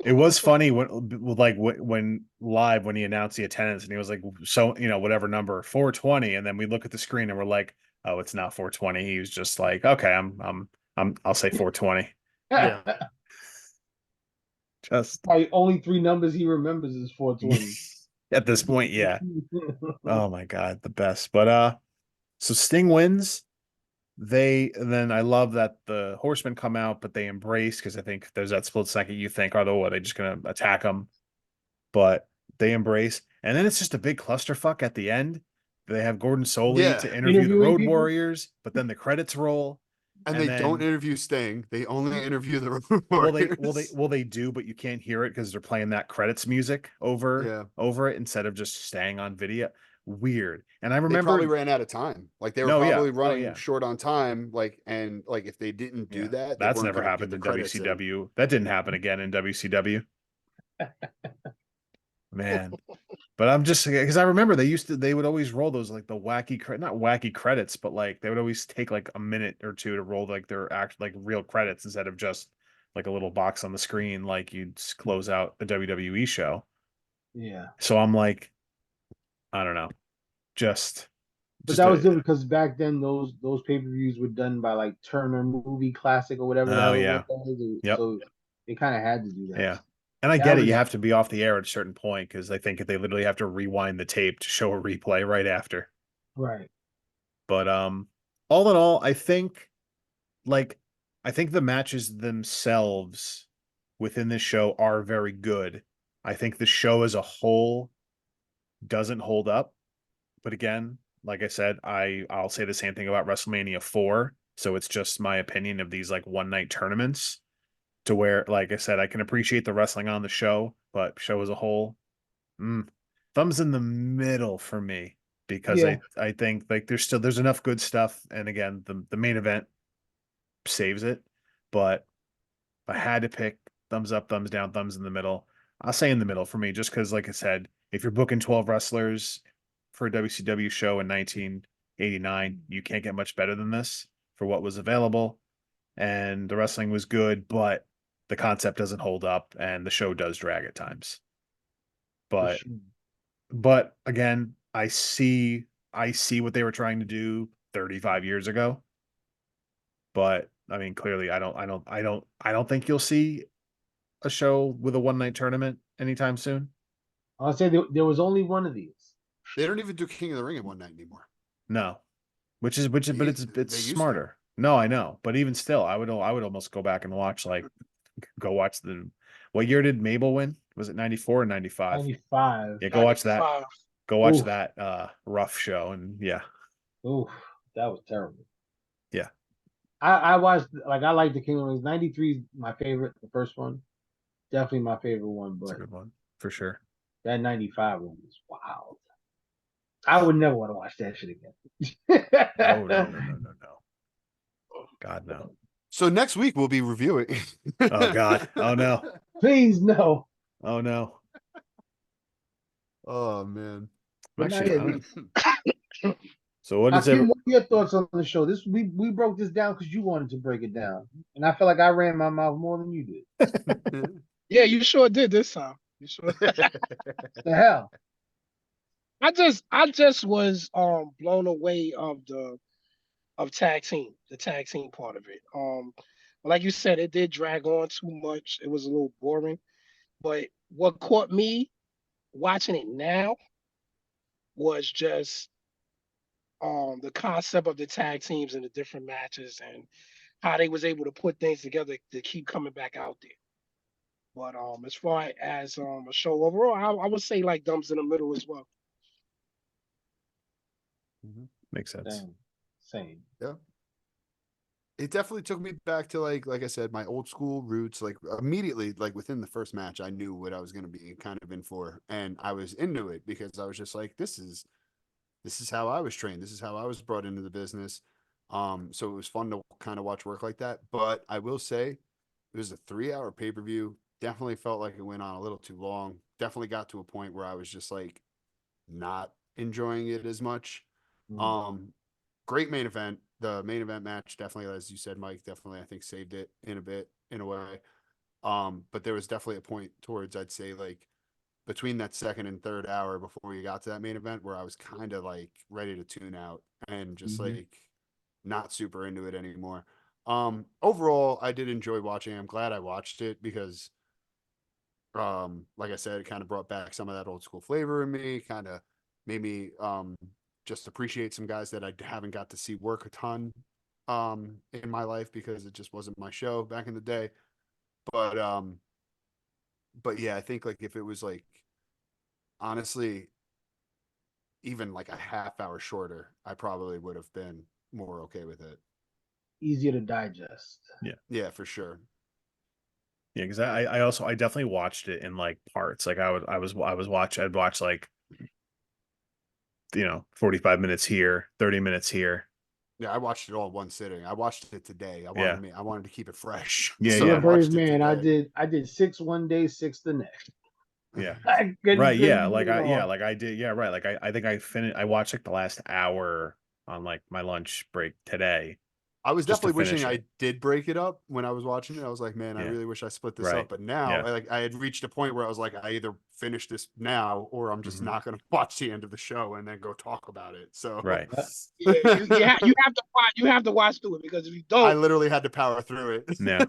It was funny when live when he announced the attendance and he was like, so whatever number 420, and then we look at the screen and we're like, oh, it's not 420. He was just like, okay, I'll say 420. Yeah. Just Probably only three numbers he remembers is 420. at this point, yeah. Oh my god, the best. But so Sting wins. Then I love that the Horsemen come out, but they embrace because I think there's that split second you think, are they just gonna attack them? But they embrace, and then it's just a big clusterfuck at the end. They have Gordon Soley Yeah. to interview the Interviewing Road people? Warriors, but then the credits roll, And and they don't then interview Sting. They only interview the they do, but you can't hear it because they're playing that credits music Yeah. over it instead of just staying on video. Weird. And I They probably remember, ran out of time. Like they were no, yeah, probably oh running yeah, short on time. Like and like if they didn't do yeah. that, they That's weren't never going to do happened the in credits. WCW. That didn't happen again in WCW. Man. But I'm just because I remember they would always roll those like the not wacky credits, but like they would always take like a minute or two to roll like their like real credits instead of just like a little box on the screen like you'd close out the WWE show. Yeah. So I'm like, I don't know, just But that was different because back then those pay-per-views were done by like Turner Movie Classic or whatever the oh hell it yeah, was. yep, So they kind of had to do that. yeah. And I The get it. You average- have to be off the air at a certain point because I think they literally have to rewind the tape to show a replay right after. Right. But all in all, like I think the matches themselves within this show are very good. I think the show as a whole doesn't hold up. But again, like I said, I'll say the same thing about WrestleMania 4. So it's just my opinion of these like one night tournaments to where, like I said, I can appreciate the wrestling on the show, but show as a whole, thumbs in the middle for me because Yeah. I think like there's enough good stuff. And again, the main event saves it. But if I had to pick thumbs up, thumbs down, thumbs in the middle, I'll say in the middle for me, just because, like I said, if you're booking 12 wrestlers for a WCW show in 1989, you can't get much better than this for what was available. And the wrestling was good, but the concept doesn't hold up and the show does drag at times. For But again, I see what they were trying to do 35 years ago. But I mean, clearly I don't think you'll see a show with a one night tournament anytime soon. I'll say there was only one of these. They don't even do King of the Ring in one night anymore. No. But it's They used to. smarter. No, I know. But even still, I would almost go back and watch what year did Mabel win? Was it 94 or 95? 95. Yeah, go watch that. 95. Go watch Oof. that rough show and yeah. Oof, that was terrible. Yeah. I watched I like the King of Rings. 93 is my favorite, the first one. Definitely my favorite one, It's a but good one for sure. that 95 one was wild. I would never want to watch that shit again. Oh no. God no. So next week we'll be reviewing. Oh God. Oh no. Please no. Oh no. Oh man. But not Actually, yet. So what is Hakeem, what are your thoughts on the show? We broke this down because you wanted to break it down, and I feel like I ran my mouth more than you did. Yeah, you sure did this time. You sure? The hell, I just was blown away of the tag team part of it. Like you said, it did drag on too much. It was a little boring. But what caught me watching it now was just the concept of the tag teams and the different matches and how they was able to put things together to keep coming back out there. But as far as a show overall, I would say like Dumbs in the Middle as well. makes sense? same. Yeah. It definitely took me back to like I said, my old school roots. Like immediately, like within the first match, I knew what I was going to be kind of in for, and I was into it because I was just like, this is how I was trained. This is how I was brought into the business. So it was fun to kind of watch work like that. But I will say, it was a 3-hour pay-per-view. Definitely felt like it went on a little too long. Definitely got to a point where I was just like not enjoying it as much. Great main event. The main event match definitely, as you said, Mike, definitely I think saved it in a way. But there was definitely a point towards, I'd say, like between that second and third hour before you got to that main event where I was kind of like ready to tune out and just like not super into it anymore. Overall, I did enjoy watching. I'm glad I watched it because like I said, it kind of brought back some of that old school flavor in me, kind of made me just appreciate some guys that I haven't got to see work a ton in my life because it just wasn't my show back in the day. But yeah, I think like if it was like honestly even like a half hour shorter, I probably would have been more okay with it. Easier to digest. Yeah, for sure. Yeah, because I definitely watched it in like parts. Like I'd watch like 45 minutes here, 30 minutes here. Yeah, I watched it all in one sitting. I watched it today. Yeah. I wanted to keep it fresh. Yeah, So You're yeah. a I brave watched it man. today. I did 6 one day, 6 the next. Yeah. I couldn't Right. finish Yeah. Like it I all. like I did. Yeah, right. Like I think I watched like the last hour on like my lunch break today. I was Just to definitely wishing finish I it. did break it up when I was watching it. I was like, man, I Yeah. really wish I split this Right. up. But now, Yeah. I had reached a point where I was like, I either finish this now or I'm just Mhm. not going to watch the end of the show and then go talk about it. So Right. Yeah, you have to watch. You have to watch through it because if you I don't, literally had to power through it. Yeah.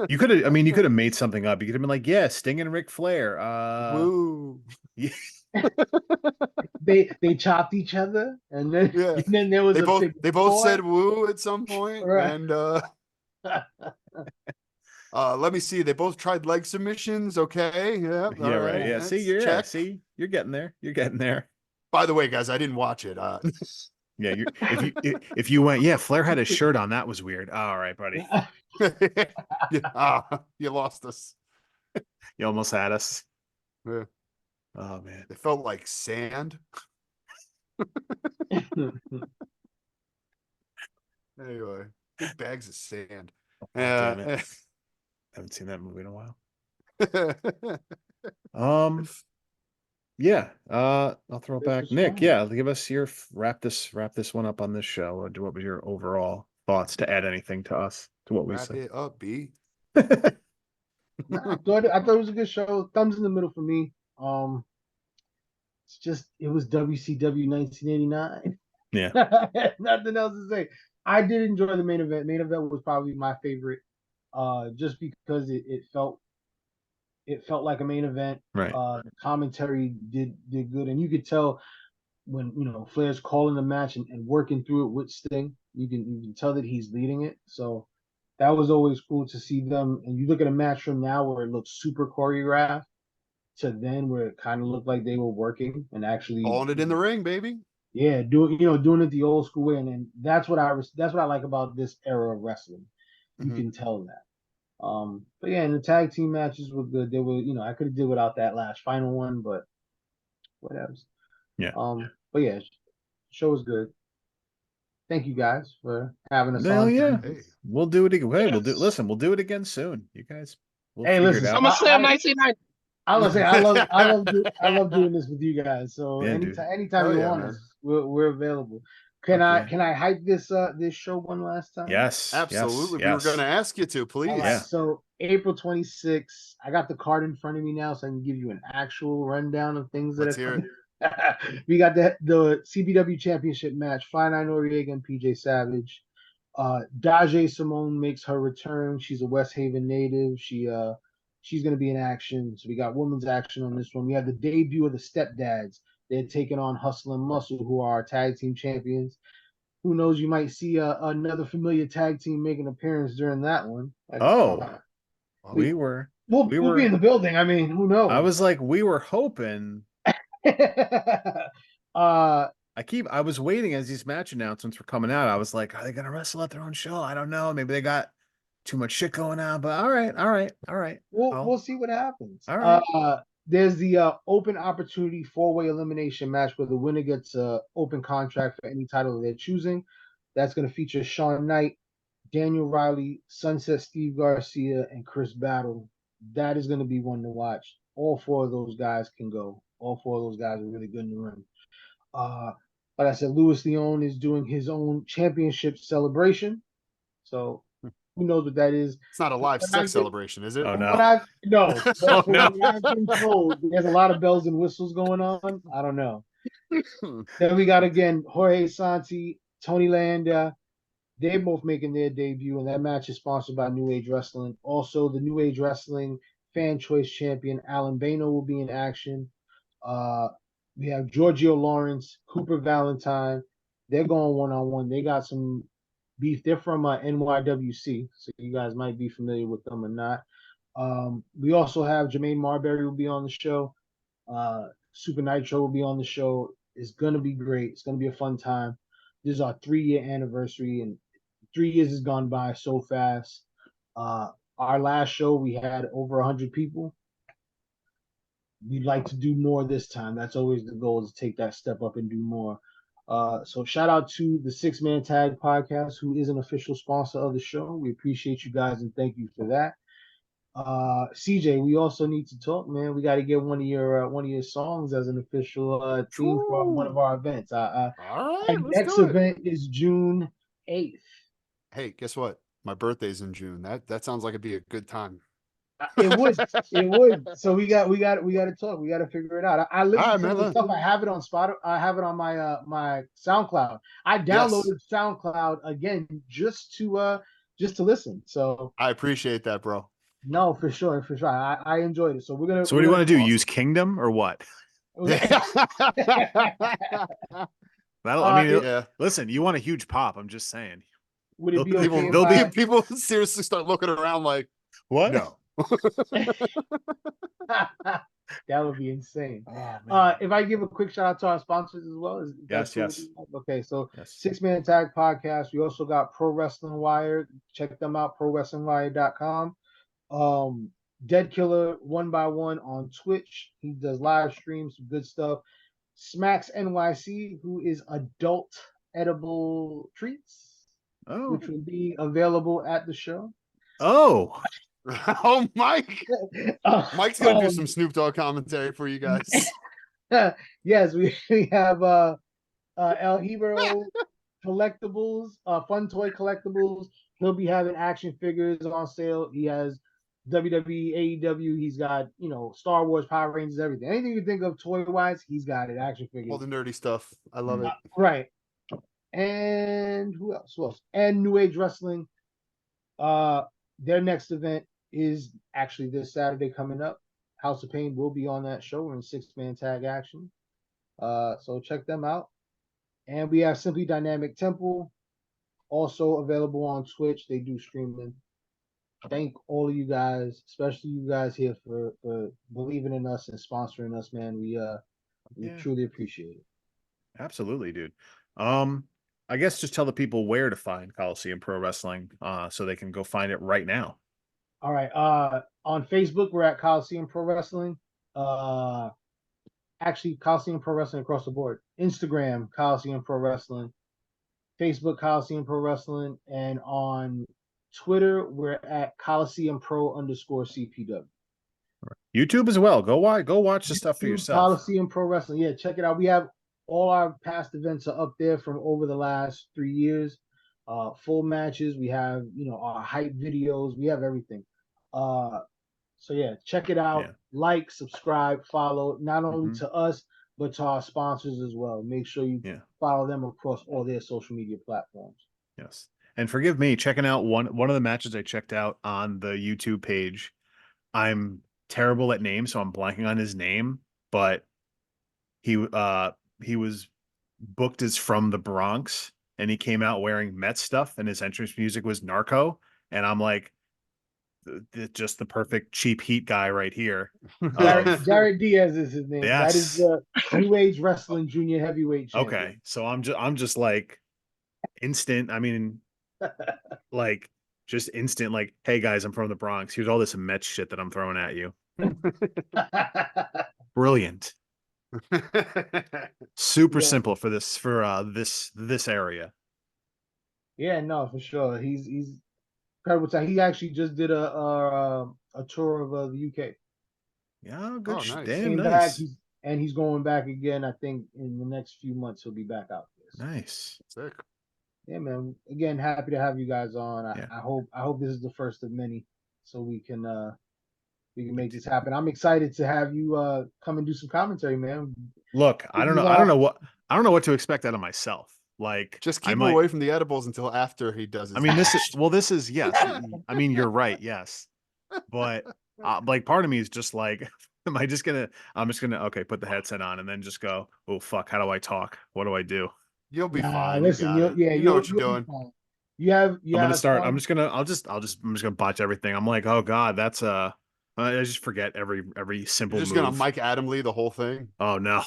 You could have. I mean, you could have made something up. You could have been like, "Yeah, Sting and Ric Flair." Woo. Yeah. They chopped each other, and then Yeah. and then there was They both said woo at some point, Right. and let me see. They both tried leg submissions. Okay, yeah, Yeah. all Right. right. Yeah. That's See. Yeah. check. See. You're getting there. You're getting there. By the way, guys, I didn't watch it. Yeah. If you went, yeah, Flair had his shirt on. That was weird. All right, buddy. You lost us. You almost had us. Yeah. Oh man. It felt like sand. Anyway, big bags of sand. Oh, damn it. Haven't seen that movie in a while. Yeah. I'll throw it This back. was Nick, fun. yeah, give us your wrap this one up on this show. What was your overall thoughts to add anything to us to what we Wrap said? it up, B. I thought it was a good show. Thumbs in the middle for me. It's just it was WCW 1989. Yeah. Nothing else to say. I did enjoy the main event. Main event was probably my favorite. Just because it felt like a main event. Right. The commentary did good, and you could tell when Flair's calling the match and working through it with Sting. You can tell that he's leading it. So that was always cool to see them. And you look at a match from now where it looks super choreographed to then where it kind of looked like they were working and actually Calling it in the ring, baby. yeah, doing it the old school way, and that's what I like about this era of wrestling. You Mhm. can tell that. But yeah, and the tag team matches were good. They were, I could have did without that last final one, but whatever. Yeah. But yeah, show was good. Thank you guys for having us Hell on. yeah. Hey. We'll do it again. Hey, Yes. We'll do it again soon. You guys, we'll Hey, figure listen, it out. SummerSlam 1990. I was gonna say I love doing this with you guys. So Yeah, dude. anytime Hell you yeah, want man. us, we're available. Okay. Can I hype this show one last time? Yes. Absolutely. Yes. We were Yes. going to ask you to, please. All right. Yeah. So April 26th, I got the card in front of me now, so I can give you an actual rundown of things that Let's are hear it. coming. We got the CBW Championship match, Flying Noriega and PJ Savage. Daje Simone makes her return. She's a West Haven native. She's gonna be in action. So we got women's action on this one. We have the debut of the Stepdads. They're taking on Hustle and Muscle, who are our tag team champions. Who knows? You might see another familiar tag team make an appearance during that one. Oh, we, we were. we'll be in the building. I mean, who knows? I was like, we were hoping. I was waiting as these match announcements were coming out. I was like, are they gonna wrestle at their own show? I don't know. Maybe they got too much shit going on. But all right. We'll see what happens. All right. There's the open opportunity 4-way elimination match where the winner gets a open contract for any title they're choosing. That's going to feature Shawn Knight, Daniel Riley, Sunset Steve Garcia, and Chris Battle. That is going to be one to watch. All four of those guys can go. All four of those guys are really good in the ring. Like I said, Louis Leon is doing his own championship celebration. So who knows what that is? It's not a live sex celebration, is it? Oh, From no. what I've no, Oh, from no. what I've been told, there's a lot of bells and whistles going on. I don't know. Then we got again Jorge Santi, Tony Landa. They're both making their debut, and that match is sponsored by New Age Wrestling. Also, the New Age Wrestling Fan Choice Champion Alan Bano will be in action. We have Giorgio Lawrence, Cooper Valentine. They're going one-on-one. They got some beef. They're from NYWC, so you guys might be familiar with them or not. We also have Jermaine Marbury will be on the show. Super Nitro will be on the show. It's gonna be great. It's gonna be a fun time. This is our 3-year anniversary, and 3 years has gone by so fast. Our last show we had over 100 people. We'd like to do more this time. That's always the goal, is to take that step up and do more. So shout out to the 6-Man Tag Podcast, who is an official sponsor of the show. We appreciate you guys and thank you for that. CJ, we also need to talk, man. We got to get one of your songs as an official theme for one of our events. All Our right, let's next do it. event is June 8th. Hey, guess what? My birthday's in June. That sounds like it'd be a good time. It would. So we got to talk. We got to figure it out. I listen All to right, some of the man. stuff. I have it on Spotify. I have it on my SoundCloud. I downloaded SoundCloud again just to listen. So I appreciate that, bro. no, for sure. I enjoyed it. So we're gonna. So what do you want to do? Awesome. Use Kingdom or what? That'll. Yeah. Listen, you want a huge pop. I'm just saying. Would it be okay People, if I, people seriously start looking around like, What? no. that would be insane. Oh, If I give a quick shout out to our sponsors as well, Yes. Okay, so Yes. 6-Man Tag Podcast. We also got Pro Wrestling Wire. Check them out, prowrestlingwire.com. Dead Killer 1x1 on Twitch. He does live streams, some good stuff. Smacks NYC, who is adult edible treats, Oh. which will be available at the show. Oh. Oh, Mike. Mike's gonna do some Snoop Dogg commentary for you guys. Yes, we have El Hero collectibles, fun toy collectibles. He'll be having action figures on sale. He has WWE, AEW. He's got Star Wars, Power Rangers, everything. Anything you think of toy wise, he's got it. Action figures, All the nerdy stuff. I love it. right? And who else? And New Age Wrestling. Their next event is actually this Saturday coming up. House of Payne will be on that show. We're in 6-man tag action. So check them out. And we have Simply Dynamic Temple, also available on Twitch. They do streaming. Thank all of you guys, especially you guys here for believing in us and sponsoring us, man. We truly appreciate it. Absolutely, dude. I guess just tell the people where to find Coliseum Pro Wrestling, so they can go find it right now. All right. On Facebook, we're at Coliseum Pro Wrestling. Actually, Coliseum Pro Wrestling across the board. Instagram, Coliseum Pro Wrestling. Facebook, Coliseum Pro Wrestling. And on Twitter, we're at Coliseum Pro _CPW. YouTube as well. Go watch the stuff for YouTube, yourself. Coliseum Pro Wrestling. Yeah, check it out. We have all our past events are up there from over the last 3 years. Full matches. We have, our hype videos. We have everything. So yeah, check it out. Yeah. Like, subscribe, follow, not only Mhm. to us, but to our sponsors as well. Make sure you Yeah. follow them across all their social media platforms. Yes. And forgive me, checking out one of the matches I checked out on the YouTube page. I'm terrible at names, so I'm blanking on his name, but he was booked as from the Bronx and he came out wearing Met stuff and his entrance music was Narco. And I'm like, just the perfect cheap heat guy right here. Jared Diaz is his name. That is Yes. the New Age Wrestling Junior Heavyweight Champion. Okay. So I'm just like instant. I mean, like just instant, like, hey guys, I'm from the Bronx. Here's all this Met shit that I'm throwing at you. Brilliant. Super Yeah. simple for this area. Yeah, no, for sure. He's incredible. He actually just did a tour of the UK. Yeah, good. Oh, nice. Damn Came back. nice. He's going back again. I think in the next few months he'll be back out there. Nice. Sick. Yeah, man. Again, happy to have you guys on. Yeah. I hope this is the first of many, so we can make this happen. I'm excited to have you come and do some commentary, man. Look, I don't know what to expect out of myself. Like, Just I keep him might, away from the edibles until after he does his I mean, match. this is yes. I mean, you're right. Yes, but like, part of me is just like, am I just gonna? I'm just gonna put the headset on and then just go. Oh fuck! How do I talk? What do I do? You'll be Nah, fine. listen, You got it. You know what you're you'll be doing. fine. You have I'm gonna start. fun. I'm just gonna botch everything. I'm like, oh god, that's I just forget every simple You're just move. gonna Mike Adamley the whole thing. Oh no.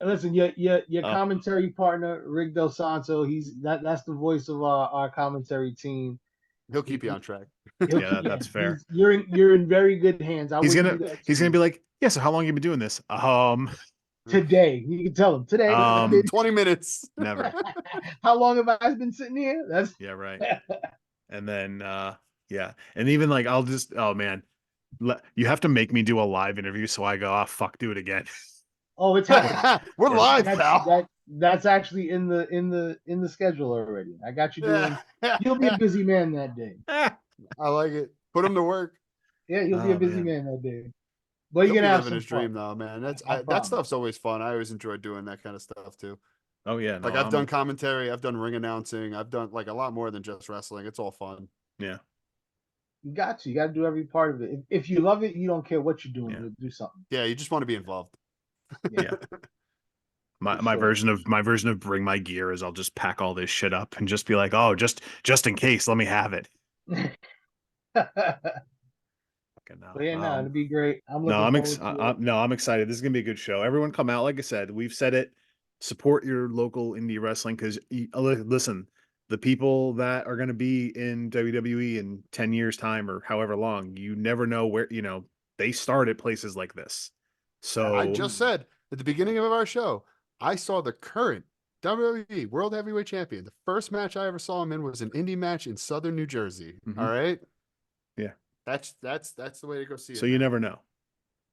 Listen, your commentary partner, Rick Del Santo, that's the voice of our commentary team. He'll keep you on track. Yeah, that's fair. You're in very good hands. He's gonna be like, yeah. So how long you been doing this? Today. You can tell him today. 20 minutes. Never. How long have I been sitting here? That's Yeah, right. And then yeah, and even like I'll just man, you have to make me do a live interview, so I go, oh fuck, do it again. Oh, it's happening. We're live, pal. That's actually in the schedule already. I got you doing. You'll be a busy man that day. I like it. Put him to work. Yeah, you'll be a busy man that day. But you're He'll gonna be have living some his dream fun. though, man. I That stuff's always fun. I always enjoy doing that kind of stuff too. Oh yeah, no, Like I've done commentary, I've done ring announcing, I've done like a lot more than just wrestling. It's all fun. Yeah. You got to do every part of it. If you love it, you don't care what you're doing. Yeah. You'll do something. Yeah, you just want to be involved. Yeah. My version of bring my gear is I'll just pack all this shit up and just be like, oh, just in case, let me have it. But yeah, no, it'll be great. I'm looking I'm excited. This is gonna be a good show. Everyone come out. Like I said, we've said it. Support your local indie wrestling because listen, the people that are gonna be in WWE in 10 years time or however long, you never know where they start at places like this. So I just said at the beginning of our show, I saw the current WWE World Heavyweight Champion. The first match I ever saw him in was an indie match in Southern New Jersey. Mhm. All right. Yeah. That's the way to go see it. So you never know.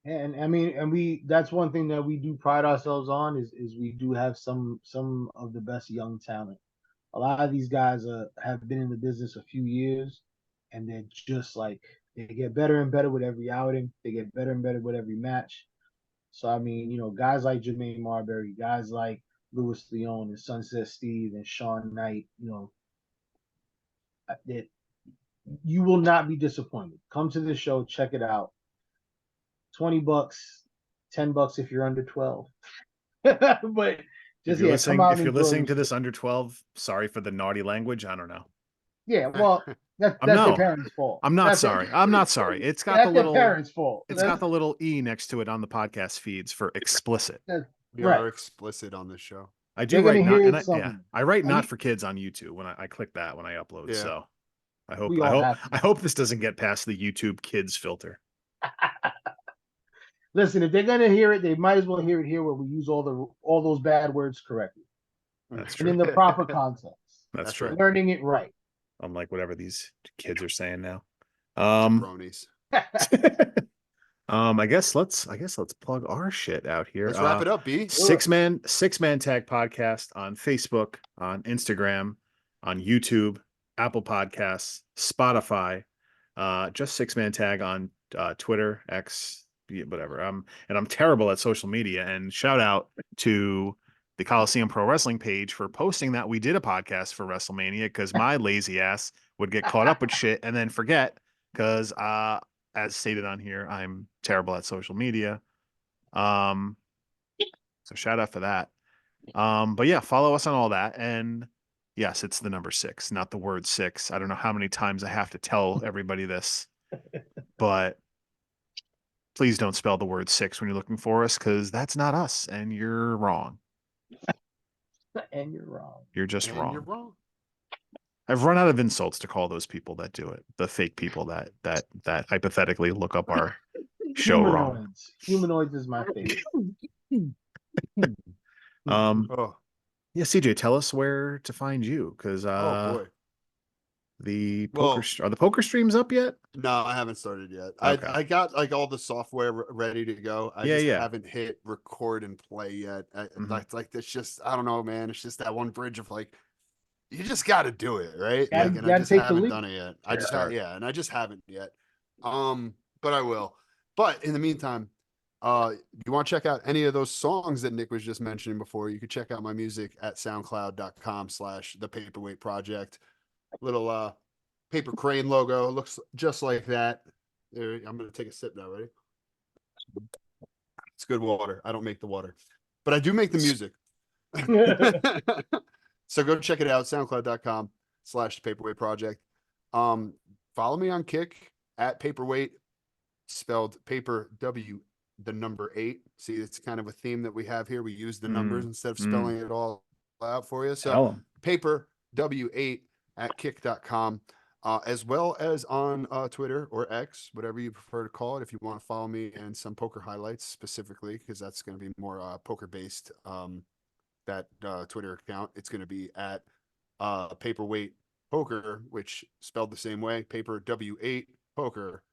And I mean, and that's one thing that we do pride ourselves on is we do have some of the best young talent. A lot of these guys have been in the business a few years, and they're just like they get better and better with every outing. They get better and better with every match. So I mean, guys like Jermaine Marbury, guys like Louis Leon and Sunset Steve and Sean Knight, that you will not be disappointed. Come to the show, check it out. $20, $10 if you're under 12. But just if you're listening to this under 12, sorry for the naughty language. I don't know. Yeah, well, that's their parents' fault. I'm not sorry. I'm not sorry. It's got the little parents' fault. It's got the little E next to it on the podcast feeds for explicit. We are explicit on this show. I do write I write not for kids on YouTube when I click that when I upload. Yeah. So I hope this doesn't get past the YouTube kids filter. Listen, if they're gonna hear it, they might as well hear it here where we use all those bad words correctly. That's true. And in the proper context. That's true. Learning it right. Unlike whatever these kids are saying now. Bronies. I guess let's plug our shit out here. Let's wrap it up, B. Six man tag podcast on Facebook, on Instagram, on YouTube, Apple Podcasts, Spotify. Just Six Man Tag on Twitter, X, whatever. And I'm terrible at social media. And shout out to the Coliseum Pro Wrestling page for posting that we did a podcast for WrestleMania, because my lazy ass would get caught up with shit and then forget, because as stated on here, I'm terrible at social media. So shout out for that. But yeah, follow us on all that. And yes, it's the number 6, not the word 6. I don't know how many times I have to tell everybody this, but please don't spell the word 6 when you're looking for us, because that's not us, and you're wrong. And you're wrong. You're just And wrong. you're wrong. I've run out of insults to call those people that do it, the fake people that hypothetically look up our show wrong. Humanoids is my favorite. Oh, Yeah, CJ, tell us where to find you, because oh boy. the Well- are the poker streams up yet? No, I haven't started yet. Okay. I got like all the software ready to go. I Yeah, just yeah. haven't hit record and play yet. Mhm. Like it's just, I don't know, man. It's just that one bridge of like, you just got to do it, right? Gotta- Like, and I gotta just take the haven't leap. done it yet. And I just haven't yet. But I will. But in the meantime, you want to check out any of those songs that Nick was just mentioning before, you could check out my music at soundcloud.com/the Paperweight Project. Little paper crane logo, looks just like that. There, I'm gonna take a sip now. Ready? It's good water. I don't make the water, but I do make the music. So go check it out, soundcloud.com/the Paperweight Project. Follow me on Kick at Paperweight, spelled paper W the number 8. See, it's kind of a theme that we have here. We use the numbers instead of spelling it all out for you. So Tell 'em. paper W8 at kick.com, as well as on Twitter or X, whatever you prefer to call it. If you want to follow me and some poker highlights specifically, because that's going to be more poker based, that Twitter account, it's going to be at Paperweight Poker, which spelled the same way, paper W8 Poker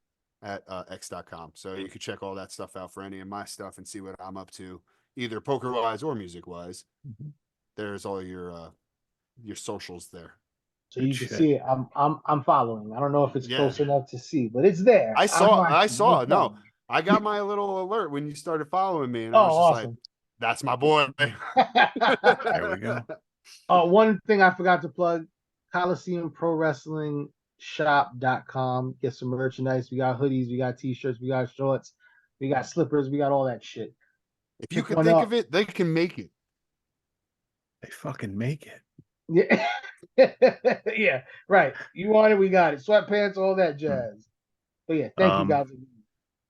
at x.com. So you can check all that stuff out for any of my stuff and see what I'm up to, either poker wise or music wise. There's all your socials there. So Good you can shit. see it. I'm following. I don't know if it's Yeah. close enough to see, but it's there. I saw. I'm No, following. I got my little alert when you started following me, and Oh, I was just like, awesome. "That's my boy." There we go. One thing I forgot to plug, Coliseum Pro Wrestling Shop.com. Get some merchandise. We got hoodies, we got t-shirts, we got shorts, we got slippers, we got all that shit. If you Pick can one think up. of it, they can make it. They fucking make it. Yeah. Yeah, right. You want it, we got it. Sweatpants, all that jazz. But yeah, thank you guys.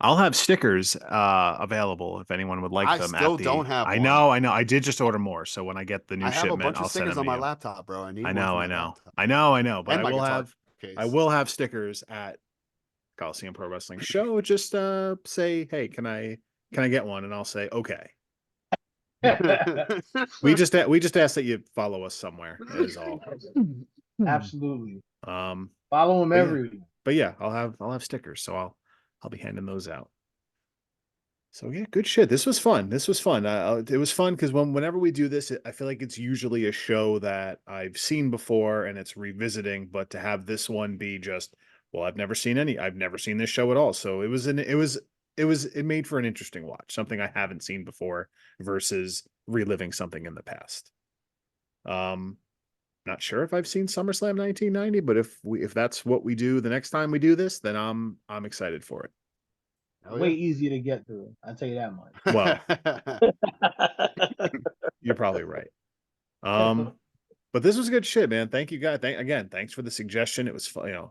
I'll have stickers available if anyone would like I them. still at the, don't have I one. know. I did just order more, so when I get the new I have a shipment, bunch I'll of send stickers them on to my you. laptop, bro. I need I one know, for I my know, laptop. I know, I know. But And I my will guitar have case. I will have stickers at Coliseum Pro Wrestling Show. Just say, hey, can I get one? And I'll say, okay. We just ask that you follow us somewhere. Is all. Absolutely. Um, Follow them But yeah. everywhere. but yeah, I'll have stickers, so I'll be handing those out. So yeah, good shit. This was fun. It was fun because whenever we do this, I feel like it's usually a show that I've seen before and it's revisiting. But to have this one be just, well, I've never seen this show at all. So it made for an interesting watch, something I haven't seen before versus reliving something in the past. Not sure if I've seen SummerSlam 1990, but if that's what we do the next time we do this, then I'm excited for it. Hell Way yeah. easier to get through. I'll tell you that much. Well, you're probably right. But this was good shit, man. Thank you, guys. Thanks for the suggestion. It was fun,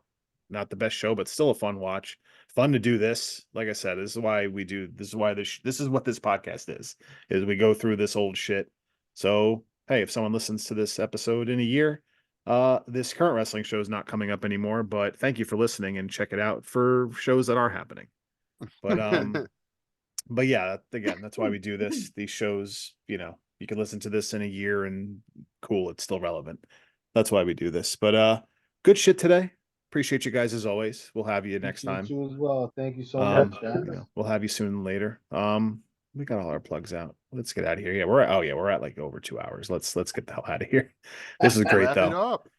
not the best show, but still a fun watch. Fun to do this. Like I said, this is why we do. This is why this is what this podcast is we go through this old shit. So hey, if someone listens to this episode in a year, this current wrestling show is not coming up anymore. But thank you for listening and check it out for shows that are happening. But yeah, again, that's why we do this. These shows, you can listen to this in a year and cool, it's still relevant. That's why we do this. But good shit today. Appreciate you guys as always. We'll have you next time. You as well. Thank you so Um, much, guys. we'll have you sooner than later. We got all our plugs out. Let's get out of here. Yeah, we're at like over 2 hours. Let's get the hell out of here. This is great Wrap it though. up.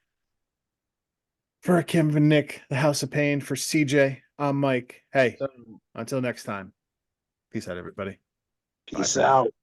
For Kim and Nick, the House of Payne. For CJ, I'm Mike. Hey, So- until next time. Peace out, everybody. Bye Peace for now. out.